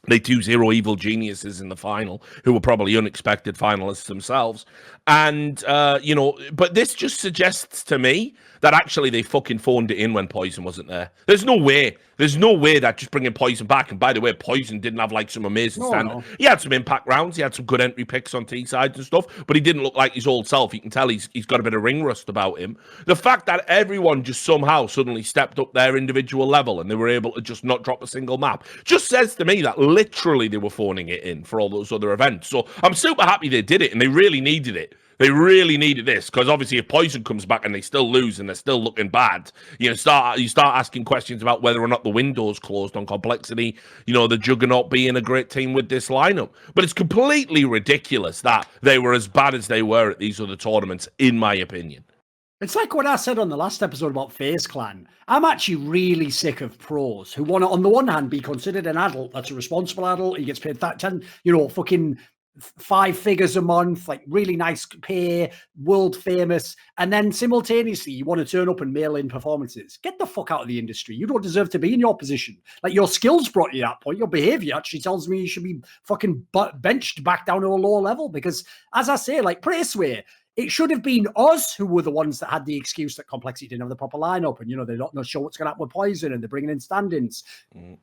Speaker 1: They 2-0 Evil Geniuses in the final, who were probably unexpected finalists themselves. And, you know, but this just suggests to me that actually they fucking phoned it in when Poison wasn't there. There's no way that just bringing Poison back, and by the way, Poison didn't have like some amazing standard. No. He had some impact rounds, he had some good entry picks on T-sides and stuff, but he didn't look like his old self. You can tell he's got a bit of ring rust about him. The fact that everyone just somehow suddenly stepped up their individual level and they were able to just not drop a single map just says to me that literally they were phoning it in for all those other events. So I'm super happy they did it, and they really needed it. They really needed this, because obviously if Poison comes back and they still lose and they're still looking bad, you start asking questions about whether or not the window's closed on complexity, you know, the Juggernaut being a great team with this lineup. But it's completely ridiculous that they were as bad as they were at these other tournaments, in my opinion.
Speaker 3: It's like what I said on the last episode about FaZe Clan. I'm actually really sick of pros who want to, on the one hand, be considered an adult. That's a responsible adult. He gets paid 10, you know, fucking 5 figures a month, like really nice pay, world famous, and then simultaneously you want to turn up and mail in performances. Get the fuck out of the industry. You don't deserve to be in your position. Like, your skills brought you to that point. Your behavior actually tells me you should be fucking benched back down to a lower level, because, as I say, like, put it this way, it should have been us who were the ones that had the excuse that Complexity didn't have the proper lineup, and they're not sure what's going to happen with Poison, and they're bringing in stand-ins.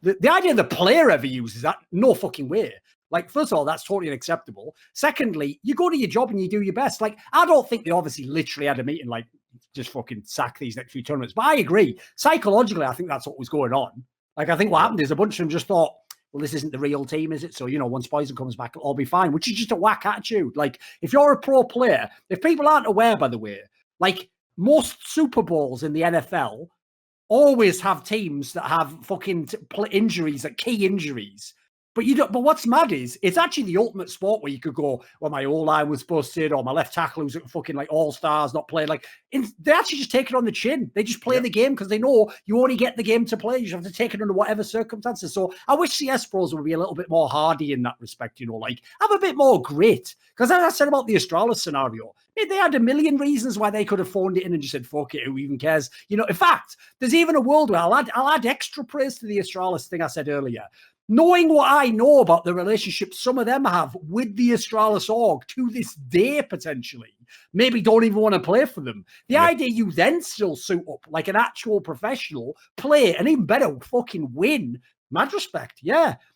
Speaker 3: The idea the player ever uses that, no fucking way. Like, first of all, that's totally unacceptable. Secondly, you go to your job and you do your best. Like, I don't think they obviously literally had a meeting like, just fucking sack these next few tournaments. But I agree. Psychologically, I think that's what was going on. Like, I think what happened is a bunch of them just thought, well, this isn't the real team, is it? So, once Poison comes back, it'll all be fine, which is just a whack attitude. Like, if you're a pro player, if people aren't aware, by the way, like, most Super Bowls in the NFL always have teams that have fucking injuries, like key injuries. But what's mad is it's actually the ultimate sport where you could go, well, my O-line was busted, or my left tackle who's fucking like all-stars, not playing. Like, they actually just take it on the chin. They just play the game because they know you only get the game to play. You just have to take it under whatever circumstances. So I wish CS pros would be a little bit more hardy in that respect, like have a bit more grit. Because as I said about the Astralis scenario, they had a million reasons why they could have phoned it in and just said, fuck it, who even cares? In fact, there's even a world where I'll add extra praise to the Astralis thing I said earlier. Knowing what I know about the relationship some of them have with the Astralis org to this day, potentially, maybe don't even want to play for them. The idea you then still suit up like an actual professional, play, and even better, fucking win. Mad respect,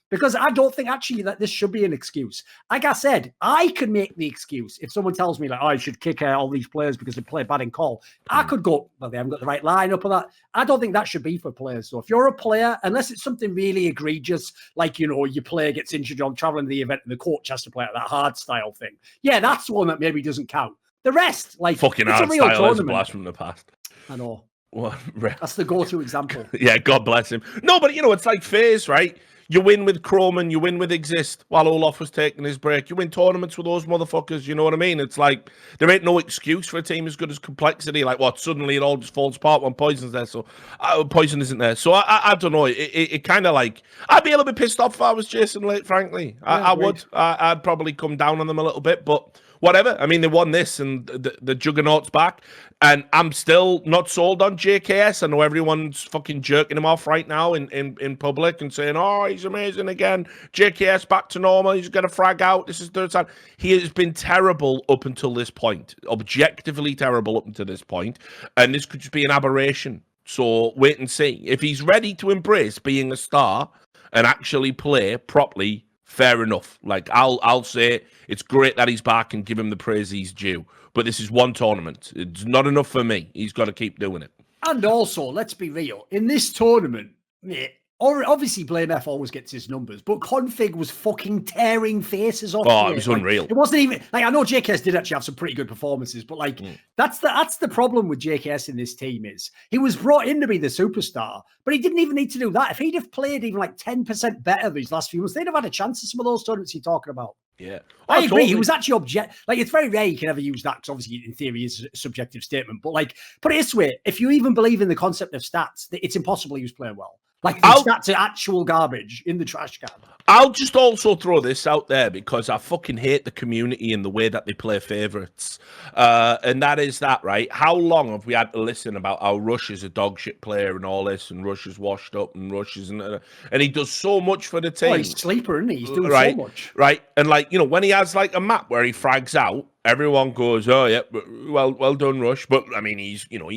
Speaker 3: because I don't think actually that this should be an excuse. Like I said, I could make the excuse if someone tells me like, I should kick out all these players because they play bad in call. I could go, well, they haven't got the right lineup or that. I don't think that should be for players. So if you're a player, unless it's something really egregious, like, your player gets injured on traveling to the event and the coach has to play at that hard style thing. Yeah, that's one that maybe doesn't count. The rest, like,
Speaker 1: fucking hard style is a blast from the past.
Speaker 3: I know.
Speaker 1: What?
Speaker 3: That's the go-to example.
Speaker 1: Yeah, God bless him. No, but it's like FaZe, right? You win with Chroman, you win with Exist while Olaf was taking his break. You win tournaments with those motherfuckers, you know what I mean? It's like, there ain't no excuse for a team as good as Complexity. Like, what, suddenly it all just falls apart when Poison's there. So, Poison isn't there. So, I don't know. It kind of like, I'd be a little bit pissed off if I was Jason Late, frankly. I would. I'd probably come down on them a little bit, but whatever. I mean, they won this and the Juggernaut's back. And I'm still not sold on JKS. I know everyone's fucking jerking him off right now in public and saying, oh, he's amazing again. JKS back to normal. He's going to frag out. This is third time. He has been terrible up until this point. Objectively terrible up until this point. And this could just be an aberration. So wait and see. If he's ready to embrace being a star and actually play properly, fair enough. Like, I'll say it's great that he's back and give him the praise he's due. But this is one tournament. It's not enough for me. He's got to keep doing it.
Speaker 3: And also, let's be real. In this tournament, obviously Blame F always gets his numbers, but Config was fucking tearing faces off.
Speaker 1: Oh, it was unreal.
Speaker 3: It wasn't even like, I know JKS did actually have some pretty good performances, but like that's the problem with JKS in this team is he was brought in to be the superstar, but he didn't even need to do that. If he'd have played even like 10% better these last few months, they'd have had a chance at some of those tournaments you're talking about.
Speaker 1: Yeah,
Speaker 3: I agree. Totally. He was actually like, it's very rare you can ever use that because obviously in theory it's a subjective statement. But like, put it this way: if you even believe in the concept of stats, it's impossible he was playing well. Like, the stats are actual garbage in the trash can.
Speaker 1: I'll just also throw this out there because I fucking hate the community and the way that they play favorites. And that is that, right? How long have we had to listen about how Rush is a dog shit player and all this, and Rush is washed up, and Rush isn't, and he does so much for the team.
Speaker 3: Oh, he's a sleeper, isn't he? He's doing so much.
Speaker 1: Right. And like, when he has like a map where he frags out, everyone goes, oh, yeah, well done, Rush. But, I mean, he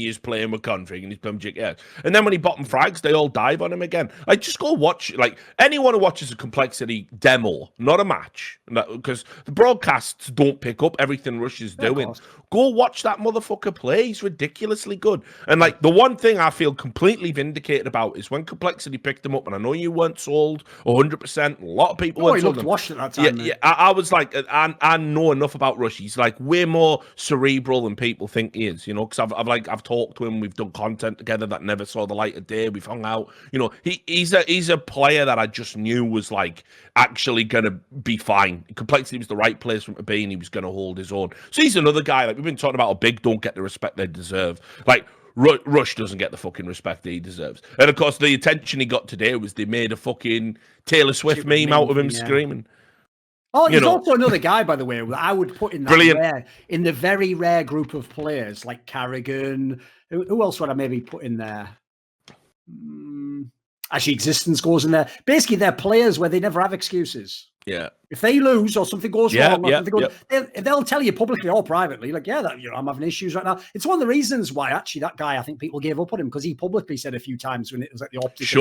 Speaker 1: is playing with Config and he's playing with JKS. And then when he bottom frags, they all dive on him again. Like, just go watch, like, anyone who watches a Complexity demo, not a match, because the broadcasts don't pick up everything Rush is doing. Go watch that motherfucker play. He's ridiculously good. And, like, the one thing I feel completely vindicated about is when Complexity picked him up, and I know you weren't sold 100%. A lot of people weren't sold.
Speaker 3: He looked washed at that time.
Speaker 1: Yeah, I was like, I know enough about Rush. He's like way more cerebral than people think he is, because I've talked to him. We've done content together that never saw the light of day. We've hung out. He's a player that I just knew was like actually gonna be fine. Complexity was the right place for him to be, and he was gonna hold his own. So he's another guy. Like, we've been talking about how big don't get the respect they deserve. Like, Rush doesn't get the fucking respect that he deserves. And of course, the attention he got today was they made a fucking Taylor Swift meme out of him screaming.
Speaker 3: Oh, he's also another guy, by the way, that I would put in that in the very rare group of players like Karrigan. Who else would I maybe put in there? Actually, Existence goes in there. Basically, they're players where they never have excuses.
Speaker 1: Yeah.
Speaker 3: If they lose or something goes wrong, they'll tell you publicly or privately, like, I'm having issues right now. It's one of the reasons why actually that guy, I think people gave up on him, because he publicly said a few times when it was like the optic,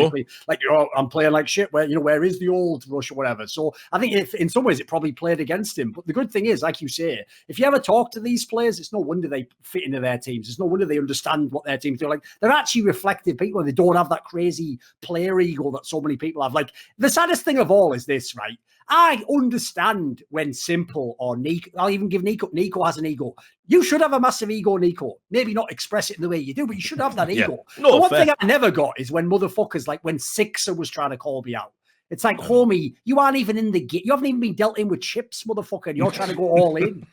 Speaker 3: like, I'm playing like shit. Where is the old Rush or whatever? So I think in some ways it probably played against him. But the good thing is, like you say, if you ever talk to these players, it's no wonder they fit into their teams. It's no wonder they understand what their teams do. Like, they're actually reflective people, and they don't have that crazy player ego that so many people have. Like, the saddest thing of all is this, right? I understand when Simple or NiKo, I'll even give NiKo has an ego. You should have a massive ego, NiKo. Maybe not express it in the way you do, but you should have that ego. The one thing I never got is when motherfuckers, like when Sixer was trying to call me out. It's like, homie, you aren't even in the game. You haven't even been dealt in with chips, motherfucker, and you're trying to go all in.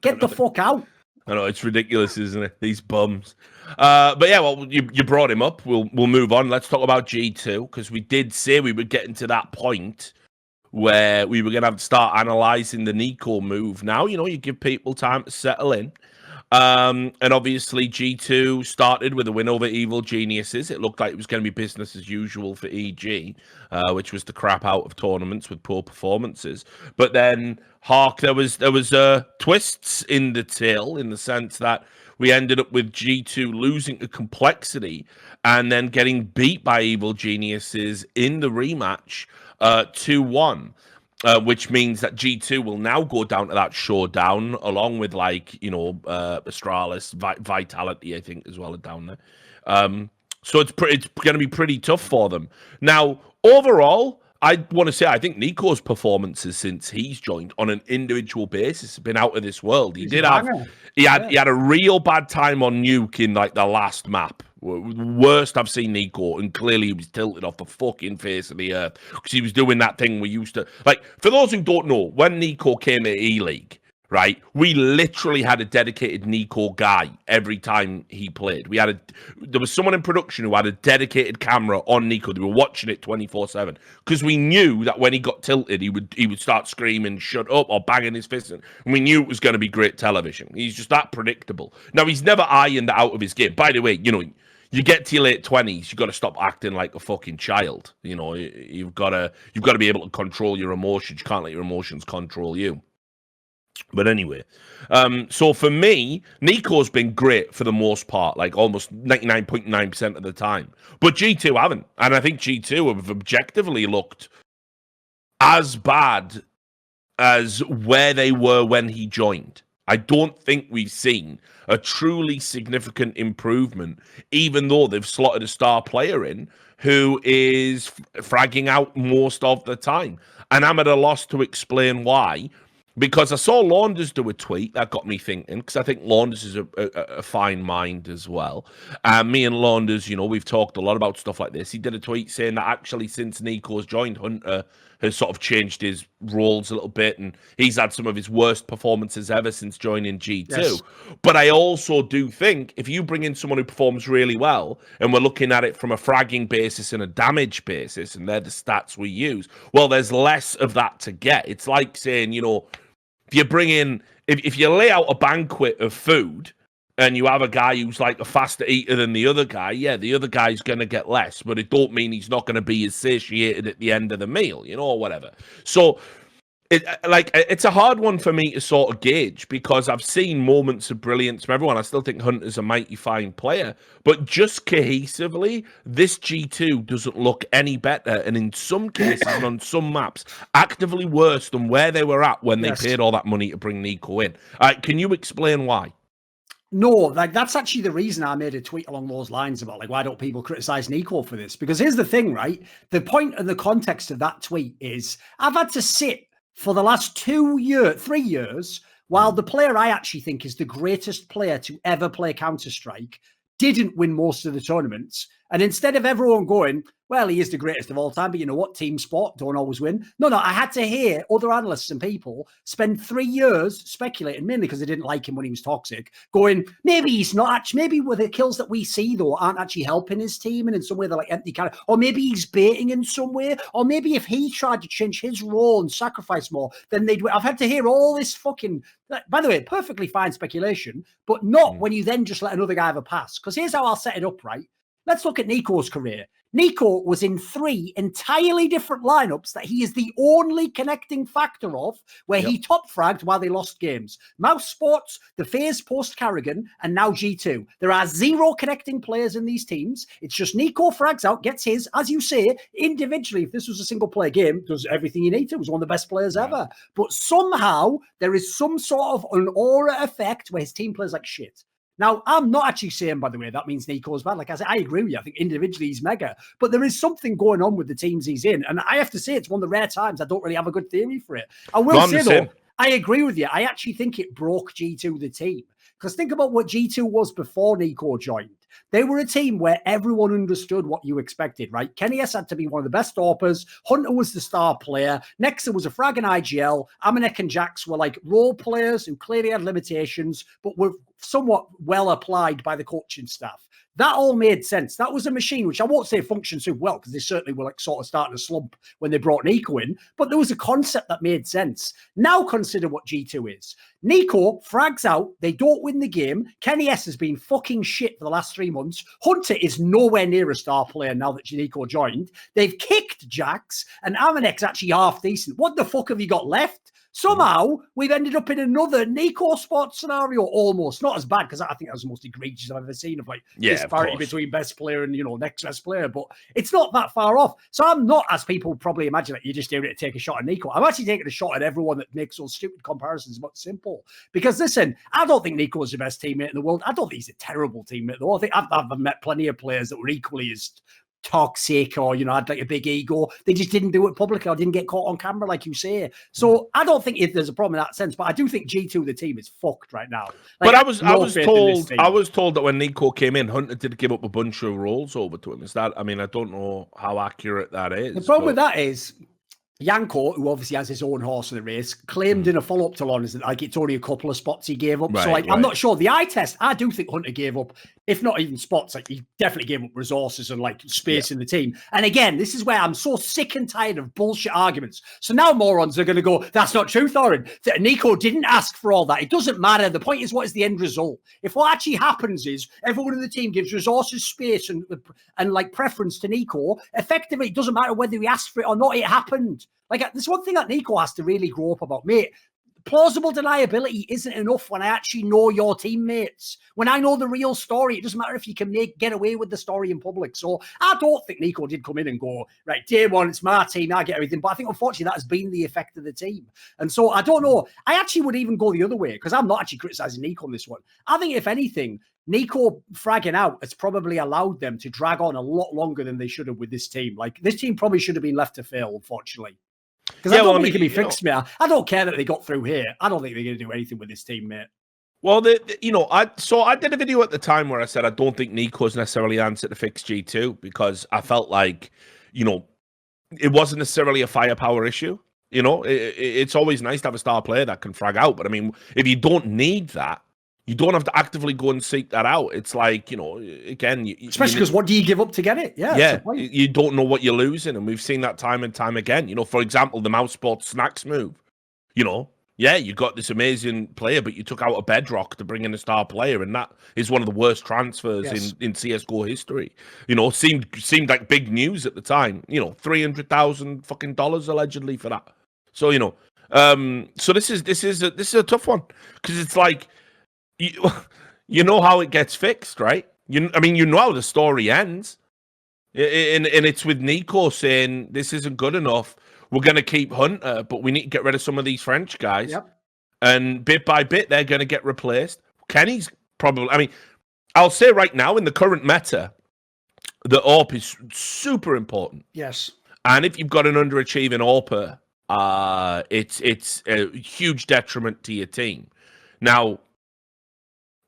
Speaker 3: Get the fuck out.
Speaker 1: I know, it's ridiculous, isn't it? These bums. But yeah, well, you brought him up. We'll move on. Let's talk about G2, because we did say we were getting to that point where we were going to have to start analysing the NiKo move. Now, you give people time to settle in. And obviously G2 started with a win over Evil Geniuses. It looked like it was going to be business as usual for EG, which was the crap out of tournaments with poor performances. But then, there was twists in the tale, in the sense that we ended up with G2 losing to Complexity and then getting beat by Evil Geniuses in the rematch 2-1. Which means that G2 will now go down to that showdown, along with Astralis, Vitality, I think, as well, down there. So it's going to be pretty tough for them. Now, overall, I want to say I think NiKo's performances since he's joined on an individual basis have been out of this world. He had a real bad time on Nuke in like the last map. Worst I've seen NiKo, and clearly he was tilted off the fucking face of the earth because he was doing that thing we used to like. For those who don't know, when NiKo came to E-League, right, we literally had a dedicated NiKo guy every time he played. There was someone in production who had a dedicated camera on NiKo. They were watching it 24/7 because we knew that when he got tilted, he would start screaming, "Shut up!" or banging his fist, and we knew it was going to be great television. He's just that predictable. Now he's never ironed out of his game. By the way, you get to your late 20s, you got to stop acting like a fucking child. You've got to be able to control your emotions. You can't let your emotions control you. But anyway, so for me, NiKo's been great for the most part, like almost 99.9% of the time. But G2 haven't. And I think G2 have objectively looked as bad as where they were when he joined. I don't think we've seen a truly significant improvement, even though they've slotted a star player in who is fragging out most of the time. And I'm at a loss to explain why, because I saw Launders do a tweet that got me thinking, because I think Launders is a fine mind as well. Me and Launders, we've talked a lot about stuff like this. He did a tweet saying that actually since NiKo's joined, Hunter has sort of changed his roles a little bit, and he's had some of his worst performances ever since joining G2. Yes. But I also do think if you bring in someone who performs really well, and we're looking at it from a fragging basis and a damage basis, and they're the stats we use, well, there's less of that to get. It's like saying, if you bring in, if you lay out a banquet of food and you have a guy who's like a faster eater than the other guy, the other guy's going to get less, but it don't mean he's not going to be as satiated at the end of the meal, or whatever. So it's a hard one for me to sort of gauge, because I've seen moments of brilliance from everyone. I still think Hunter's a mighty fine player, but just cohesively, this G2 doesn't look any better, and in some cases and on some maps, actively worse than where they were at when they paid all that money to bring NiKo in. Can you explain why?
Speaker 3: No, that's actually the reason I made a tweet along those lines about why don't people criticize NiKo for this? Because here's the thing, right? The point and the context of that tweet is I've had to sit for the last 3 years, while the player I actually think is the greatest player to ever play Counter-Strike didn't win most of the tournaments. And instead of everyone going, well, he is the greatest of all time, but you know what? Team sport don't always win. No, I had to hear other analysts and people spend 3 years speculating, mainly because they didn't like him when he was toxic, going, maybe he's not actually, maybe with the kills that we see, though, aren't actually helping his team, and in some way they're like empty carry, or maybe he's baiting in some way, or maybe if he tried to change his role and sacrifice more, then they'd win. I've had to hear all this fucking, by the way, perfectly fine speculation, but not when you then just let another guy have a pass. Because here's how I'll set it up, right? Let's look at NiKo's career. NiKo was in 3 entirely different lineups that he is the only connecting factor of, where he top fragged while they lost games. Mouse Sports, the phase post Karrigan, and now G2. There are 0 connecting players in these teams. It's just NiKo frags out, gets his, as you say, individually. If this was a single player game, does everything you need to. Was one of the best players ever. But somehow there is some sort of an aura effect where his team plays like shit. Now, I'm not actually saying, by the way, that means NiKo's bad. Like I said, I agree with you. I think individually he's mega. But there is something going on with the teams he's in. And I have to say, it's one of the rare times I don't really have a good theory for it. I will say, though, I agree with you. I actually think it broke G2, the team. Because think about what G2 was before NiKo joined. They were a team where everyone understood what you expected, right? Kenny S had to be one of the best AWPers. Hunter was the star player. Next, there was a frag and IGL. Amanek and Jax were like role players who clearly had limitations, but were somewhat well applied by the coaching staff. That all made sense. That was a machine, which I won't say functioned so well, because they certainly were like sort of starting to slump when they brought NiKo in, but there was a concept that made sense. Now consider what G2 is. NiKo frags out, they don't win the game. Kenny S has been fucking shit for the last 3 months. Hunter is nowhere near a star player now that NiKo joined. They've kicked Jax, and Amanek's actually half decent. What the fuck have you got left? Somehow, we've ended up in another NiKo sports scenario, almost. Not as bad, because I think that was the most egregious I've ever seen of like disparity between best player and, next best player, but it's not that far off. So I'm not, as people probably imagine, that you're just doing it to take a shot at NiKo. I'm actually taking a shot at everyone that makes those stupid comparisons much simple. Because listen, I don't think NiKo's the best teammate in the world. I don't think he's a terrible teammate, though. I think I've met plenty of players that were equally as toxic or, had like a big ego. They just didn't do it publicly or didn't get caught on camera, like you say. So I don't think there's a problem in that sense, but I do think G2, the team, is fucked right now. Like,
Speaker 1: but I was told that when NiKo came in, Hunter did give up a bunch of roles over to him. Is that, I don't know how accurate that is.
Speaker 3: The problem with that is Yanko, who obviously has his own horse in the race, claimed in a follow-up to Lon that like it's only a couple of spots he gave up. Right, I'm not sure. The eye test, I do think Hunter gave up, if not even spots, like he definitely gave up resources and like space in the team. And again, this is where I'm so sick and tired of bullshit arguments. So now morons are going to go, that's not true, Thorin. NiKo didn't ask for all that. It doesn't matter. The point is, what is the end result? If what actually happens is everyone in the team gives resources, space, and like preference to NiKo, effectively, it doesn't matter whether he asked for it or not. It happened. Like, there's one thing that NiKo has to really grow up about, mate. Plausible deniability isn't enough when I actually know your teammates. When I know the real story, it doesn't matter if you can get away with the story in public. So I don't think NiKo did come in and go, right, day one, it's my team, I get everything. But I think, unfortunately, that has been the effect of the team. And so I don't know. I actually would even go the other way, because I'm not actually criticizing NiKo on this one. I think, if anything, NiKo fragging out has probably allowed them to drag on a lot longer than they should have with this team. Like, this team probably should have been left to fail, unfortunately. Because I don't think it can be fixed, mate. I don't care that they got through here. I don't think they're going to do anything with this team, mate.
Speaker 1: Well, I did a video at the time where I said I don't think NiKo's necessarily the answer to fix G2, because I felt like, it wasn't necessarily a firepower issue. It's always nice to have a star player that can frag out, but if you don't need that, you don't have to actively go and seek that out. It's like, again...
Speaker 3: Especially because what do you give up to get it?
Speaker 1: Yeah, you don't know what you're losing, and we've seen that time and time again. For example, the Mouse Sports Snacks move. You got this amazing player, but you took out a bedrock to bring in a star player, and that is one of the worst transfers in CSGO history. Seemed like big news at the time. $300,000 fucking dollars allegedly for that. So, so this is a tough one, because it's like... You know how it gets fixed, right? You know how the story ends. And it's with NiKo saying, this isn't good enough. We're going to keep Hunter, but we need to get rid of some of these French guys.
Speaker 3: Yep.
Speaker 1: And bit by bit, they're going to get replaced. Kenny's probably... I'll say right now, in the current meta, the AWP is super important.
Speaker 3: Yes.
Speaker 1: And if you've got an underachieving AWPer, it's a huge detriment to your team. Now...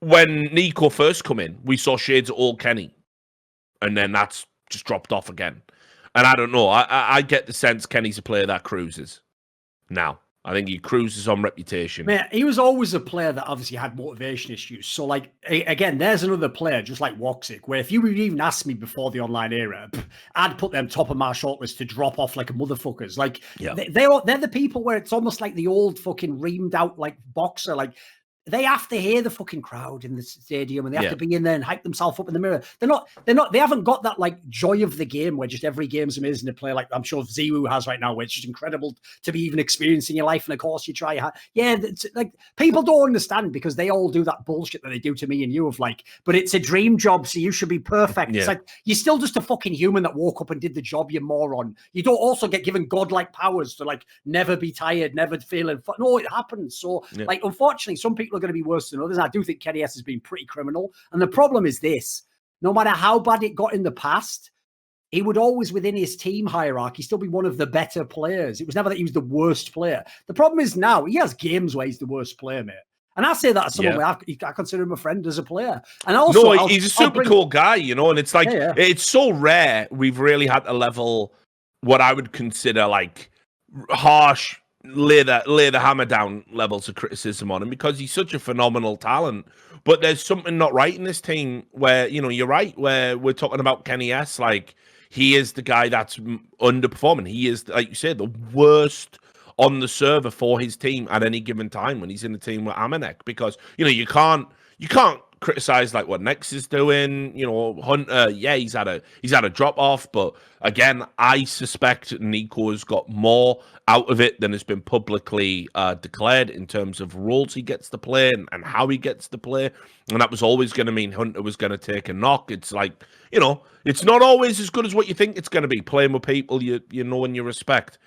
Speaker 1: when NiKo first come in, we saw shades of all Kenny, and then that's just dropped off again. And I don't know. I get the sense Kenny's a player that cruises now. I think he cruises on reputation.
Speaker 3: Man, he was always a player that obviously had motivation issues. So, like, again, there's another player just like Woxic, where if you would even ask me before the online era, I'd put them top of my shortlist to drop off like a motherfuckers. Like, they're the people where it's almost like the old fucking reamed out like boxer. Like, they have to hear the fucking crowd in the stadium, and they have to be in there and hype themselves up in the mirror. They haven't got that like joy of the game where just every game's amazing to play, like I'm sure Ziwu has right now, where it's just incredible to be even experiencing your life. And of course you try. It's like people don't understand because they all do that bullshit that they do to me and you of like, but it's a dream job, so you should be perfect. Yeah. It's like you're still just a fucking human that woke up and did the job, you moron. You don't also get given godlike powers to like never be tired, never feeling no, it happens. So like unfortunately some people are going to be worse than others. I do think Kenny S has been pretty criminal. And the problem is this: no matter how bad it got in the past, he would always, within his team hierarchy, still be one of the better players. It was never that he was the worst player. The problem is now he has games where he's the worst player, mate. And I say that as someone where I consider him a friend as a player. And also,
Speaker 1: he's a super cool guy, you know. And it's like it's so rare we've really had to level what I would consider like harsh, lay the hammer down levels of criticism on him because he's such a phenomenal talent. But there's something not right in this team where, you know, you're right, where we're talking about Kenny S. Like, he is the guy that's underperforming. He is, like you said, the worst on the server for his team at any given time when he's in the team with Amanek, because, you know, you can't criticize like what Nex is doing. You know, Hunter, he's had a drop off, but again, I suspect NiKo has got more out of it than has been publicly declared in terms of roles he gets to play and how he gets to play. And that was always going to mean Hunter was going to take a knock. It's like, you know, it's not always as good as what you think it's going to be, playing with people you know and you respect.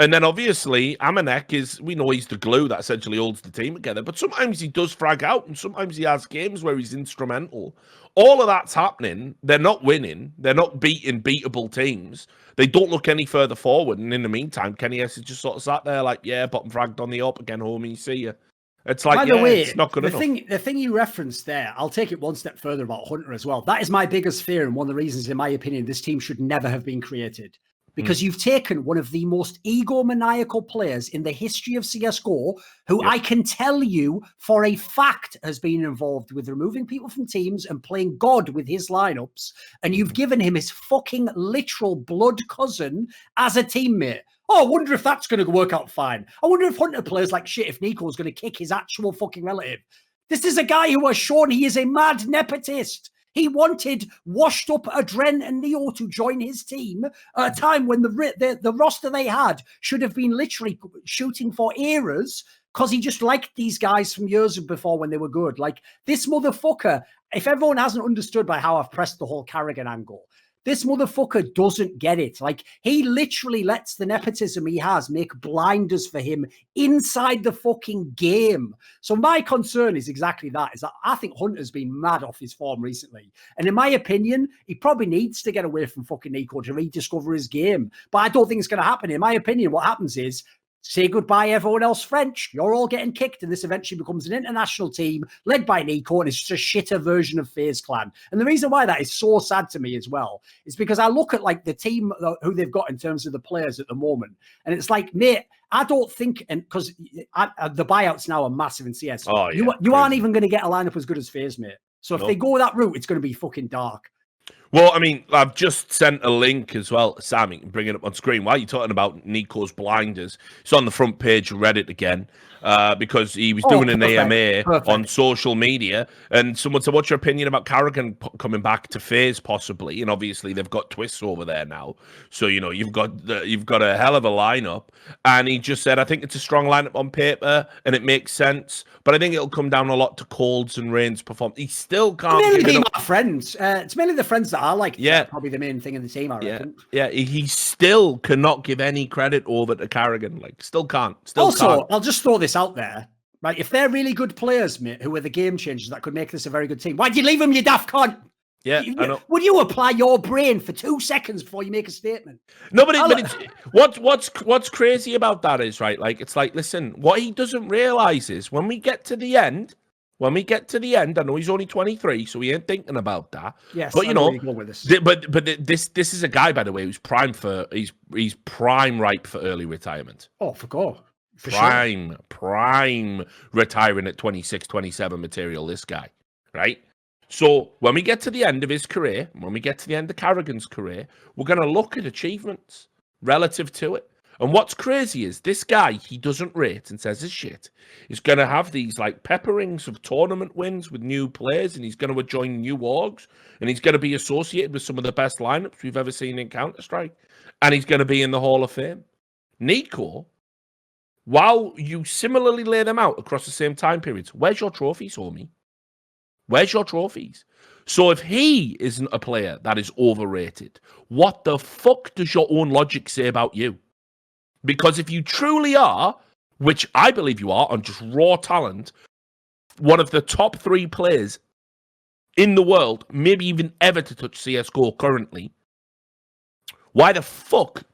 Speaker 1: And then obviously Amanek we know he's the glue that essentially holds the team together, but sometimes he does frag out and sometimes he has games where he's instrumental. All of that's happening. They're not winning. They're not beating beatable teams. They don't look any further forward. And in the meantime, Kenny S is just sort of sat there like, bottom fragged on the up again, homie, see ya. It's like, by the way, it's not good enough.
Speaker 3: The thing you referenced there, I'll take it one step further about Hunter as well. That is my biggest fear, and one of the reasons, in my opinion, this team should never have been created. Because you've taken one of the most egomaniacal players in the history of CSGO, who I can tell you for a fact has been involved with removing people from teams and playing God with his lineups, and you've given him his fucking literal blood cousin as a teammate. Oh, I wonder if that's going to work out fine. I wonder if Hunter plays like shit if Nico is going to kick his actual fucking relative. This is a guy who has shown he is a mad nepotist. He wanted washed up Adren and Neo to join his team at a time when the roster they had should have been literally shooting for eras, because he just liked these guys from years before when they were good. Like, this motherfucker, if everyone hasn't understood by how I've pressed the whole Karrigan angle, this motherfucker doesn't get it. Like, he literally lets the nepotism he has make blinders for him inside the fucking game. So my concern is exactly that, is that I think Hunter's been mad off his form recently. And in my opinion, he probably needs to get away from fucking NiKo to rediscover his game. But I don't think it's going to happen. In my opinion, what happens is, say goodbye, everyone else French. You're all getting kicked, and this eventually becomes an international team led by NiKo, and it's just a shitter version of FaZe Clan. And the reason why that is so sad to me as well is because I look at like the team who they've got in terms of the players at the moment, and it's like, mate, I don't think, and because the buyouts now are massive in CS, you aren't even going to get a lineup as good as FaZe, mate. So if they go that route, it's going to be fucking dark.
Speaker 1: Well, I mean, I've just sent a link as well, Sam, you can bring it up on screen. Why are you talking about NiKo's blinders? It's on the front page of Reddit again, because he was doing an AMA on social media, and someone said, what's your opinion about Karrigan coming back to FaZe possibly? And obviously they've got twists over there now. So, you know, you've got a hell of a lineup. And he just said, I think it's a strong lineup on paper and it makes sense, but I think it'll come down a lot to Cold's and Rain's performance. He still can't
Speaker 3: give it my friends. It's mainly the friends that I like. Yeah, probably the main thing in the team, I reckon.
Speaker 1: Yeah, he still cannot give any credit over to Karrigan. Like, still can't.
Speaker 3: I'll just throw this out there. Right, if they're really good players, mate, who are the game changers that could make this a very good team, why'd you leave them, you daft cunt?
Speaker 1: Yeah, I know.
Speaker 3: Would you apply your brain for 2 seconds before you make a statement?
Speaker 1: No, but what's crazy about that is, right, like, it's like, listen, what he doesn't realize is when we get to the end, I know he's only 23, so he ain't thinking about that.
Speaker 3: Yes,
Speaker 1: but you know, this is a guy, by the way, who's he's prime ripe for early retirement.
Speaker 3: Oh, for God.
Speaker 1: Prime retiring at 26, 27 material, this guy, right? So when we get to the end of his career, when we get to the end of Karrigan's career, we're going to look at achievements relative to it. And what's crazy is this guy, he doesn't rate and says his shit, is going to have these like pepperings of tournament wins with new players, and he's going to join new orgs, and he's going to be associated with some of the best lineups we've ever seen in Counter-Strike, and he's going to be in the Hall of Fame. NiKo, while you similarly lay them out across the same time periods, where's your trophies, homie? Where's your trophies? So if he isn't a player that is overrated, what the fuck does your own logic say about you? Because if you truly are, which I believe you are on just raw talent, one of the top 3 players in the world, maybe even ever to touch CSGO currently, why the fuck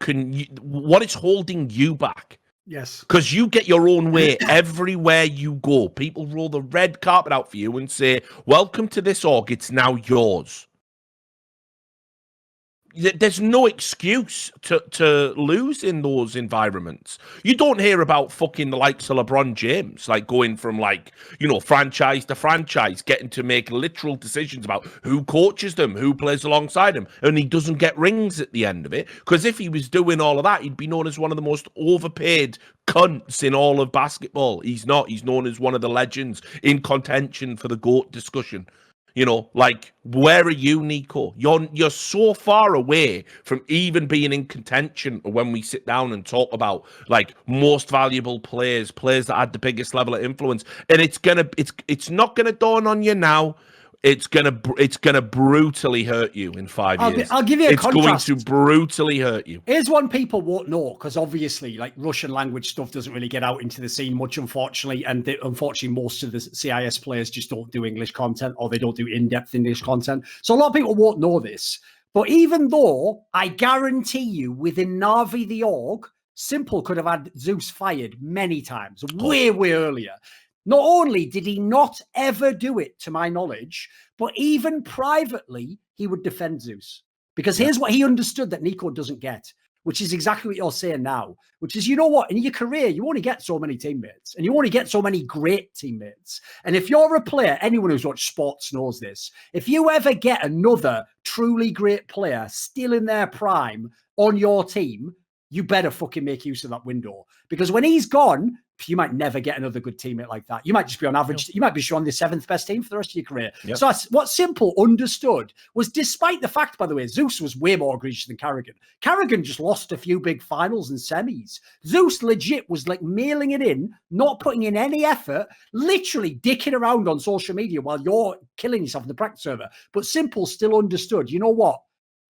Speaker 1: what is holding you back?
Speaker 3: Yes.
Speaker 1: Because you get your own way everywhere you go. People roll the red carpet out for you and say, welcome to this org, it's now yours. There's no excuse to lose in those environments. You don't hear about fucking the likes of LeBron James, like going from like, you know, franchise to franchise, getting to make literal decisions about who coaches them, who plays alongside him, and he doesn't get rings at the end of it. Because if he was doing all of that, he'd be known as one of the most overpaid cunts in all of basketball. He's not. He's known as one of the legends in contention for the GOAT discussion. You know, like, where are you, NiKo? You're so far away from even being in contention when we sit down and talk about, like, most valuable players that had the biggest level of influence. And it's not gonna dawn on you now. It's gonna brutally hurt you in 5 years.
Speaker 3: I'll give you a contrast.
Speaker 1: It's going to brutally hurt you.
Speaker 3: Here's one people won't know, because obviously, like, Russian language stuff doesn't really get out into the scene much, unfortunately. And unfortunately, most of the CIS players just don't do English content, or they don't do in-depth English content. So a lot of people won't know this. But even though I guarantee you, within Na'Vi the org, Simple could have had Zeus fired many times, way earlier. Not only did he not ever do it, to my knowledge, but even privately, he would defend Zeus. Because here's what he understood that NiKo doesn't get, which is exactly what you're saying now, which is, you know what, in your career, you only get so many teammates, and you only get so many great teammates. And if you're a player, anyone who's watched sports knows this, if you ever get another truly great player still in their prime on your team, you better fucking make use of that window. Because when he's gone, you might never get another good teammate like that. You might just be on average. You might be on the 7th best team for the rest of your career. Yep. So what Simple understood was, despite the fact, by the way, Zeus was way more egregious than Karrigan. Karrigan just lost a few big finals and semis. Zeus legit was like mailing it in, not putting in any effort, literally dicking around on social media while you're killing yourself in the practice server. But Simple still understood, you know what?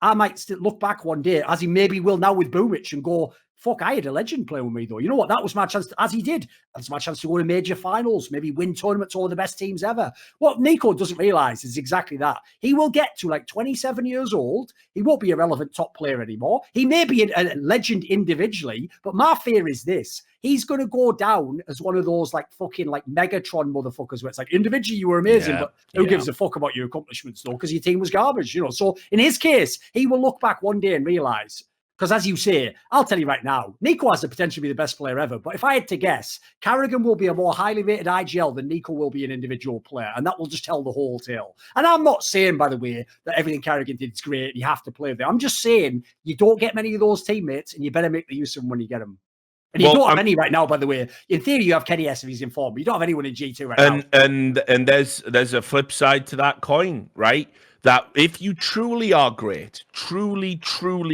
Speaker 3: I might still look back one day, as he maybe will now with Boomich, and go, fuck, I had a legend playing with me, though. You know what? That was my chance, as he did. That's my chance to go to major finals, maybe win tournaments over the best teams ever. What NiKo doesn't realize is exactly that. He will get to like 27 years old. He won't be a relevant top player anymore. He may be a legend individually, but my fear is this. He's going to go down as one of those like fucking like Megatron motherfuckers where it's like, individually you were amazing, but who gives a fuck about your accomplishments though? Because your team was garbage, you know? So in his case, he will look back one day and realize, because as you say, I'll tell you right now, NiKo has the potential to be the best player ever. But if I had to guess, Karrigan will be a more highly rated IGL than NiKo will be an individual player. And that will just tell the whole tale. And I'm not saying, by the way, that everything Karrigan did is great and you have to play with it. I'm just saying you don't get many of those teammates and you better make the use of them when you get them. And you don't have any right now, by the way. In theory, you have Kenny S if he's in form, but you don't have anyone in G2 right now.
Speaker 1: And there's a flip side to that coin, right? That if you truly are great, truly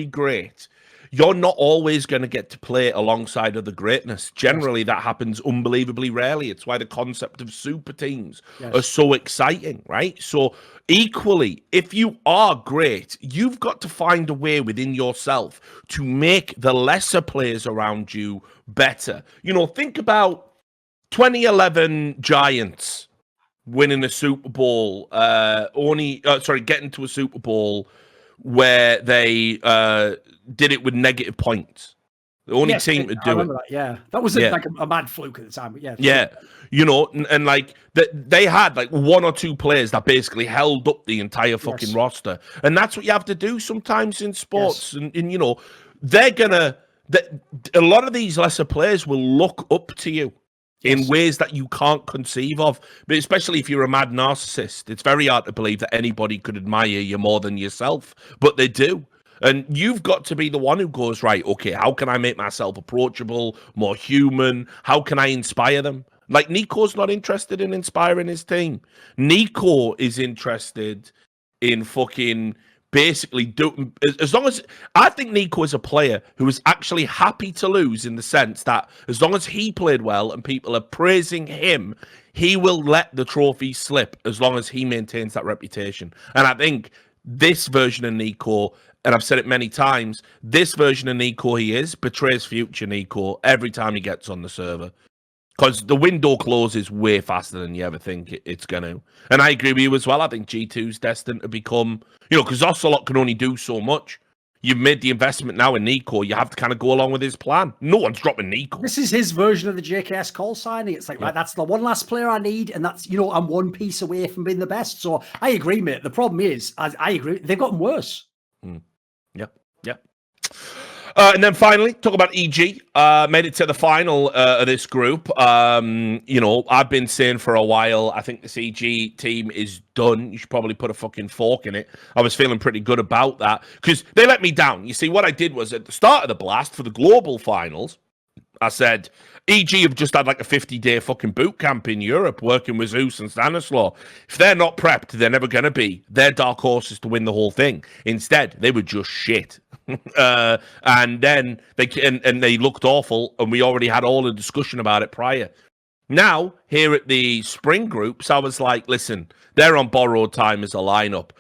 Speaker 1: great, you're not always going to get to play alongside other greatness. Generally, that happens unbelievably rarely. It's why the concept of super teams are so exciting, right? So equally, if you are great, you've got to find a way within yourself to make the lesser players around you better. You know, think about 2011 Giants winning a Super Bowl, getting to a Super Bowl where they did it with negative points. The only team to do it.
Speaker 3: That was like a mad fluke at the time. But
Speaker 1: you know, and like they had like one or two players that basically held up the entire fucking roster, and that's what you have to do sometimes in sports. And you know, a lot of these lesser players will look up to you in ways that you can't conceive of. But especially if you're a mad narcissist, it's very hard to believe that anybody could admire you more than yourself, but they do. And you've got to be the one who goes, right, okay, how can I make myself approachable, more human? How can I inspire them? Like, NiKo's not interested in inspiring his team. NiKo is interested in fucking basically doing, as long as, I think NiKo is a player who is actually happy to lose, in the sense that as long as he played well and people are praising him, he will let the trophy slip as long as he maintains that reputation. And I think this version of NiKo, and I've said it many times, this version of NiKo betrays future NiKo every time he gets on the server. Because the window closes way faster than you ever think it's going to. And I agree with you as well. I think G2's destined to become, because Ocelot can only do so much. You've made the investment now in NiKo. You have to kind of go along with his plan. No one's dropping NiKo.
Speaker 3: This is his version of the JKS call signing. It's like, right, that's the one last player I need. And that's, I'm one piece away from being the best. So I agree, mate. The problem is, I agree, they've gotten worse.
Speaker 1: Yeah. And then finally, talk about EG. Made it to the final of this group. I've been saying for a while, I think this EG team is done. You should probably put a fucking fork in it. I was feeling pretty good about that because they let me down. You see, what I did was at the start of the blast for the global finals, I said, EG have just had like a 50-day fucking boot camp in Europe working with Zeus and Stanislaw. If they're not prepped, they're never going to be. They're dark horses to win the whole thing. Instead, they were just shit. And then they looked awful, and we already had all the discussion about it prior. Now, here at the spring groups, I was like, listen, they're on borrowed time as a lineup.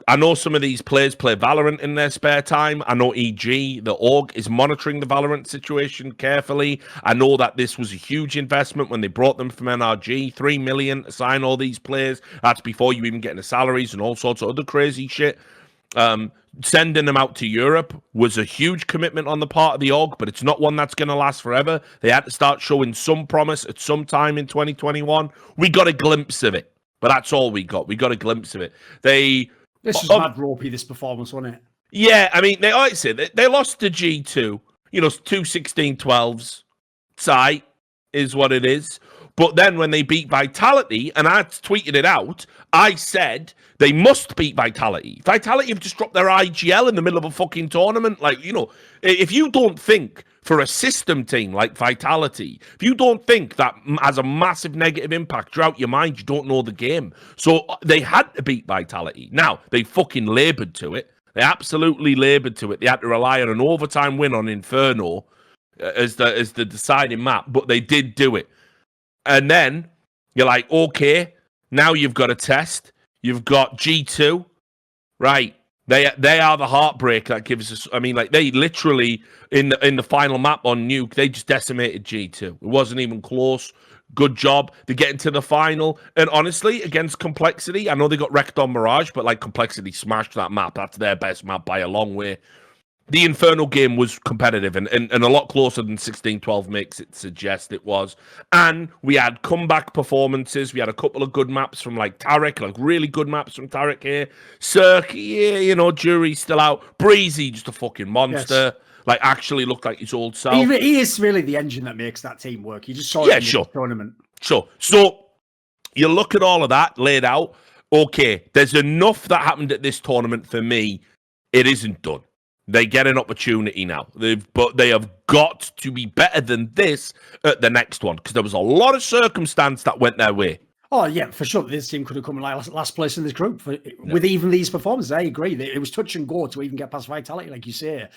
Speaker 1: I know some of these players play Valorant in their spare time. I know EG, the org, is monitoring the Valorant situation carefully. I know that this was a huge investment when they brought them from NRG, 3 million to sign all these players. That's before you even get into salaries and all sorts of other crazy shit. Sending them out to Europe was a huge commitment on the part of the org, but it's not one that's going to last forever. They had to start showing some promise at some time in 2021. We got a glimpse of it, but that's all we got. We got a glimpse of it.
Speaker 3: This was mad ropey, this performance, wasn't it?
Speaker 1: Yeah, I mean, they lost to G2, 2 16-12s. Site is what it is. But then when they beat Vitality, and I tweeted it out, I said they must beat Vitality. Vitality have just dropped their IGL in the middle of a fucking tournament. Like, if you don't think for a system team like Vitality, if you don't think that has a massive negative impact throughout your mind, you don't know the game. So they had to beat Vitality. Now, they fucking laboured to it. They absolutely laboured to it. They had to rely on an overtime win on Inferno as the deciding map, but they did do it. And then you're like, okay, now you've got a test. You've got G2, right? They are the heartbreak that gives us. I mean, like, they literally in the final map on Nuke, they just decimated G2. It wasn't even close. Good job. They get into the final, and honestly, against Complexity, I know they got wrecked on Mirage, but like, Complexity smashed that map. That's their best map by a long way. The Inferno game was competitive and a lot closer than 16-12 makes it suggest it was. And we had comeback performances. We had a couple of good maps from like Tarek, like really good maps from Tarek here. Cirque, yeah, jury's still out. Brehze, just a fucking monster. Yes. Like, actually looked like his old self.
Speaker 3: He is really the engine that makes that team work. You just saw it in the tournament.
Speaker 1: Sure. So you look at all of that laid out. Okay, there's enough that happened at this tournament for me. It isn't done. They get an opportunity now, but they have got to be better than this at the next one, because there was a lot of circumstance that went their way.
Speaker 3: Oh, yeah, for sure. This team could have come in last place in this group with even these performances. I agree. It was touch and go to even get past Vitality, like you say.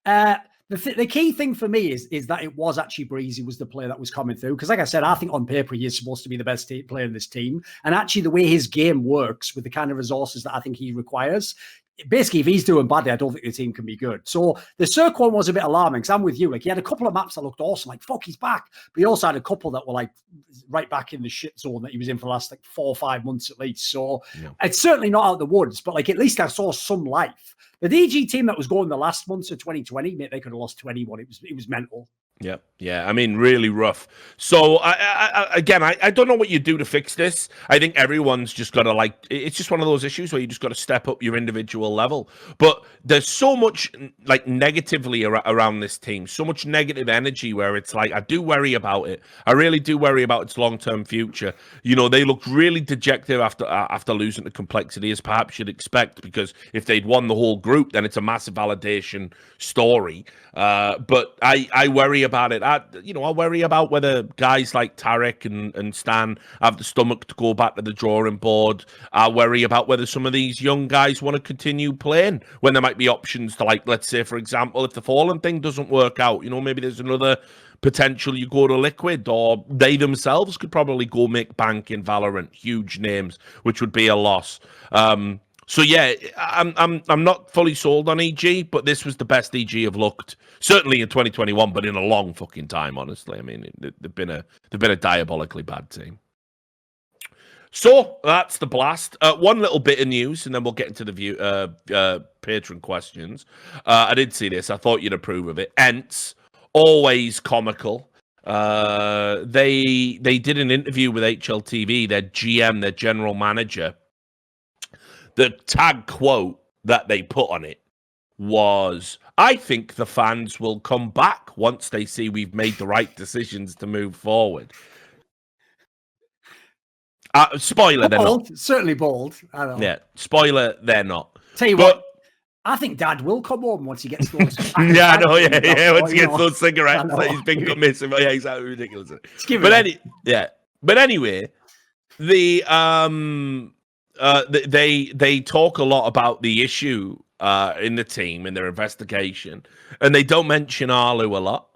Speaker 3: The key thing for me is that it was actually Brehze was the player that was coming through. Because like I said, I think on paper he is supposed to be the best player in this team. And actually the way his game works with the kind of resources that I think he requires, basically, if he's doing badly, I don't think the team can be good. So the Cirque one was a bit alarming, because I'm with you. Like, he had a couple of maps that looked awesome, like, fuck, he's back. But he also had a couple that were, like, right back in the shit zone that he was in for the last, like, 4 or 5 months at least. So it's certainly not out of the woods, but, like, at least I saw some life. The DG team that was going the last months of 2020, mate, they could have lost 21. It was mental.
Speaker 1: Yeah. I mean, really rough. So, I don't know what you do to fix this. I think everyone's just got to it's just one of those issues where you just got to step up your individual level. But there's so much negatively around this team, so much negative energy where it's like, I do worry about it. I really do worry about its long-term future. You know, they looked really dejected after losing to Complexity, as perhaps you'd expect, because if they'd won the whole group, then it's a massive validation story. But I worry about it. I worry about whether guys like Tarek and Stan have the stomach to go back to the drawing board. I worry about whether some of these young guys want to continue playing when there might be options to, let's say, for example, if the Fallen thing doesn't work out, maybe there's another potential you go to Liquid, or they themselves could probably go make bank in Valorant, huge names, which would be a loss. So yeah, I'm not fully sold on EG, but this was the best EG have looked, certainly in 2021, but in a long fucking time, honestly. I mean, they've been a diabolically bad team. So that's the blast. One little bit of news, and then we'll get into the patron questions. I did see this. I thought you'd approve of it. Ence, always comical. They did an interview with HLTV, their GM, their general manager. The tag quote that they put on it was, I think the fans will come back once they see we've made the right decisions to move forward. Spoiler, they're not.
Speaker 3: Certainly bold. I don't know.
Speaker 1: Yeah, spoiler, they're not.
Speaker 3: Tell you what, I think Dad will come home once he gets those.
Speaker 1: Once he gets those cigarettes that he's been missing. Yeah, exactly, ridiculous. But anyway, they talk a lot about the issue in the team in their investigation, and they don't mention Allu a lot,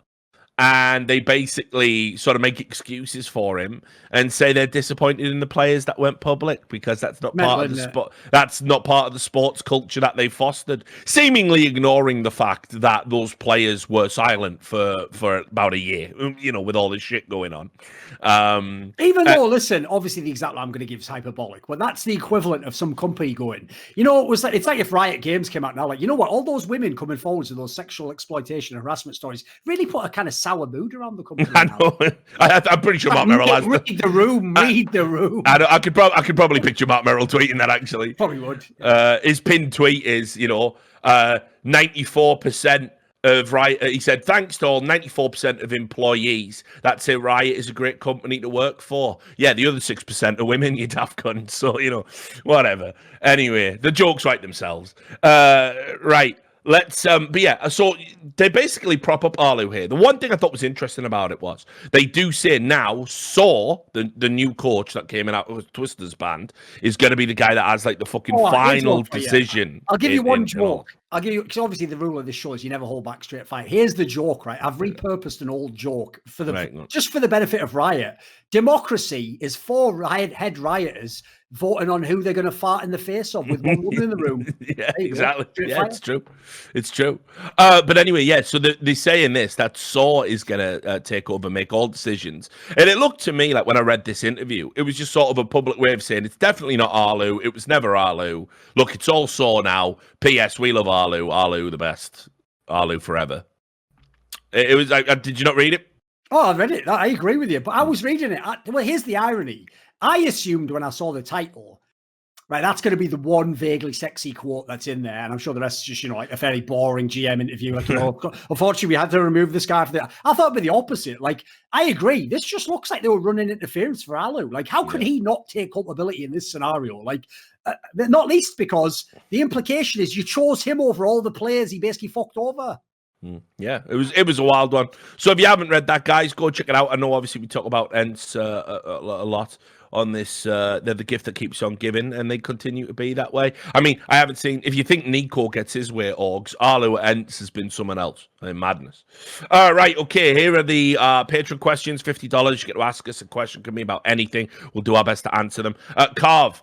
Speaker 1: and they basically sort of make excuses for him and say they're disappointed in the players that went public because that's not part of the sport. That's not part of the sports culture that they fostered, seemingly ignoring the fact that those players were silent for about a year, with all this shit going on.
Speaker 3: Even though, listen, obviously the example I'm going to give is hyperbolic, but that's the equivalent of some company going, it's like if Riot Games came out now, all those women coming forward with those sexual exploitation and harassment stories really put a kind of sour mood around the company.
Speaker 1: I know. I'm pretty sure Mark Merrill has.
Speaker 3: Read the room.
Speaker 1: I could probably picture Mark Merrill tweeting that, actually.
Speaker 3: Probably would.
Speaker 1: His pinned tweet is, 94% of Riot. He said, thanks to all 94% of employees that say Riot is a great company to work for. Yeah, the other 6% are women, you daft cunt. So, whatever. Anyway, the jokes write themselves. Right. Let's but yeah, so they basically prop up Allu here. The one thing I thought was interesting about it was they do say now the new coach that came in out of Twister's band is going to be the guy that has the fucking final decision.
Speaker 3: I'll give you one joke. I'll give you, because obviously the rule of this show is you never hold back straight fight. Here's the joke, right? I've repurposed an old joke just for the benefit of Riot. Democracy is 4 head rioters voting on who they're going to fart in the face of with one woman in the room.
Speaker 1: Yeah, exactly. Yeah, it's true. It's true. But anyway, yeah, so they say in this that Saw is going to take over, make all decisions. And it looked to me like when I read this interview, it was just sort of a public way of saying it's definitely not Allu. It was never Allu. Look, it's all Saw now. P.S. We love Allu. Allu the best. Allu forever. It was like, did you not read it?
Speaker 3: Oh, I read it. I agree with you. But I was reading it. Well, here's the irony. I assumed when I saw the title, right, that's going to be the one vaguely sexy quote that's in there. And I'm sure the rest is just, a very boring GM interview. Unfortunately, we had to remove this guy. I thought it'd be the opposite. I agree. This just looks like they were running interference for Allu. How could he not take culpability in this scenario? Not least because the implication is you chose him over all the players he basically fucked over.
Speaker 1: Yeah, it was a wild one. So if you haven't read that, guys, go check it out. I know obviously we talk about Ence a lot on this. They're the gift that keeps on giving, and they continue to be that way. I mean, I haven't seen, if you think NiKo gets his way, Orgs, Allu Ence has been someone else. Madness. All right, okay, here are the Patron questions, $50. You get to ask us a question, can be about anything. We'll do our best to answer them. Carv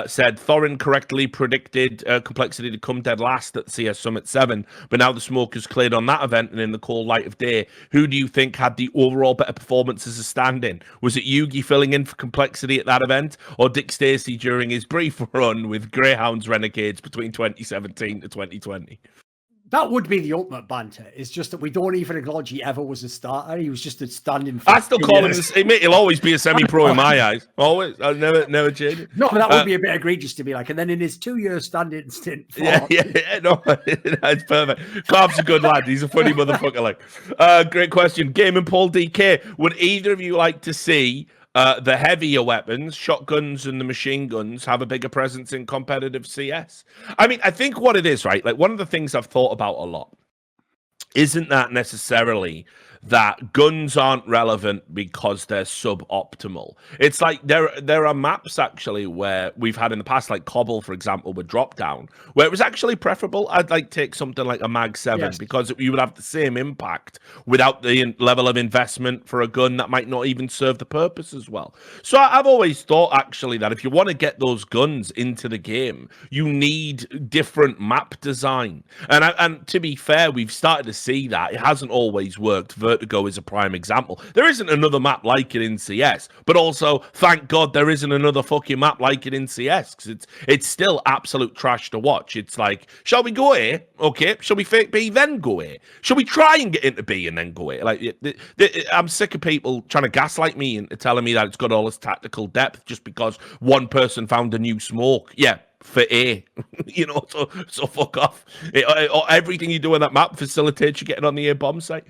Speaker 1: said, Thorin correctly predicted Complexity to come dead last at CS Summit 7, but now the smoke is cleared on that event and in the cold light of day. Who do you think had the overall better performance as a stand-in? Was it Yugi filling in for Complexity at that event, or Dick Stacey during his brief run with Greyhounds Renegades between 2017 to 2020?
Speaker 3: That would be the ultimate banter. It's just that we don't even acknowledge he ever was a starter. He was just a stand-in.
Speaker 1: I still call him he'll always be a semi-pro in my eyes. Always. I'll never change it.
Speaker 3: No, but that would be a bit egregious to be like. And then in his 2-year stand-in stint.
Speaker 1: Yeah, no, that's perfect. Cobb's a good lad. He's a funny motherfucker. Like, great question. Game and Paul DK. Would either of you like to see the heavier weapons, shotguns and the machine guns, have a bigger presence in competitive CS? I mean, I think what it is, right? Like, one of the things I've thought about a lot isn't that necessarily that guns aren't relevant because they're suboptimal. It's like there are maps actually where we've had in the past, like Cobble, for example, with drop down, where it was actually preferable. I'd like take something like a Mag 7 because you would have the same impact without the level of investment for a gun that might not even serve the purpose as well. So I've always thought actually that if you want to get those guns into the game, you need different map design. And to be fair, we've started to see that. It hasn't always worked. Vertigo is a prime example. There isn't another map like it in CS, but also, thank God, there isn't another fucking map like it in CS, because it's still absolute trash to watch. It's like, shall we go A? Okay. Shall we fake B, then go A? Shall we try and get into B and then go A? Like, I'm sick of people trying to gaslight me and telling me that it's got all this tactical depth just because one person found a new smoke. Yeah, for A, so fuck off. Everything you do on that map facilitates you getting on the A bomb site.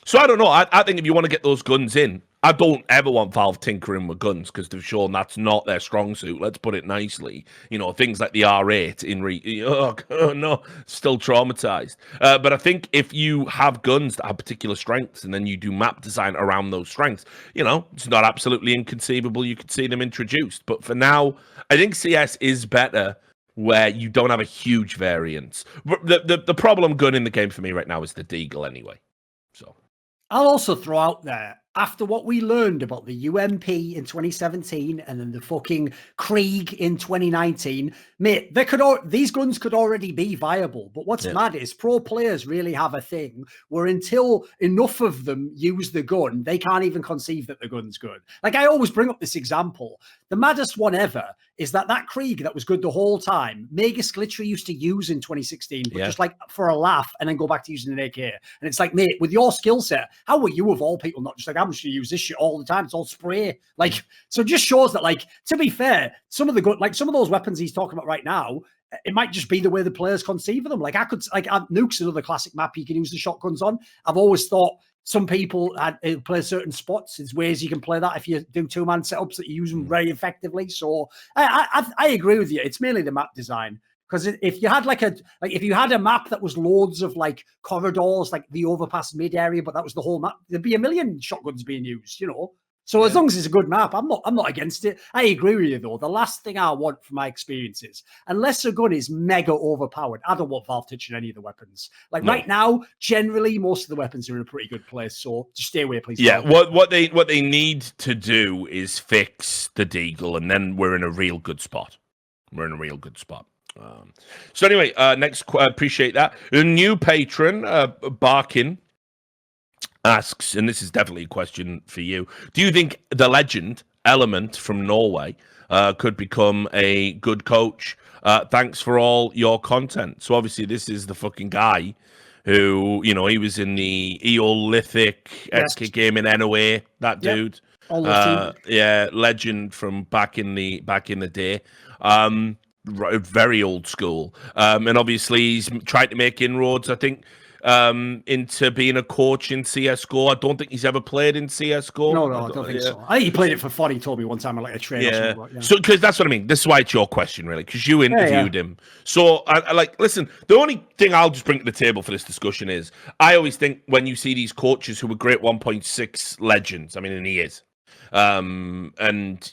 Speaker 1: So I don't know. I think if you want to get those guns in, I don't ever want Valve tinkering with guns because they've shown that's not their strong suit. Let's put it nicely. Things like the R8 no, still traumatized. But I think if you have guns that have particular strengths and then you do map design around those strengths, it's not absolutely inconceivable you could see them introduced. But for now, I think CS is better where you don't have a huge variance. The problem gun in the game for me right now is the Deagle anyway. So
Speaker 3: I'll also throw out there, after what we learned about the UMP in 2017 and then the fucking Krieg in 2019, mate, these guns could already be viable. But what's mad is pro players really have a thing where until enough of them use the gun, they can't even conceive that the gun's good. Like, I always bring up this example. The maddest one ever is that Krieg that was good the whole time, Megas literally used to use in 2016, but just like for a laugh and then go back to using an AK. And it's like, mate, with your skill set, how were you of all people not just like, I'm just going to use this shit all the time. It's all spray. Like, so it just shows that, like, to be fair, some of those weapons he's talking about right now, it might just be the way the players conceive of them. Like, Nuke's another classic map you can use the shotguns on. I've always thought some people play certain spots. There's ways you can play that if you do 2-man setups that you use them very effectively. So I agree with you. It's mainly the map design. Because if you had a map that was loads of like corridors, like the overpass mid area, but that was the whole map, there'd be a million shotguns being used, So as long as it's a good map, I'm not against it. I agree with you though. The last thing I want from my experiences, unless a gun is mega overpowered, I don't want Valve touching any of the weapons. Like right now, generally most of the weapons are in a pretty good place. So just stay away, please.
Speaker 1: Yeah, what they need to do is fix the Deagle, and then we're in a real good spot. So anyway, next, appreciate that. A new patron, Barkin, asks, and this is definitely a question for you, do you think the legend Element from Norway could become a good coach? Thanks for all your content. So obviously this is the fucking guy who, he was in the Eolithic SK game in NOA, that dude. Legend from back in the day. Very old school. And obviously he's tried to make inroads, I think, into being a coach in CSGO. I don't think he's ever played in CSGO.
Speaker 3: No, I don't think so. I think he played it for fun. He told me one time at like a train.
Speaker 1: Yeah. So, because that's what I mean. This is why it's your question, really, because you interviewed him. So, I like, listen, the only thing I'll just bring to the table for this discussion is I always think when you see these coaches who were great 1.6 legends, I mean, and he is, and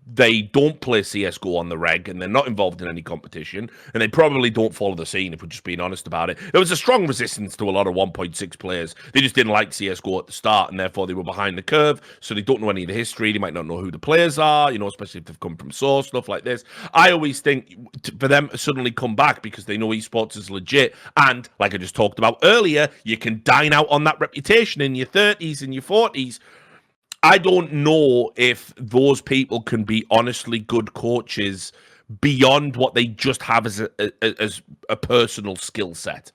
Speaker 1: they don't play CSGO on the reg, and they're not involved in any competition, and they probably don't follow the scene, if we're just being honest about it. There was a strong resistance to a lot of 1.6 players. They just didn't like CSGO at the start, and therefore they were behind the curve, so they don't know any of the history. They might not know who the players are, especially if they've come from source, stuff like this. I always think for them to suddenly come back because they know esports is legit, and like I just talked about earlier, you can dine out on that reputation in your 30s and your 40s. I don't know if those people can be honestly good coaches beyond what they just have as a personal skill set.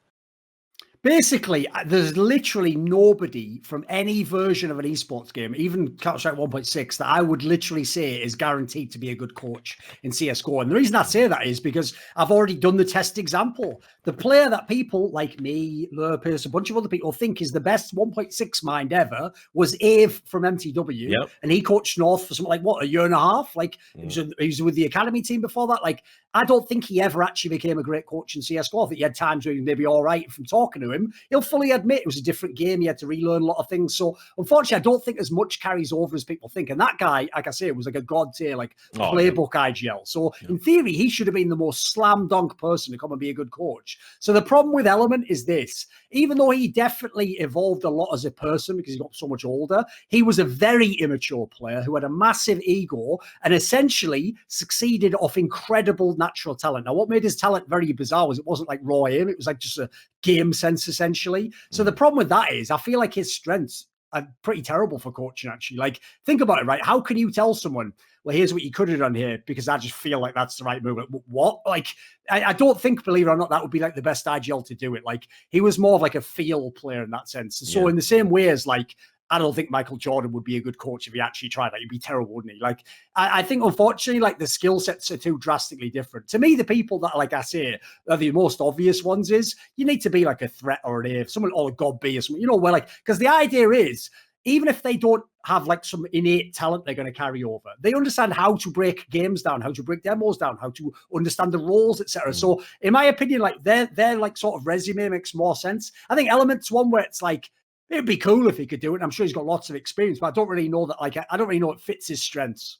Speaker 3: Basically, there's literally nobody from any version of an esports game, even Counter-Strike 1.6, that I would literally say is guaranteed to be a good coach in CSGO. And the reason I say that is because I've already done the test example. The player that people like me, Lurpus, a bunch of other people think is the best 1.6 mind ever was Ave from MTW. And he coached North for something like, what, a year and a half? Like, he was with the academy team before that. Like, I don't think he ever actually became a great coach in CSGO. I think he had times where he was maybe all right from talking to him. He'll fully admit it was a different game. He had to relearn a lot of things. So, unfortunately, I don't think as much carries over as people think. And that guy, like I say, was like a god tier, like playbook IGL. So, in theory, he should have been the most slam dunk person to come and be a good coach. So, the problem with Element is this. Even though he definitely evolved a lot as a person because he got so much older, he was a very immature player who had a massive ego and essentially succeeded off incredible natural talent. Now, what made his talent very bizarre was it wasn't like raw aim. It was like just a game sense, essentially. So the problem with that is I feel like his strengths are pretty terrible for coaching, actually. Like, think about it, right? How can you tell someone, well, here's what you could have done here because I just feel like that's the right move? Like, what? Like, I don't think, believe it or not, that would be like the best IGL to do it. Like, he was more of like a feel player in that sense. So in the same way as like, I don't think Michael Jordan would be a good coach if he actually tried that. He'd be terrible, wouldn't he? Like, I think, unfortunately, like the skill sets are too drastically different. To me, the people that, like I say, are the most obvious ones is you need to be like a threat or an AF, someone or a Gob B or something, you know, where like, because the idea is, even if they don't have like some innate talent they're going to carry over, they understand how to break games down, how to break demos down, how to understand the roles, etc. So in my opinion, like their like sort of resume makes more sense. I think Element's one where it's like, it'd be cool if he could do it. I'm sure he's got lots of experience, but I don't really know that. Like, I don't really know it fits his strengths.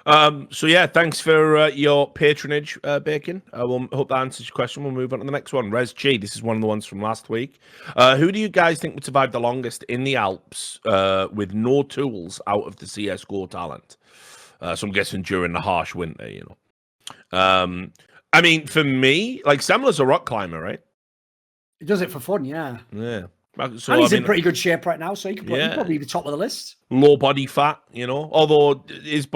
Speaker 1: So yeah, thanks for your patronage, Bacon. We'll hope that answers your question. We'll move on to the next one. Brehze, this is one of the ones from last week. Who do you guys think would survive the longest in the Alps with no tools out of the CSGO talent? So I'm guessing during the harsh winter, you know. I mean, for me, like Semler's a rock climber, right?
Speaker 3: He does it for fun, yeah.
Speaker 1: Yeah. So,
Speaker 3: and he's in pretty good shape right now, so he could probably be top of the list.
Speaker 1: Low body fat, you know. Although is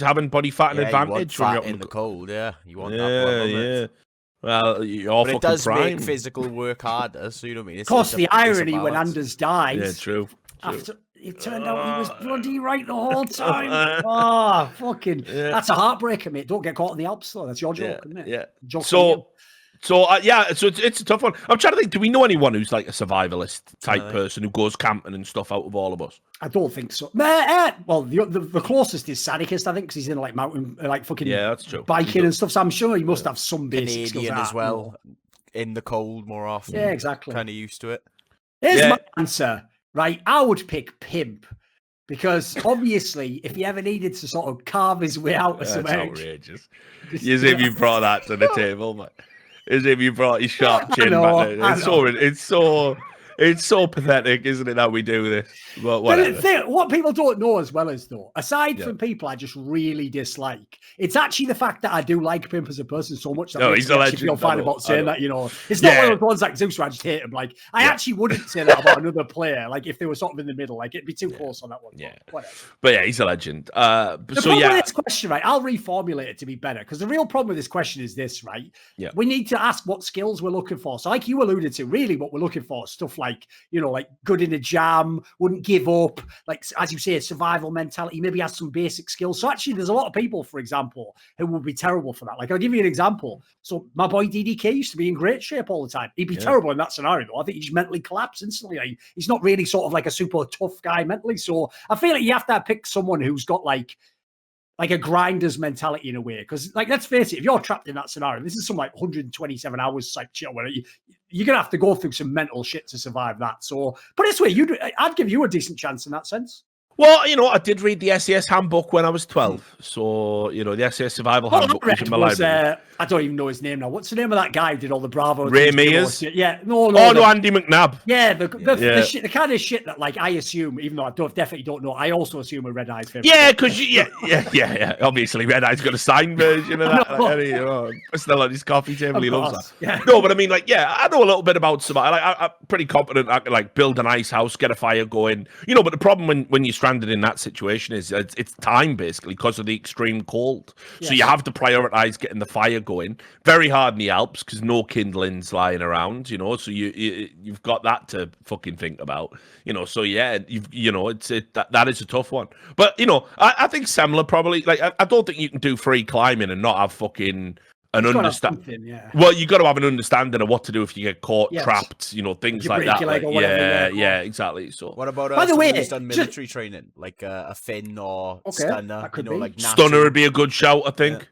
Speaker 1: having body fat an advantage?
Speaker 2: You want fat in the cold, you want that.
Speaker 1: Yeah. Well, you're
Speaker 2: but it does make physical work harder. So you know what I mean.
Speaker 3: Of course, the irony when Anders died.
Speaker 1: Yeah, true.
Speaker 3: After it turned out he was bloody right the whole time. Oh, fucking! That's a heartbreaker, mate. Don't get caught in the Alps, though. That's your joke, isn't it?
Speaker 1: Yeah.
Speaker 3: Joke
Speaker 1: So it's a tough one. I'm trying to think. Do we know anyone who's like a survivalist type person who goes camping and stuff out of all of us?
Speaker 3: I don't think so. Well, the closest is Sadikist, I think, because he's in like mountain, like fucking
Speaker 1: that's true.
Speaker 3: Biking and stuff. So I'm sure he must have some basic skills
Speaker 2: as well. In the cold more often.
Speaker 3: Yeah, exactly.
Speaker 2: Kind of used to it.
Speaker 3: Here's my answer. Right, I would pick Pimp. Because obviously, if he ever needed to sort of carve his way out of some egg,
Speaker 1: outrageous. As if you brought that to the table, man. As if you brought your sharp chin back there. It's so pathetic, isn't it, that we do this? But whatever.
Speaker 3: What people don't know as well as though, aside from people I just really dislike, it's actually the fact that I do like Pimp as a person so much that
Speaker 1: he's a legend.
Speaker 3: Feel fine about saying that, you know. It's not one of those ones like Zeus where I just hate him. Like, I actually wouldn't say that about another player. Like, if they were sort of in the middle, like it'd be too close on that one.
Speaker 1: Yeah,
Speaker 3: whatever.
Speaker 1: But yeah, he's a legend.
Speaker 3: The problem with this question, right? I'll reformulate it to be better because the real problem with this question is this, right?
Speaker 1: Yeah,
Speaker 3: we need to ask what skills we're looking for. So, like you alluded to, really, what we're looking for is stuff like, you know, like good in a jam, wouldn't give up, like as you say, survival mentality, maybe has some basic skills. So actually there's a lot of people, for example, who would be terrible for that. Like I'll give you an example. So my boy DDK used to be in great shape all the time. He'd be terrible in that scenario though. I think he'd mentally collapse instantly. Like, he's not really sort of like a super tough guy mentally. So I feel like you have to pick someone who's got like a grinder's mentality in a way. Because, like, let's face it, if you're trapped in that scenario, this is some like 127 hours psych shit where you're gonna have to go through some mental shit to survive that. So, but this way, I'd give you a decent chance in that sense.
Speaker 1: Well, you know, I did read the SES handbook when I was 12. So, you know, the SES survival handbook was in my library.
Speaker 3: I don't even know his name now. What's the name of that guy who did all the Bravo?
Speaker 1: Ray Mears?
Speaker 3: Yeah.
Speaker 1: No, Andy McNabb.
Speaker 3: Yeah, the kind of shit that, like, I assume, even though I definitely don't know, I also assume a Red Eye's favorite.
Speaker 1: Yeah, because, yeah. Obviously, Red Eye's got a signed version of that. Like, you know, still on his coffee table, he loves that.
Speaker 3: Yeah.
Speaker 1: No, but I mean, like, I know a little bit about survival. Like, I'm pretty confident I can, like, build an ice house, get a fire going. You know, but the problem when you're stranded in that situation is it's time, basically, because of the extreme cold. So you have to prioritize getting the fire going. Very hard in the Alps because no kindlings lying around, you know. So you've got that to fucking think about, you know. So yeah, that is a tough one. But you know, I think similar probably. Like I don't think you can do free climbing and not have fucking an understanding. Well, you got to have an understanding of what to do if you get caught, trapped, you know, things like that. Like, yeah, exactly. So,
Speaker 2: what about by the way, who's done military training, like a Finn or Stunner? You know, like
Speaker 1: Stunner would be a good shout, I think. Yeah.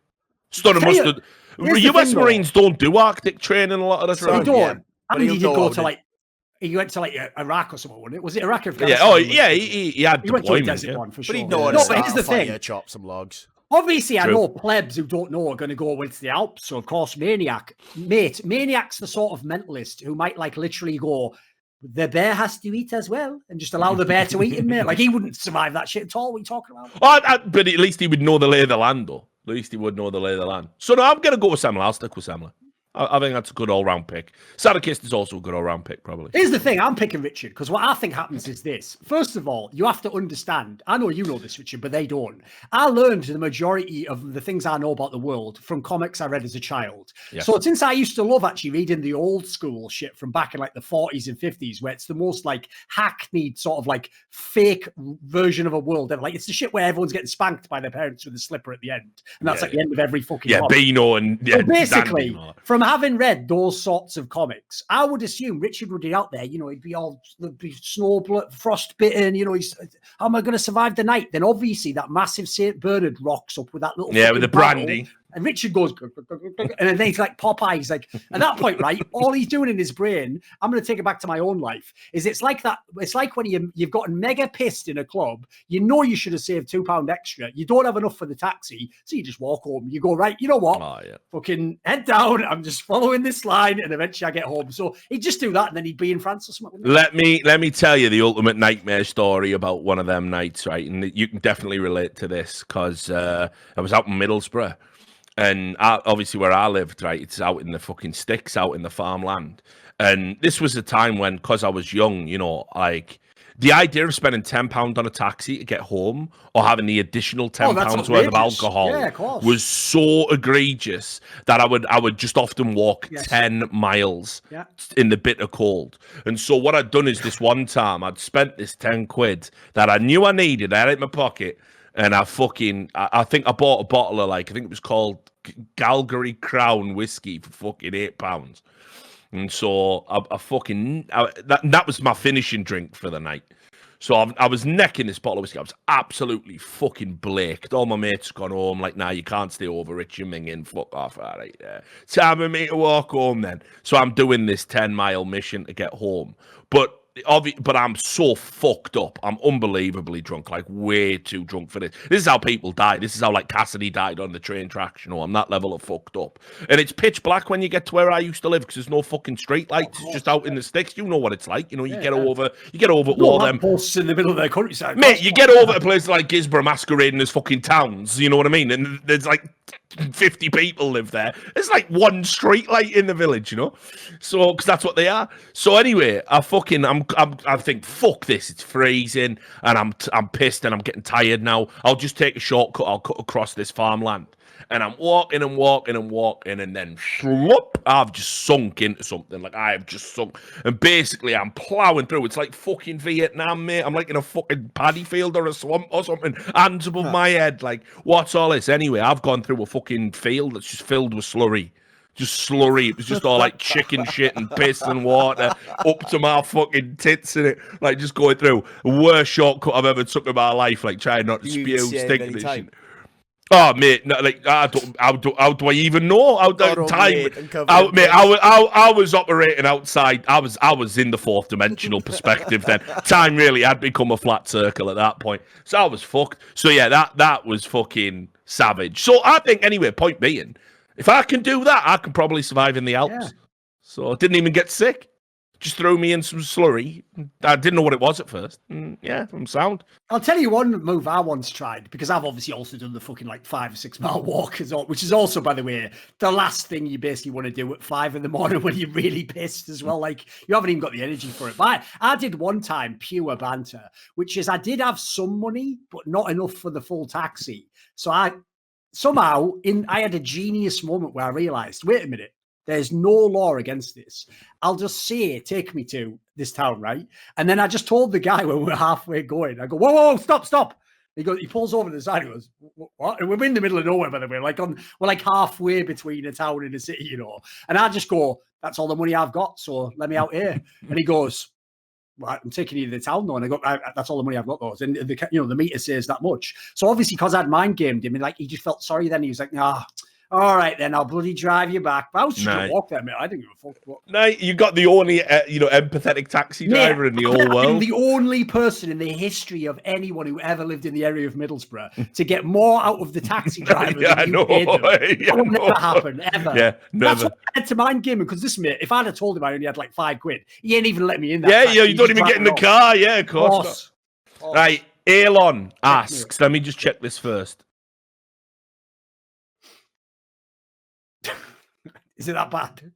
Speaker 1: Stunner must have. US Marines don't do Arctic training a lot of the time.
Speaker 3: They don't. I mean, he did go to like. He went to like Iraq or something, wasn't it? Was it Iraq or Afghanistan?
Speaker 1: Yeah. Oh, yeah. He had
Speaker 3: deployment. He went to a desert one for sure.
Speaker 2: But he'd know
Speaker 3: no, but here's the thing.
Speaker 2: Chop some logs.
Speaker 3: Obviously, I know plebs who don't know are going to go into the Alps. So, of course, Maniac's the sort of mentalist who might like literally go, the bear has to eat as well, and just allow the bear to eat him, mate. Like, he wouldn't survive that shit at all. What are you talking about?
Speaker 1: But at least he would know the lay of the land, though. At least he would know the lay of the land. So, no, I'm going to go with Semler. I'll stick with Semler. I think that's a good all-round pick. Sadakist is also a good all-round pick, probably.
Speaker 3: Here's the thing. I'm picking Richard because what I think happens is this. First of all, you have to understand. I know you know this, Richard, but they don't. I learned the majority of the things I know about the world from comics I read as a child. Yeah. So since I used to love actually reading the old school shit from back in like the 40s and 50s, where it's the most like hackneyed sort of like fake version of a world ever. Like it's the shit where everyone's getting spanked by their parents with a slipper at the end. And that's like the end of every fucking comic.
Speaker 1: Beano and
Speaker 3: so basically, from having read those sorts of comics, I would assume Richard would be out there, you know, he'd be all frostbitten, you know, how am I going to survive the night? Then obviously that massive St. Bernard rocks up with that little
Speaker 1: with the brandy.
Speaker 3: And Richard goes, and then he's like Popeye. He's like, at that point, right? All he's doing in his brain, I'm going to take it back to my own life, is it's like that. It's like when you've gotten mega pissed in a club, you know you should have saved £2 extra. You don't have enough for the taxi, so you just walk home. You go, right, you know what? Fucking head down. I'm just following this line, and eventually I get home. So he'd just do that, and then he'd be in France or something.
Speaker 1: Let me tell you the ultimate nightmare story about one of them nights, right? And you can definitely relate to this because I was out in Middlesbrough. And obviously where I lived, right, it's out in the fucking sticks, out in the farmland. And this was a time when, because I was young, you know, like the idea of spending £10 on a taxi to get home or having the additional £10 worth of alcohol was so egregious that I would just often walk 10 miles in the bitter cold. And so what I'd done is this one time I'd spent this 10 quid that I knew I needed. I had it in my pocket. And I think I bought a bottle of I think it was called Calgary Crown whiskey for fucking £8. And so that was my finishing drink for the night. So I was necking this bottle of whiskey. I was absolutely fucking blaked. All my mates gone home. Like, nah, you can't stay over, Rich. You're minging. Fuck off. All right, time for me to walk home then. So I'm doing this 10-mile mission to get home. But I'm so fucked up. I'm unbelievably drunk, like way too drunk for this. This is how people die. This is how like Cassidy died on the train tracks. You know, I'm that level of fucked up. And it's pitch black when you get to where I used to live because there's no fucking street lights. It's just out in the sticks. You know what it's like. You know, you get over all them
Speaker 3: posts in the middle of their countryside.
Speaker 1: Mate, you get over to places like Gisborough masquerading as fucking towns. You know what I mean? And there's like 50 people live there. There's like one street light in the village, you know. So because that's what they are. So anyway, I think fuck this. It's freezing, and I'm pissed, and I'm getting tired now. I'll just take a shortcut. I'll cut across this farmland, and I'm walking, and then slop, I've just sunk into something. Like I have just sunk, and basically I'm plowing through. It's like fucking Vietnam, mate. I'm like in a fucking paddy field or a swamp or something. Hands above my head. Like what's all this? Anyway, I've gone through a fucking field that's just filled with slurry. Just slurry. It was just all like chicken shit and piss and water up to my fucking tits in it. Like just going through the worst shortcut I've ever took in my life. Like trying not to spew stinking shit. Oh mate, no, like how do I even know? I was operating outside. I was in the fourth dimensional perspective then. Time really had become a flat circle at that point. So I was fucked. So yeah, that was fucking savage. So I think anyway, point being, if I can do that, I can probably survive in the Alps. Yeah. So I didn't even get sick. Just throw me in some slurry. I didn't know what it was at first. Yeah, I'm sound.
Speaker 3: I'll tell you one move I once tried, because I've obviously also done the fucking like 5 or 6 mile walk as well, which is also, by the way, the last thing you basically want to do at 5 a.m. when you're really pissed as well. Like, you haven't even got the energy for it. But I did one time pure banter, which is I did have some money, but not enough for the full taxi. So I had a genius moment where I realized, wait a minute, there's no law against this. I'll just say, take me to this town, right? And then I just told the guy when we're halfway going, I go, whoa, stop. He pulls over to the side. He goes, what? And we're in the middle of nowhere, by the way. We're like halfway between a town and a city, you know. And I just go, that's all the money I've got, so let me out here. And he goes, well, I'm taking you to the town though. And I go, that's all the money I've got though. And the meter says that much. So obviously, because I'd mind gamed him, and like he just felt sorry then. He was like, all right, then I'll bloody drive you back. But I was just going to walk there, mate. I didn't give a fuck. What...
Speaker 1: No, you got the only, empathetic taxi driver in the whole world.
Speaker 3: I'm the only person in the history of anyone who ever lived in the area of Middlesbrough to get more out of the taxi driver than you paid them. That will never happen, ever.
Speaker 1: Yeah, never.
Speaker 3: That's what I had to mind gaming, because this mate, if I'd have told him I only had like £5, he ain't even let me in that taxi.
Speaker 1: You don't even get in the car. Yeah, of course. Right, Elon asks, let me just check this first.
Speaker 3: Is it that bad?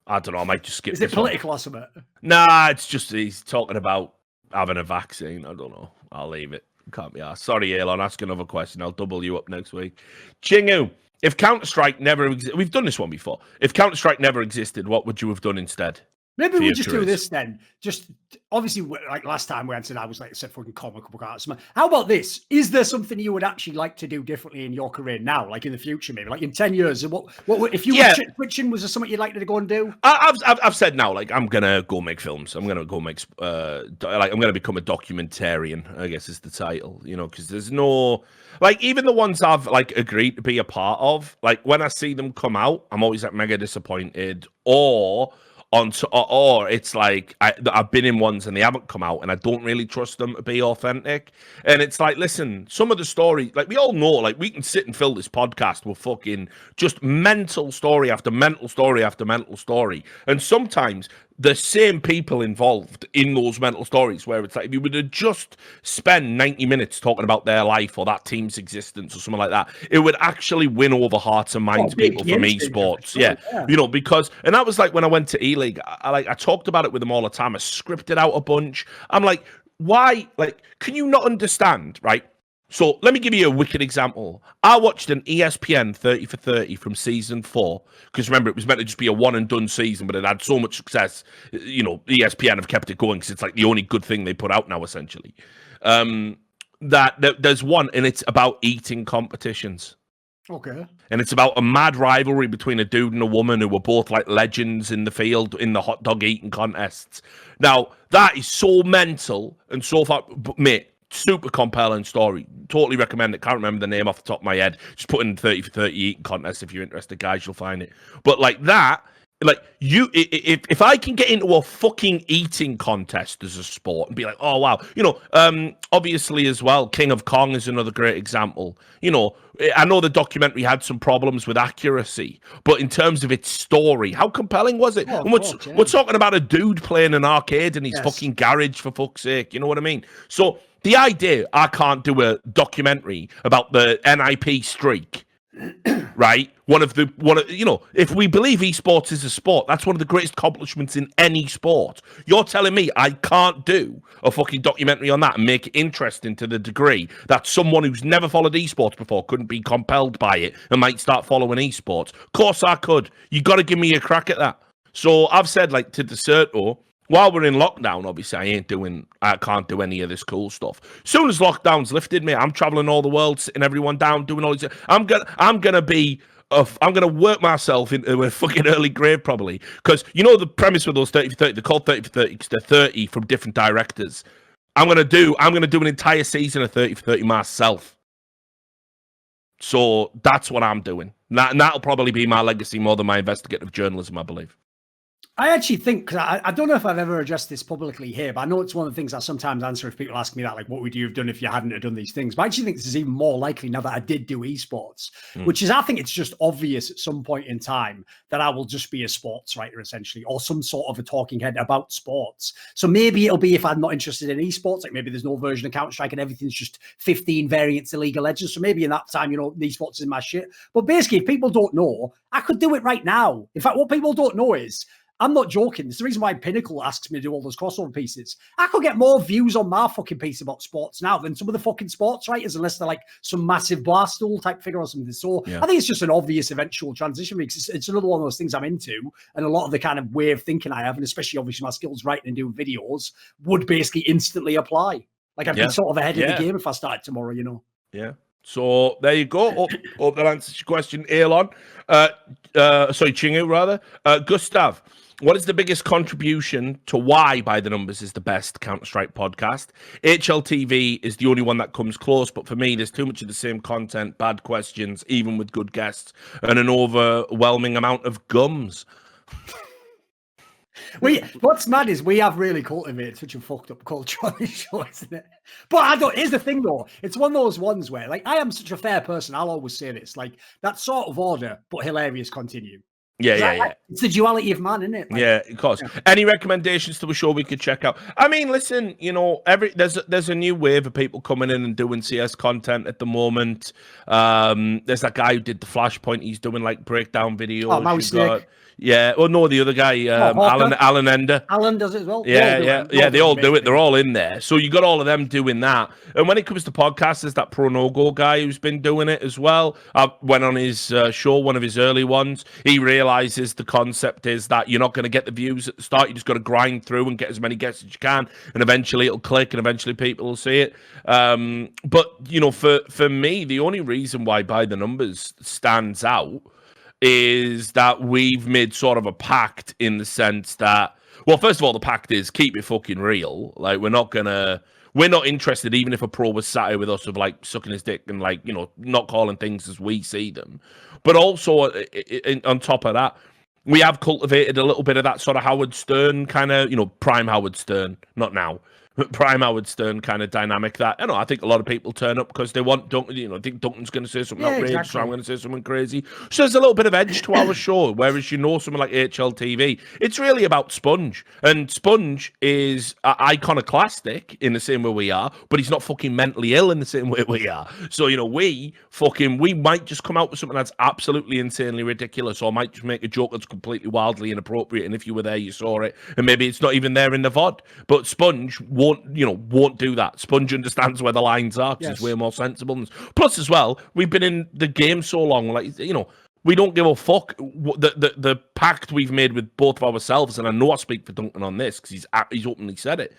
Speaker 1: I don't know. I might just skip.
Speaker 3: Is it political or something?
Speaker 1: Nah, it's just he's talking about having a vaccine. I don't know. I'll leave it. Can't be asked. Sorry, Elon. Ask another question. I'll double you up next week. Chingu, if Counter-Strike never existed, we've done this one before. If Counter-Strike never existed, what would you have done instead?
Speaker 3: Maybe we'll just do this then. Just obviously, like last time we answered, I was like, I said, fucking comical arts. How about this? Is there something you would actually like to do differently in your career now, like in the future, maybe, like in 10 years? What if you were switching? Was there something you'd like to go and do?
Speaker 1: I've said now, like I'm gonna go make films. I'm gonna go make I'm gonna become a documentarian, I guess is the title. You know, because there's no even the ones I've agreed to be a part of. Like when I see them come out, I'm always mega disappointed, or it's like I've been in ones and they haven't come out and I don't really trust them to be authentic. And it's like, listen, some of the story, we all know, we can sit and fill this podcast with fucking just mental story after mental story after mental story. And sometimes the same people involved in those mental stories, where it's like, if you were to just spend 90 minutes talking about their life or that team's existence or something like that, it would actually win over hearts and minds of people from esports. Yeah. You know, because, and that was like when I went to E-League, I talked about it with them all the time. I scripted out a bunch. I'm like, why? Can you not understand, right? So let me give you a wicked example. I watched an ESPN 30 for 30 from season 4, because remember, it was meant to just be a one and done season, but it had so much success. You know, ESPN have kept it going because it's the only good thing they put out now, essentially. There's one, and it's about eating competitions.
Speaker 3: Okay.
Speaker 1: And it's about a mad rivalry between a dude and a woman who were both legends in the field in the hot dog eating contests. Now, that is so mental and so far, mate. Super compelling story. Totally recommend it. Can't remember the name off the top of my head. Just put in 30 for 30 eating contest if you're interested, guys. You'll find it. But that, if I can get into a fucking eating contest as a sport and be like, oh wow, obviously as well, King of Kong is another great example. I know the documentary had some problems with accuracy, but in terms of its story, how compelling was it? And we're talking about a dude playing an arcade in his fucking garage, for fuck's sake. You know what I mean? So the idea I can't do a documentary about the NIP streak, right? If we believe esports is a sport, that's one of the greatest accomplishments in any sport. You're telling me I can't do a fucking documentary on that and make it interesting to the degree that someone who's never followed esports before couldn't be compelled by it and might start following esports? Of course I could. You got to give me a crack at that. So I've said, to Deserto, while we're in lockdown, obviously, I can't do any of this cool stuff. As soon as lockdown's lifted, mate, I'm traveling all the world, sitting everyone down, doing all these. I'm gonna work myself into a fucking early grave, probably, because the premise with those 30 for 30, they're called 30 for 30 because they're 30 from different directors. I'm gonna do an entire season of 30 for 30 myself. So that's what I'm doing. And that'll probably be my legacy more than my investigative journalism, I believe.
Speaker 3: I actually think, because I don't know if I've ever addressed this publicly here, but I know it's one of the things I sometimes answer if people ask me that, like, what would you have done if you hadn't have done these things? But I actually think this is even more likely now that I did do esports, which is, I think it's just obvious at some point in time that I will just be a sports writer, essentially, or some sort of a talking head about sports. So maybe it'll be if I'm not interested in esports, like maybe there's no version of Counter-Strike and everything's just 15 variants of League of Legends. So maybe in that time, esports is my shit. But basically, if people don't know, I could do it right now. In fact, what people don't know is, I'm not joking. It's the reason why Pinnacle asks me to do all those crossover pieces. I could get more views on my fucking piece about sports now than some of the fucking sports writers, unless they're like some massive Barstool type figure or something. So I think it's just an obvious eventual transition because it's another one of those things I'm into. And a lot of the kind of way of thinking I have, and especially obviously my skills writing and doing videos, would basically instantly apply. Like I'd be sort of ahead of the game if I started tomorrow,
Speaker 1: Yeah. So there you go. Hope that answers your question, Elon. Chingu, rather. Gustav, what is the biggest contribution to why By the Numbers is the best Counter-Strike podcast? HLTV is the only one that comes close, but for me, there's too much of the same content, bad questions, even with good guests, and an overwhelming amount of gums.
Speaker 3: What's mad is we have really cultivated such a fucked up culture on this show, isn't it? But here's the thing though, it's one of those ones where, like, I am such a fair person, I'll always say this, like, that sort of order, but hilarious continue.
Speaker 1: Yeah.
Speaker 3: It's the duality of man, isn't it? Like,
Speaker 1: yeah, of course. Yeah. Any recommendations to a show we could check out? I mean, listen, there's a new wave of people coming in and doing CS content at the moment. There's that guy who did the Flashpoint. He's doing like breakdown videos.
Speaker 3: Oh, Mouse Snake.
Speaker 1: Yeah. Oh no, the other guy, Alan Ender.
Speaker 3: Alan does it as well.
Speaker 1: Yeah. They all do it. They're all in there. So you got all of them doing that. And when it comes to podcasts, there's that Pronogo guy who's been doing it as well. I went on his show, one of his early ones. He realizes the concept is that you're not going to get the views at the start. You just got to grind through and get as many guests as you can, and eventually it'll click, and eventually people will see it. But for me, the only reason why By the Numbers stands out is that we've made sort of a pact in the sense that, well, first of all, the pact is keep it fucking real. Like, we're not interested, even if a pro was sat here with us, of like sucking his dick and like, not calling things as we see them. But also, on top of that, we have cultivated a little bit of that sort of Howard Stern kind of, prime Howard Stern, not now, prime Howard Stern kind of dynamic that, I think a lot of people turn up because they want Duncan, I think Duncan's going to say something outrageous, exactly. So I'm going to say something crazy. So there's a little bit of edge to our show, whereas someone like HLTV, it's really about Sponge. And Sponge is iconoclastic in the same way we are, but he's not fucking mentally ill in the same way we are. So, we might just come out with something that's absolutely insanely ridiculous, or might just make a joke that's completely wildly inappropriate, and if you were there, you saw it, and maybe it's not even there in the VOD. But Sponge won't do that. Sponge understands where the lines are because he's way more sensible. Plus, as well, we've been in the game so long, like, we don't give a fuck. The pact we've made with both of ourselves, and I know I speak for Duncan on this because he's openly said it,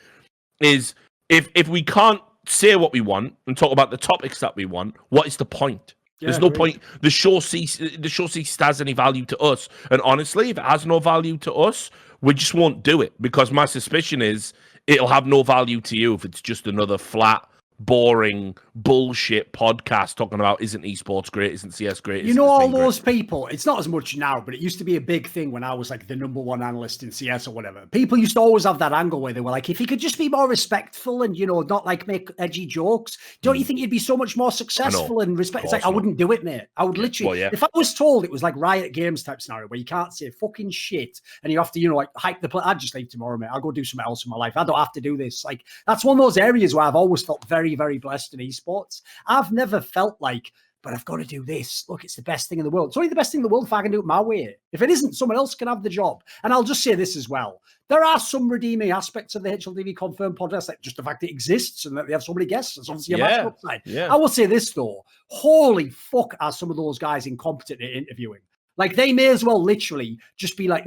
Speaker 1: is if we can't say what we want and talk about the topics that we want, what is the point? There's no point. The show ceases has any value to us. And honestly, if it has no value to us, we just won't do it, because my suspicion is it'll have no value to you if it's just another flat, boring bullshit podcast talking about isn't esports great, isn't CS great,
Speaker 3: all those people, it's not as much now, but it used to be a big thing when I was like the #1 analyst in CS or whatever. People used to always have that angle where they were like, if you could just be more respectful and not like make edgy jokes, don't you think you'd be so much more successful and respect? It's like, I wouldn't do it, mate. I would literally, if I was told it was like Riot Games type scenario where you can't say fucking shit and you have to like hype the play, I'd just leave tomorrow, mate. I'll go do something else in my life. I don't have to do this. Like, that's one of those areas where I've always felt very, very blessed in esports. I've never felt like, but I've got to do this. Look, it's the best thing in the world. It's only the best thing in the world if I can do it my way. If it isn't, someone else can have the job. And I'll just say this as well. There are some redeeming aspects of the HLTV Confirmed podcast, like just the fact it exists and that they have so many guests. It's obviously a massive upside. I will say this, though. Holy fuck are some of those guys incompetent at interviewing. Like, they may as well literally just be like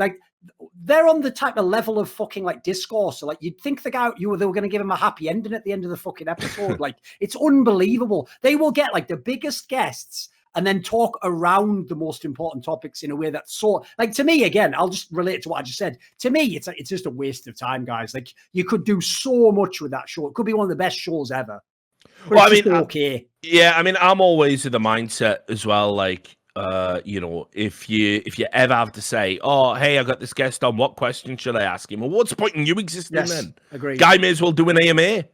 Speaker 3: they're on the type of level of fucking like discourse. So like, you'd think the guy they were going to give him a happy ending at the end of the fucking episode. Like, it's unbelievable. They will get like the biggest guests and then talk around the most important topics in a way that's so, like, to me, again, I'll just relate to what I just said. To me, it's just a waste of time, guys. Like, you could do so much with that show. It could be one of the best shows ever. But well, I mean, okay.
Speaker 1: I'm always in the mindset as well. Like, you know, if you ever have to say, oh, hey, I got this guest on, what question should I ask him? Well, what's the point in you existing then?
Speaker 3: Agreed.
Speaker 1: Guy may as well do an AMA.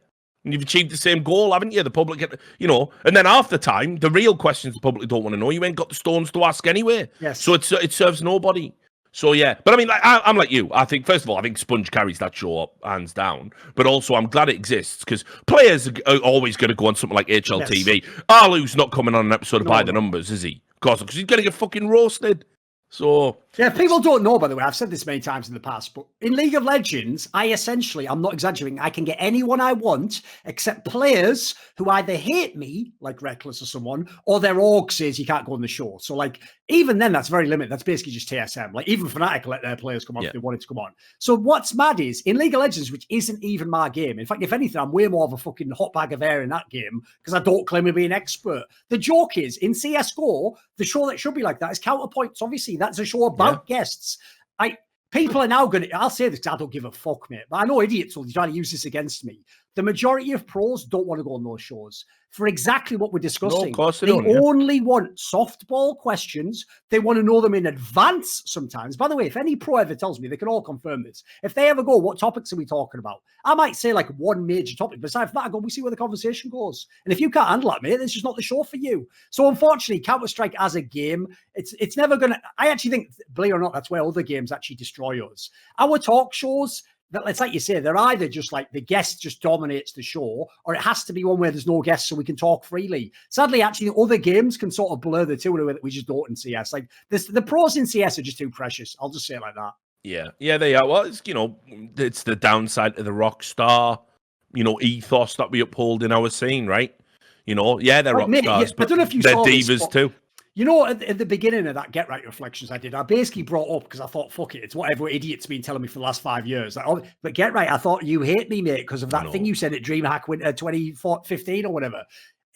Speaker 1: And you've achieved the same goal, haven't you? The public, you know, and then half the time, the real questions the public don't want to know, you ain't got the stones to ask anyway.
Speaker 3: Yes.
Speaker 1: So it serves nobody. So, yeah. But I mean, like, I'm like you. I think, first of all, I think Sponge carries that show up, hands down. But also, I'm glad it exists because players are always going to go on something like HLTV. Yes. Allu's not coming on an episode of By the Numbers, is he? Of course, because he's going to get fucking roasted. So...
Speaker 3: Yeah, people don't know, by the way, I've said this many times in the past, but in League of Legends, I'm not exaggerating, I can get anyone I want, except players who either hate me, like Reckless or someone, or their org says you can't go on the show. So, like, even then, that's very limited. That's basically just TSM. Like, even Fnatic let their players come on if they wanted to come on. So what's mad is, in League of Legends, which isn't even my game, in fact, if anything, I'm way more of a fucking hot bag of air in that game, because I don't claim to be an expert. The joke is, in CSGO, the show that should be like that is Counterpoints. Obviously, that's a show about guests. People are now going to, I'll say this because I don't give a fuck, mate, but I know idiots will try to use this against me. The majority of pros don't want to go on those shows for exactly what we're discussing.
Speaker 1: No, of course
Speaker 3: they only want softball questions. They want to know them in advance sometimes. By the way, if any pro ever tells me, they can all confirm this. If they ever go, what topics are we talking about? I might say like one major topic. Besides that, I go, we see where the conversation goes. And if you can't handle that, mate, it's just not the show for you. So unfortunately, Counter-Strike as a game, it's never going to, I actually think, believe it or not, that's where other games actually destroy us. Our talk shows, it's like you say, they're either just like the guest just dominates the show, or it has to be one where there's no guests so we can talk freely. Sadly, actually, the other games can sort of blur the two in a way that we just don't in CS. Like the pros in CS are just too precious. I'll just say it like that.
Speaker 1: Yeah, they are. Well, it's, you know, it's the downside of the rock star, you know, ethos that we uphold in our scene, right? You know, yeah, they're rock stars, but I don't know if they're divas too.
Speaker 3: You know, at the beginning of that Get Right reflections I did, I basically brought up, because I thought, fuck it, it's whatever idiot's been telling me for the last 5 years. Like, but Get Right, I thought you hate me, mate, because of that thing you said at DreamHack Winter 2015 or whatever.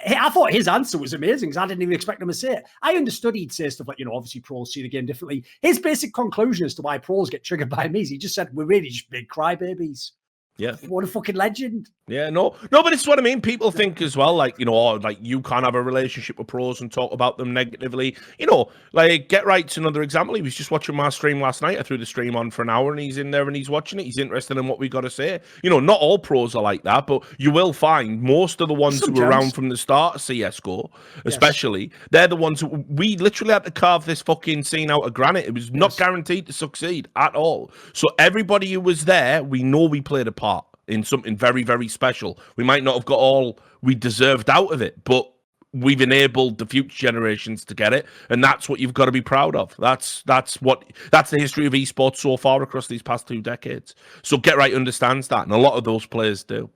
Speaker 3: I thought his answer was amazing because I didn't even expect him to say it. I understood he'd say stuff like, you know, obviously pros see the game differently. His basic conclusion as to why pros get triggered by me is he just said, we're really just big crybabies.
Speaker 1: Yeah.
Speaker 3: What a fucking legend.
Speaker 1: Yeah, no, but it's what I mean. People think as well, like, you know, oh, like you can't have a relationship with pros and talk about them negatively. You know, like Get Right's another example. He was just watching my stream last night. I threw the stream on for an hour and he's in there and he's watching it. He's interested in what we got to say. You know, not all pros are like that, but you will find most of the ones who were around from the start of CSGO, especially, they're the ones who, we literally had to carve this fucking scene out of granite. It was not guaranteed to succeed at all. So everybody who was there, we know we played a part in something very, very special. We might not have got all we deserved out of it, but we've enabled the future generations to get it, and that's what you've got to be proud of. That's the history of esports so far across these past 2 decades. So Get Right understands that, and a lot of those players do.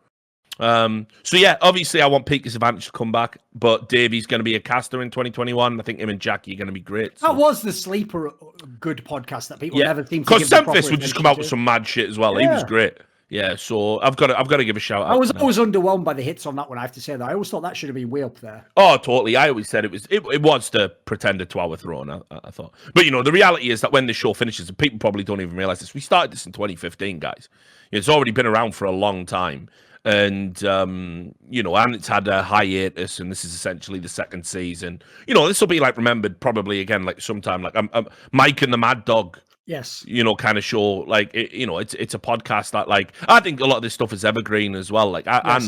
Speaker 1: So yeah, obviously I want Peaker's Advantage to come back, but Davey's going to be a caster in 2021. I think him and Jackie are going to be great. So.
Speaker 3: That was the sleeper good podcast that people never seem to
Speaker 1: give. Because Semphis would just come out with some mad shit as well. Yeah. He was great. Yeah, so I've got to give a shout out.
Speaker 3: I was always underwhelmed by the hits on that one. I have to say that. I always thought that should have been way up there.
Speaker 1: Oh, totally. I always said it was the pretender to our throne. I thought, but you know, the reality is that when the show finishes, and people probably don't even realize this, we started this in 2015, guys. It's already been around for a long time, and you know, and it's had a hiatus, and this is essentially the 2nd season. You know, this will be like remembered probably again, like sometime, like Mike and the Mad Dog.
Speaker 3: Yes,
Speaker 1: you know, kind of show, like you know, it's a podcast that, like, I think a lot of this stuff is evergreen as well. Like I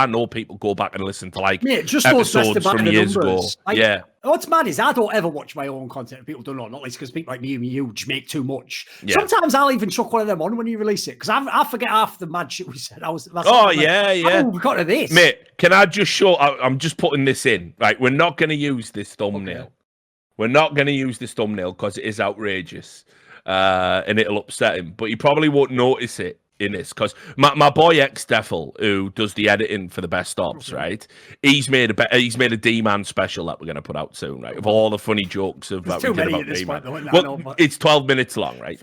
Speaker 1: know people go back and listen to like
Speaker 3: just
Speaker 1: episodes from years ago. Like,
Speaker 3: what's mad is I don't ever watch my own content. People don't know, not least because people like me and you just make too much. Yeah. Sometimes I'll even chuck one of them on when you release it because I forget half the mad shit we said. Oh, we got to this,
Speaker 1: mate. Can I just show? I'm just putting this in. Right, we're not going to use this thumbnail. Okay. We're not going to use this thumbnail because it is outrageous. And it'll upset him, but he probably won't notice it in this because my boy X-Defil, who does the editing for the best ops, right? He's made a D-Man special that we're going to put out soon, right? Of all the funny jokes of that we did about D-Man. Well, it's 12 minutes long, right?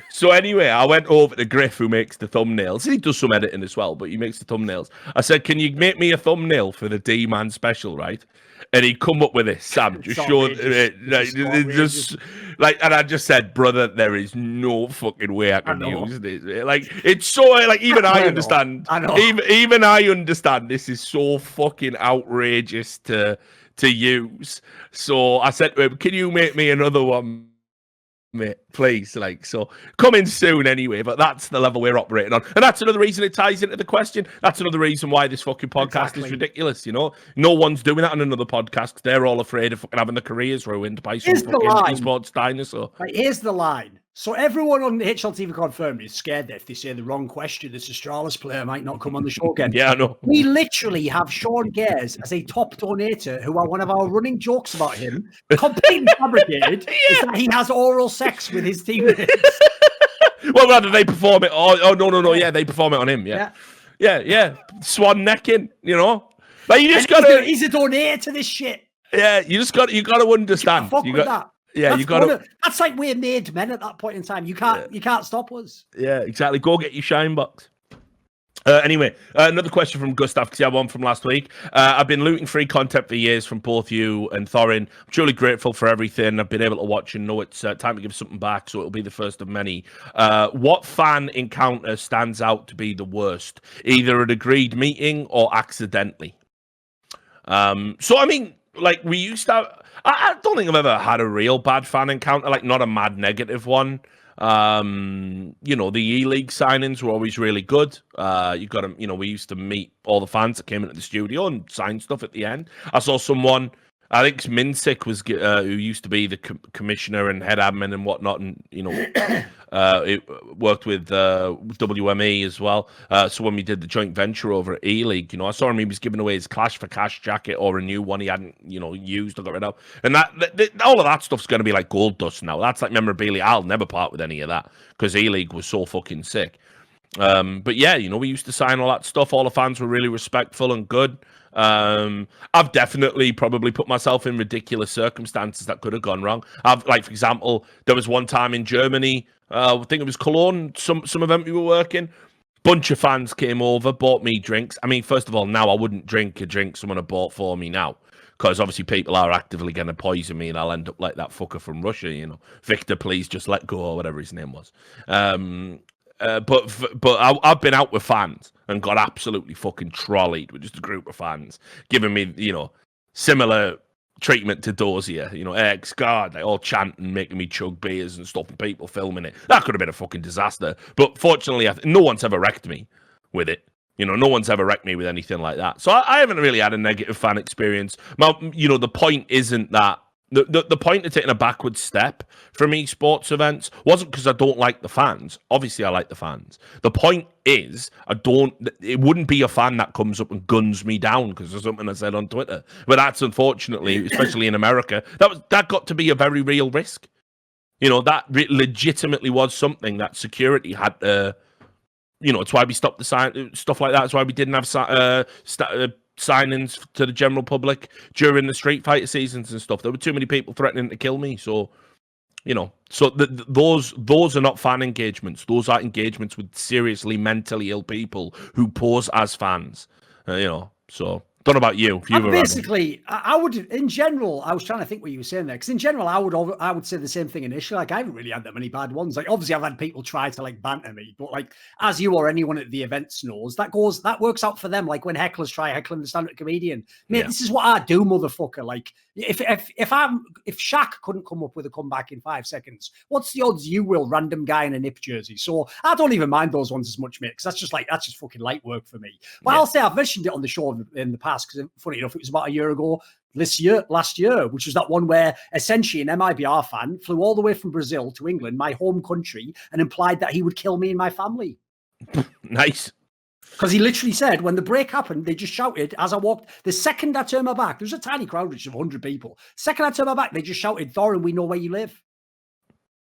Speaker 1: So anyway, I went over to Griff, who makes the thumbnails. He does some editing as well, but he makes the thumbnails. I said, "Can you make me a thumbnail for the D-Man special, right?" And he come up with this, Sam. Just showed it. Just like, and I just said, brother, there is no fucking way I can use this. Like, it's so like even I understand. Even I understand this is so fucking outrageous to use. So I said to him, "Can you make me another one, mate, please?" Like, so coming soon anyway, but that's the level we're operating on. And that's another reason it ties into the question. That's another reason why this fucking podcast is ridiculous, you know? No one's doing that on another podcast because they're all afraid of fucking having their careers ruined by some fucking esports dinosaur.
Speaker 3: Right, here's the line. So everyone on the HLTV Confirmed is scared that if they say the wrong question, this Astralis player might not come on the show again.
Speaker 1: Yeah, I know.
Speaker 3: We literally have Sean Gares as a top donator who are one of our running jokes about him, completely fabricated, is that he has oral sex with his teammates.
Speaker 1: Well, rather they perform it. Oh, no. Yeah, they perform it on him. Yeah. Swan necking, you know? Like, you just gotta...
Speaker 3: He's a donator to this shit.
Speaker 1: Yeah, you gotta understand.
Speaker 3: Fuck with that.
Speaker 1: Yeah, you got to.
Speaker 3: That's like we're made men at that point in time. You can't stop us.
Speaker 1: Yeah, exactly. Go get your shine box. Anyway, another question from Gustav, because I had one from last week. I've been looting free content for years from both you and Thorin. I'm truly grateful for everything I've been able to watch and know it's time to give something back, so it'll be the first of many. What fan encounter stands out to be the worst, either an agreed meeting or accidentally? So, I mean, like, we used to... I don't think I've ever had a real bad fan encounter, like not a mad negative one. You know, the E-League signings were always really good. You got to, you know, we used to meet all the fans that came into the studio and sign stuff at the end. I saw someone, I think Minsick was who used to be the commissioner and head admin and whatnot, and you know, it worked with WME as well. So when we did the joint venture over at E-League, you know, I saw him. He was giving away his Clash for Cash jacket or a new one he hadn't, you know, used or got rid of, and that all of that stuff's going to be like gold dust now. That's like memorabilia. I'll never part with any of that because E-League was so fucking sick. But yeah, you know, we used to sign all that stuff. All the fans were really respectful and good. I've definitely probably put myself in ridiculous circumstances that could have gone wrong. Like, for example, there was one time in Germany, I think it was Cologne, some event we were working. Bunch of fans came over, bought me drinks. I mean, first of all, now I wouldn't drink a drink someone had bought for me now, because obviously people are actively going to poison me and I'll end up like that fucker from Russia, you know. Victor, please just let go, or whatever his name was. But I've been out with fans and got absolutely fucking trolleyed with just a group of fans giving me, you know, similar treatment to Dozier, you know, God, they all chanting, making me chug beers and stuff, and people filming it. That could have been a fucking disaster. But fortunately, no one's ever wrecked me with it. You know, no one's ever wrecked me with anything like that. So I haven't really had a negative fan experience. You know, the point isn't that. The point of taking a backward step from esports events wasn't because I don't like the fans. Obviously, I like the fans. The point is, it wouldn't be a fan that comes up and guns me down because of something I said on Twitter. But that's unfortunately, especially in America, that got to be a very real risk. You know, that legitimately was something that security had to, you know, it's why we stopped the stuff like that. It's why we didn't have signings to the general public during the Street Fighter seasons and stuff. There were too many people threatening to kill me. So, you know, those are not fan engagements. Those are engagements with seriously mentally ill people who pose as fans. You know, so don't know about you.
Speaker 3: Basically, I would, in general, I was trying to think what you were saying there, because in general, I would say the same thing initially. Like, I haven't really had that many bad ones. Like, obviously, I've had people try to like banter me, but like, as you or anyone at the events knows, that works out for them. Like when hecklers try heckling the stand-up comedian, mate, This is what I do, motherfucker. Like, if Shaq couldn't come up with a comeback in 5 seconds, what's the odds you will, random guy in a Nip jersey? So I don't even mind those ones as much, mate, because that's just fucking light work for me. But I'll say I've mentioned it on the show in the past, because funny enough, it was about a year ago last year, which was that one where essentially an MIBR fan flew all the way from Brazil to England, my home country, and implied that he would kill me and my family.
Speaker 1: Nice.
Speaker 3: Because he literally said, when the break happened, they just shouted as I walked. The second I turned my back, there was a tiny crowd of 100 people. Second I turned my back, they just shouted, "Thorin, we know where you live."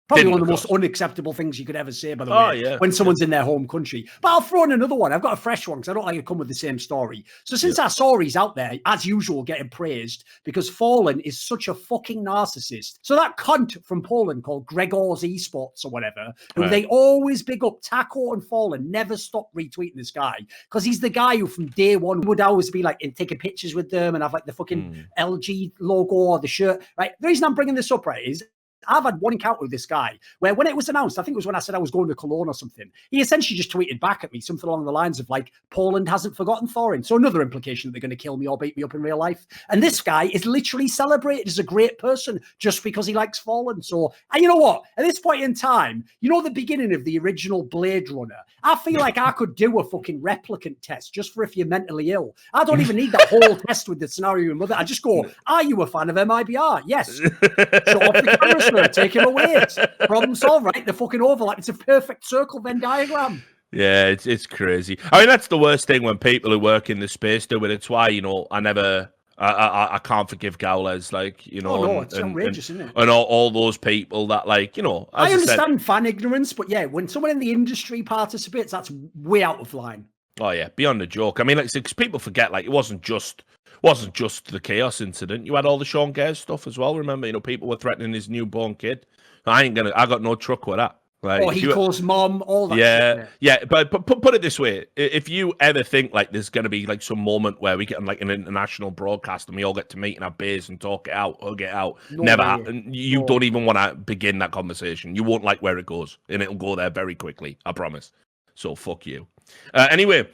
Speaker 3: Probably one of the most unacceptable things you could ever say, by the way, when someone's in their home country. But I'll throw in another one. I've got a fresh one because I don't like to come with the same story. So since I saw he's out there, as usual, getting praised because Fallen is such a fucking narcissist. So that cunt from Poland called Gregor's Esports or whatever, who they always big up, Taco and Fallen, never stop retweeting this guy because he's the guy who from day one would always be like taking pictures with them and have like the fucking LG logo or the shirt. Right. The reason I'm bringing this up, right, is I've had one encounter with this guy where when it was announced, I think it was when I said I was going to Cologne or something, he essentially just tweeted back at me something along the lines of like, Poland hasn't forgotten Thorin. So another implication that they're going to kill me or beat me up in real life. And this guy is literally celebrated as a great person just because he likes Fallen. So, and you know what? At this point in time, you know the beginning of the original Blade Runner? I feel like I could do a fucking replicant test just for if you're mentally ill. I don't even need that whole test with the scenario and mother. I just go, are you a fan of MIBR? Yes. So off the camera, take him away. Problem solved, right? The fucking overlap. It's a perfect circle Venn diagram.
Speaker 1: Yeah, it's crazy. I mean, that's the worst thing when people who work in the space do it. It's why, you know, I can't forgive Gowles, like, you know,
Speaker 3: it's outrageous, isn't it?
Speaker 1: And all those people that, like, you know,
Speaker 3: I understand fan ignorance, but yeah, when someone in the industry participates, that's way out of line.
Speaker 1: Oh yeah, beyond a joke. I mean, like, because people forget, like, it wasn't just the chaos incident. You had all the Sean Gers stuff as well. Remember, you know, people were threatening his newborn kid. I got no truck with that. Like,
Speaker 3: he calls mom, all that.
Speaker 1: Yeah, yeah. But put it this way: if you ever think like there's going to be like some moment where we get on like an international broadcast and we all get to meet and have beers and talk it out, hug it out, you don't even want to begin that conversation. You won't like where it goes, and it'll go there very quickly. I promise. So fuck you. Anyway,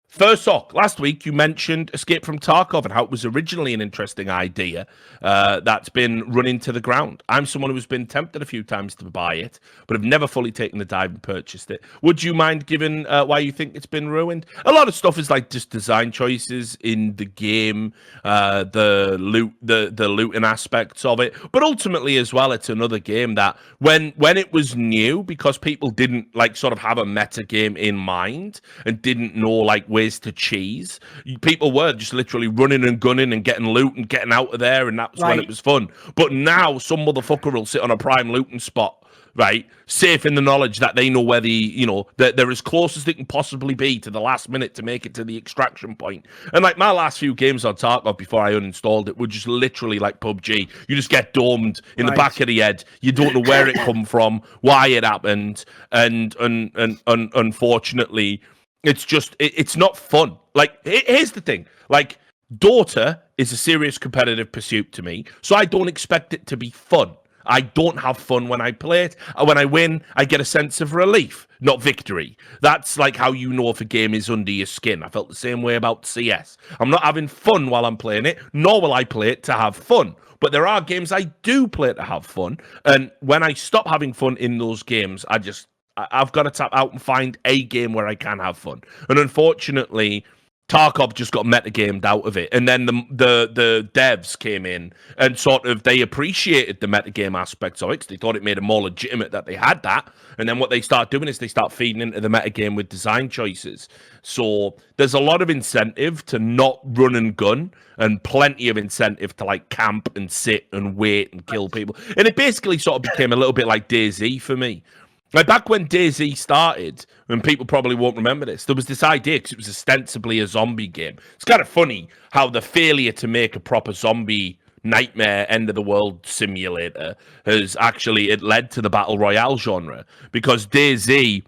Speaker 1: first off, last week you mentioned Escape from Tarkov and how it was originally an interesting idea that's been run into the ground. I'm someone who's been tempted a few times to buy it, but have never fully taken the dive and purchased it. Would you mind giving why you think it's been ruined? A lot of stuff is like just design choices in the game, the looting aspects of it, but ultimately as well, it's another game that when it was new, because people didn't like sort of have a meta game in mind and didn't know like ways to cheese, people were just literally running and gunning and getting loot and getting out of there, and that's when it was fun. But now some motherfucker will sit on a prime looting spot, right, safe in the knowledge that they know where that they're as close as they can possibly be to the last minute to make it to the extraction point. And like my last few games on Tarkov before I uninstalled it were just literally like PUBG. You just get domed in the back of the head. You don't know where it come from, why it happened, and unfortunately, it's not fun. Like, here's the thing. Like, Dota is a serious competitive pursuit to me, so I don't expect it to be fun. I don't have fun when I play it. When I win, I get a sense of relief, not victory. That's like how you know if a game is under your skin. I felt the same way about CS. I'm not having fun while I'm playing it, nor will I play it to have fun. But there are games I do play to have fun, and when I stop having fun in those games, I've got to tap out and find a game where I can have fun. And unfortunately, Tarkov just got metagamed out of it. And then the devs came in and sort of, they appreciated the metagame aspects of it because they thought it made it more legitimate that they had that. And then what they start doing is they start feeding into the metagame with design choices. So there's a lot of incentive to not run and gun, and plenty of incentive to like camp and sit and wait and kill people. And it basically sort of became a little bit like DayZ for me. Like back when DayZ started, and people probably won't remember this, there was this idea because it was ostensibly a zombie game. It's kind of funny how the failure to make a proper zombie nightmare end of the world simulator it led to the battle royale genre. Because DayZ,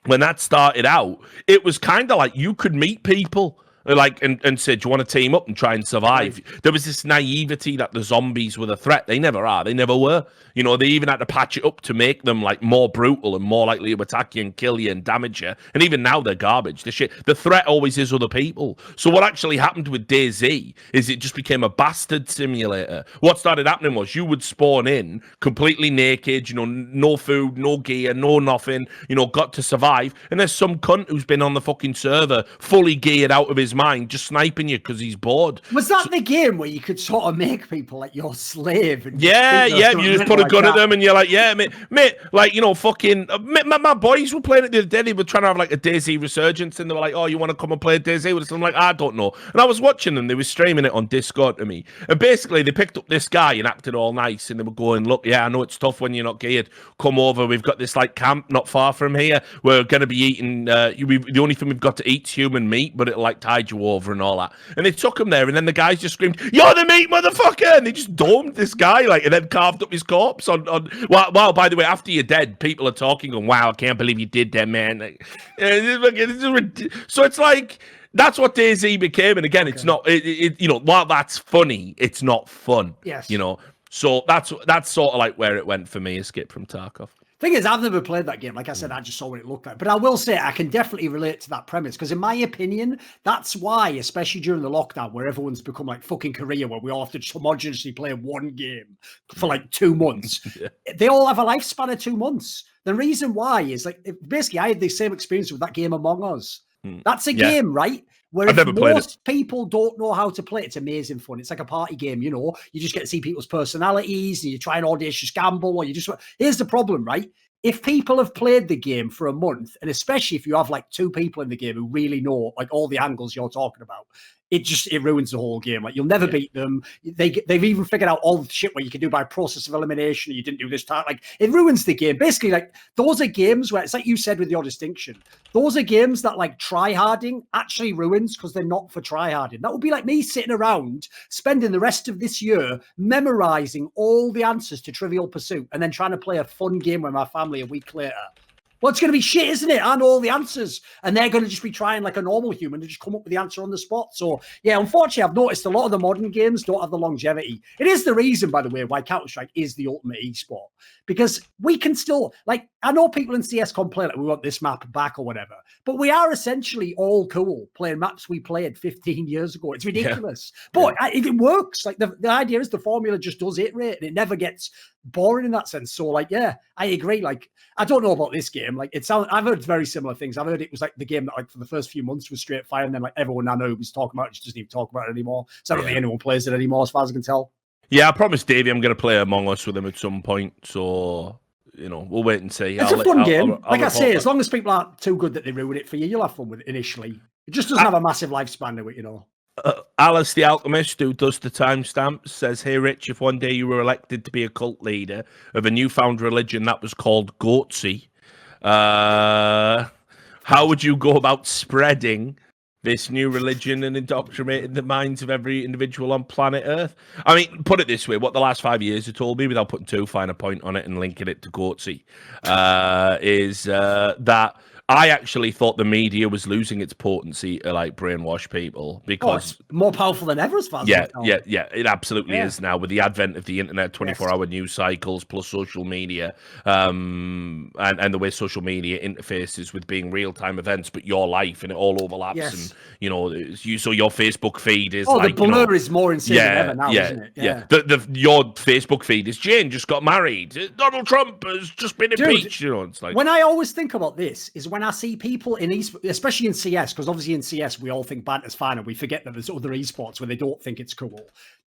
Speaker 1: when that started out, it was kind of like you could meet people like and said, do you want to team up and try and survive? There was this naivety that the zombies were the threat. They never are. They never were. You know, they even had to patch it up to make them like more brutal and more likely to attack you and kill you and damage you. And even now they're garbage. The threat always is other people. So what actually happened with DayZ is it just became a bastard simulator. What started happening was you would spawn in completely naked, you know, no food, no gear, no nothing, you know, got to survive. And there's some cunt who's been on the fucking server fully geared out of his mind, just sniping you because he's bored.
Speaker 3: Was that the game where you could sort of make people like your slave? And
Speaker 1: you just put a gun at them and you're like, yeah, mate, like, you know, fucking, my boys were playing it the other day. They were trying to have like a DayZ resurgence and they were like, oh, you want to come and play DayZ with us? I'm like, I don't know. And I was watching them. They were streaming it on Discord to me. And basically they picked up this guy and acted all nice and they were going, look, yeah, I know it's tough when you're not geared. Come over. We've got this like camp not far from here. We're going to be eating, the only thing we've got to eat is human meat, but it'll like tide you over and all that. And they took him there and then the guys just screamed, you're the meat, motherfucker! And they just domed this guy, like, and then carved up his corpse on wow, by the way, after you're dead, people are talking on, wow, I can't believe you did that, man. Like, so it's like, that's what DayZ became. And again, it's not, you know, while that's funny, it's not fun.
Speaker 3: Yes.
Speaker 1: You know, so that's sort of like where it went for me, Escape from Tarkov.
Speaker 3: Thing is, I've never played that game. Like I said, I just saw what it looked like. But I will say, I can definitely relate to that premise because, in my opinion, that's why, especially during the lockdown, where everyone's become like fucking Korea, where we all have to homogeneously play one game for like 2 months. They all have a lifespan of 2 months. The reason why is like, basically, I had the same experience with that game Among Us. That's a game, right? Where if most people don't know how to play, it's amazing fun. It's like a party game, you know. You just get to see people's personalities and you try an audacious gamble, or you just... Here's the problem, right? If people have played the game for a month, and especially if you have like 2 people in the game who really know like all the angles you're talking about, it ruins the whole game. Like, you'll never beat them. They've even figured out all the shit where you can do by process of elimination. You didn't do this time. Like, it ruins the game. Basically, like, those are games where it's like you said with your distinction. Those are games that like tryharding actually ruins because they're not for tryharding. That would be like me sitting around spending the rest of this year memorizing all the answers to Trivial Pursuit and then trying to play a fun game with my family a week later. Well, it's going to be shit, isn't it? I know all the answers. And they're going to just be trying like a normal human to just come up with the answer on the spot. So, yeah, unfortunately, I've noticed a lot of the modern games don't have the longevity. It is the reason, by the way, why Counter-Strike is the ultimate esport. Because we can still, like, I know people in CS complain like we want this map back or whatever, but we are essentially all cool playing maps we played 15 years ago. It's ridiculous. Yeah. But it works. Like, the idea is the formula just does iterate and it never gets boring in that sense. So, like, yeah, I agree. Like, I don't know about this game. Like, I've heard very similar things. I've heard it was like the game that, like, for the first few months was straight fire, and then like everyone I know was talking about it just doesn't even talk about it anymore. So I don't think anyone plays it anymore, as far as I can tell. Yeah,
Speaker 1: I promised Davey I'm going to play Among Us with him at some point. So, you know, we'll wait and see.
Speaker 3: It's a fun game. Like I say, as long as people aren't too good that they ruin it for you, you'll have fun with it initially. It just doesn't have a massive lifespan to it, you know.
Speaker 1: Alice the Alchemist, who does the timestamps, says, hey, Rich, if one day you were elected to be a cult leader of a newfound religion that was called Goatsy, how would you go about spreading this new religion and indoctrinating the minds of every individual on planet Earth? I mean, put it this way, what the last 5 years have told me, without putting too fine a point on it and linking it to Goatsy, is that I actually thought the media was losing its potency to like brainwash people because
Speaker 3: it's more powerful than ever as far as
Speaker 1: it absolutely is now with the advent of the internet, 24-hour news cycles plus social media, and the way social media interfaces with being real-time events, but your life and it all overlaps, and you know, so your Facebook feed is
Speaker 3: the blur is more insane than ever now, isn't it?
Speaker 1: Your Facebook feed is Jane just got married, Donald Trump has just been impeached. You know, it's like,
Speaker 3: when I always think about this is when I see people in especially in CS, because obviously in CS we all think banter's fine and we forget that there's other esports where they don't think it's cool.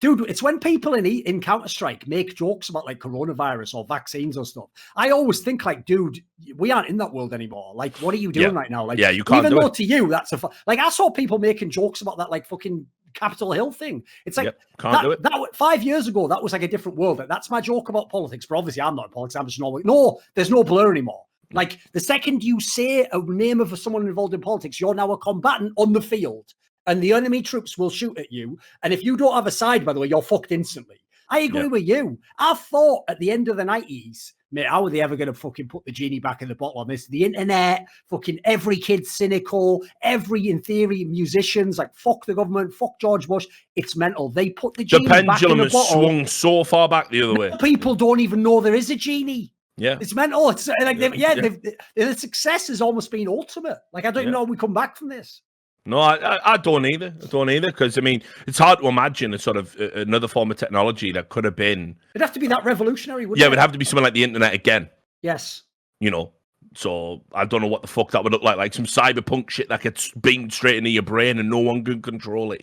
Speaker 3: Dude, it's when people in Counter-Strike make jokes about like coronavirus or vaccines or stuff. I always think like, dude, we aren't in that world anymore. Like, what are you doing right now? Like,
Speaker 1: you can't
Speaker 3: even though to you that's like, I saw people making jokes about that like fucking Capitol Hill thing. It's like that 5 years ago, that was like a different world. Like, that's my joke about politics, but obviously I'm not in politics. I'm just normal. No, there's no blur anymore. Like, the second you say a name of someone involved in politics, you're now a combatant on the field, and the enemy troops will shoot at you. And if you don't have a side, by the way, you're fucked instantly. I agree with you. I thought at the end of the 90s, mate, how are they ever going to fucking put the genie back in the bottle on this? The internet, fucking every kid's cynical, in theory, musicians, like, fuck the government, fuck George Bush. It's mental. They put the genie back in the bottle.
Speaker 1: The pendulum has swung so far back the other way.
Speaker 3: People don't even know there is a genie.
Speaker 1: Yeah,
Speaker 3: it's mental. It's like, the success has almost been ultimate. Like, I don't even know how we come back from this.
Speaker 1: No, I don't either. Because I mean, it's hard to imagine a sort of another form of technology that could have been.
Speaker 3: It'd have to be that revolutionary, wouldn't it?
Speaker 1: It would have to be something like the internet again.
Speaker 3: Yes.
Speaker 1: You know, So I don't know what the fuck that would look like some cyberpunk shit that gets beamed straight into your brain and no one can control it,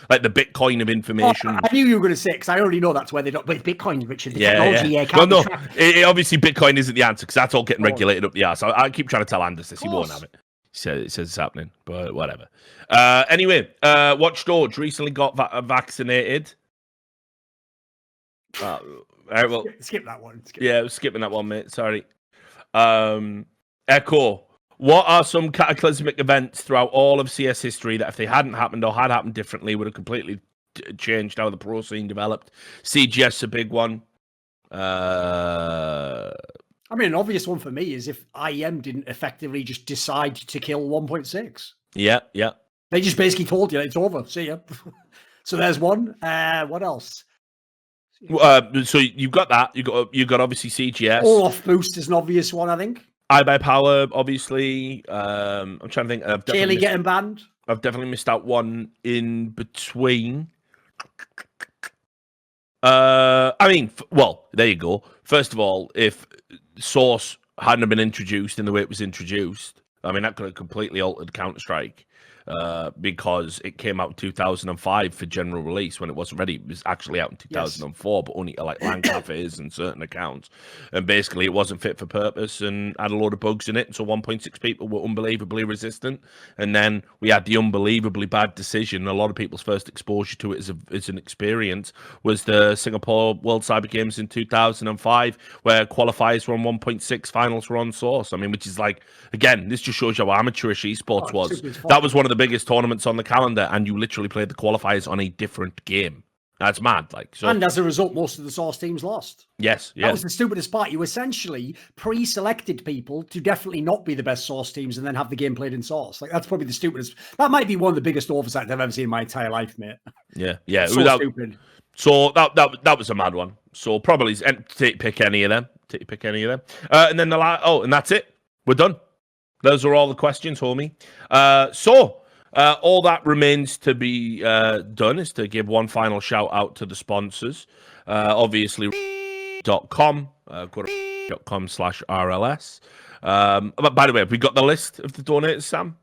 Speaker 1: like the Bitcoin of information.
Speaker 3: I knew you were going to say, because I already know that's where they don't. With Bitcoin, Richard, the technology
Speaker 1: yeah.
Speaker 3: Can't
Speaker 1: well, no, obviously Bitcoin isn't the answer because that's all getting regulated up the arse. I keep trying to tell Anders this, he won't have it. He says it's happening, but whatever. Anyway, Watch Dogs recently got vaccinated. All right, well,
Speaker 3: skip that one.
Speaker 1: We're skipping that one, mate. Sorry. Echo, what are some cataclysmic events throughout all of CS history that if they hadn't happened or had happened differently would have completely changed how the pro scene developed? CGS a big one.
Speaker 3: I mean, an obvious one for me is if IEM didn't effectively just decide to kill 1.6.
Speaker 1: Yeah.
Speaker 3: They just basically told you it's over. See ya. So there's one. What else?
Speaker 1: So you've got that. You got obviously CGS.
Speaker 3: Off boost is an obvious one, I think.
Speaker 1: iBuyPower, obviously. I'm trying to think.
Speaker 3: Kaylee getting banned.
Speaker 1: I've definitely missed out one in between. I mean, well, there you go. First of all, if Source hadn't been introduced in the way it was introduced, I mean, that could have completely altered Counter-Strike. Because it came out in 2005 for general release when it wasn't ready. It was actually out in 2004, but only to like LAN cafes and certain accounts. And basically, it wasn't fit for purpose and had a load of bugs in it. So 1.6 people were unbelievably resistant. And then we had the unbelievably bad decision. A lot of people's first exposure to it as an experience was the Singapore World Cyber Games in 2005, where qualifiers were on 1.6, finals were on Source. I mean, which is like, again, this just shows you how amateurish esports was. That was one of the biggest tournaments on the calendar, and you literally played the qualifiers on a different game. That's mad. So.
Speaker 3: And as a result, most of the Source teams lost.
Speaker 1: Yes.
Speaker 3: That was the stupidest part. You essentially pre-selected people to definitely not be the best Source teams and then have the game played in Source. That's probably the stupidest. That might be one of the biggest oversights I've ever seen in my entire life, mate.
Speaker 1: Yeah.
Speaker 3: Stupid.
Speaker 1: So that was a mad one. So probably pick any of them. And then and that's it. We're done. Those are all the questions, homie. All that remains to be done is to give one final shout out to the sponsors. Obviously, .com, go to .com/RLS. But by the way, have we got the list of the donators, Sam?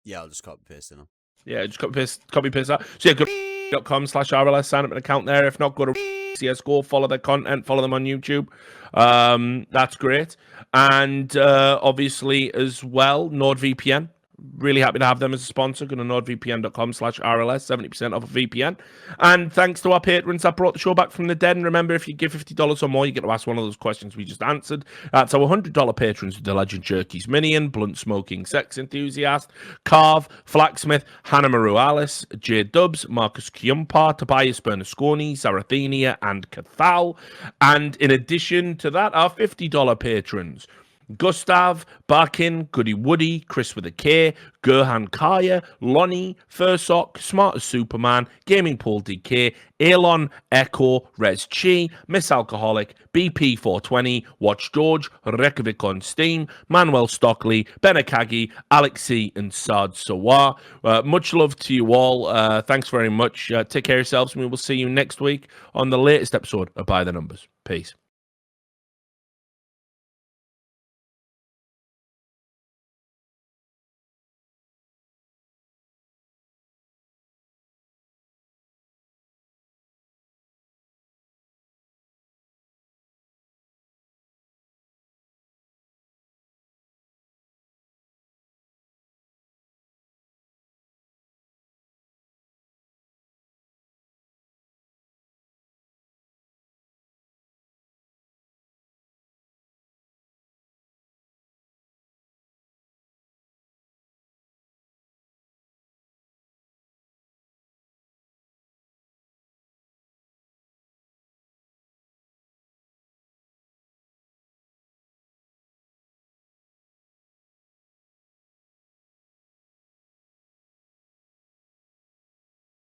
Speaker 2: Yeah, I'll just copy paste it.
Speaker 1: Yeah, just copy paste that. So yeah, go to .com/RLS, sign up an account there. If not, go to CSGO, follow their content, follow them on YouTube. That's great. And obviously as well, NordVPN. Really happy to have them as a sponsor. Go to nordvpn.com/RLS, 70% off a VPN. And thanks to our patrons that brought the show back from the dead. And remember, if you give $50 or more, you get to ask one of those questions we just answered. That's our $100 patrons with the Legend Jerky's Minion, Blunt Smoking Sex Enthusiast, Carve, Flacksmith, Hannah Maru Alice, J Dubs, Marcus Chiumpa, Tobias Bernasconi, Zarathenia, and Cathal. And in addition to that, our $50 patrons: Gustav, Barkin, Goody Woody, Chris with a K, Gerhan Kaya, Lonnie, Fursock, Smart as Superman, Gaming Paul DK, Elon, Echo, Rez Chi, Miss Alcoholic, BP420, Watch George, Reykjavik on Steam, Manuel Stockley, Benakagi, Alexi, and Sard Sawar. Much love to you all. Thanks very much. Take care of yourselves, and we will see you next week on the latest episode of By the Numbers. Peace.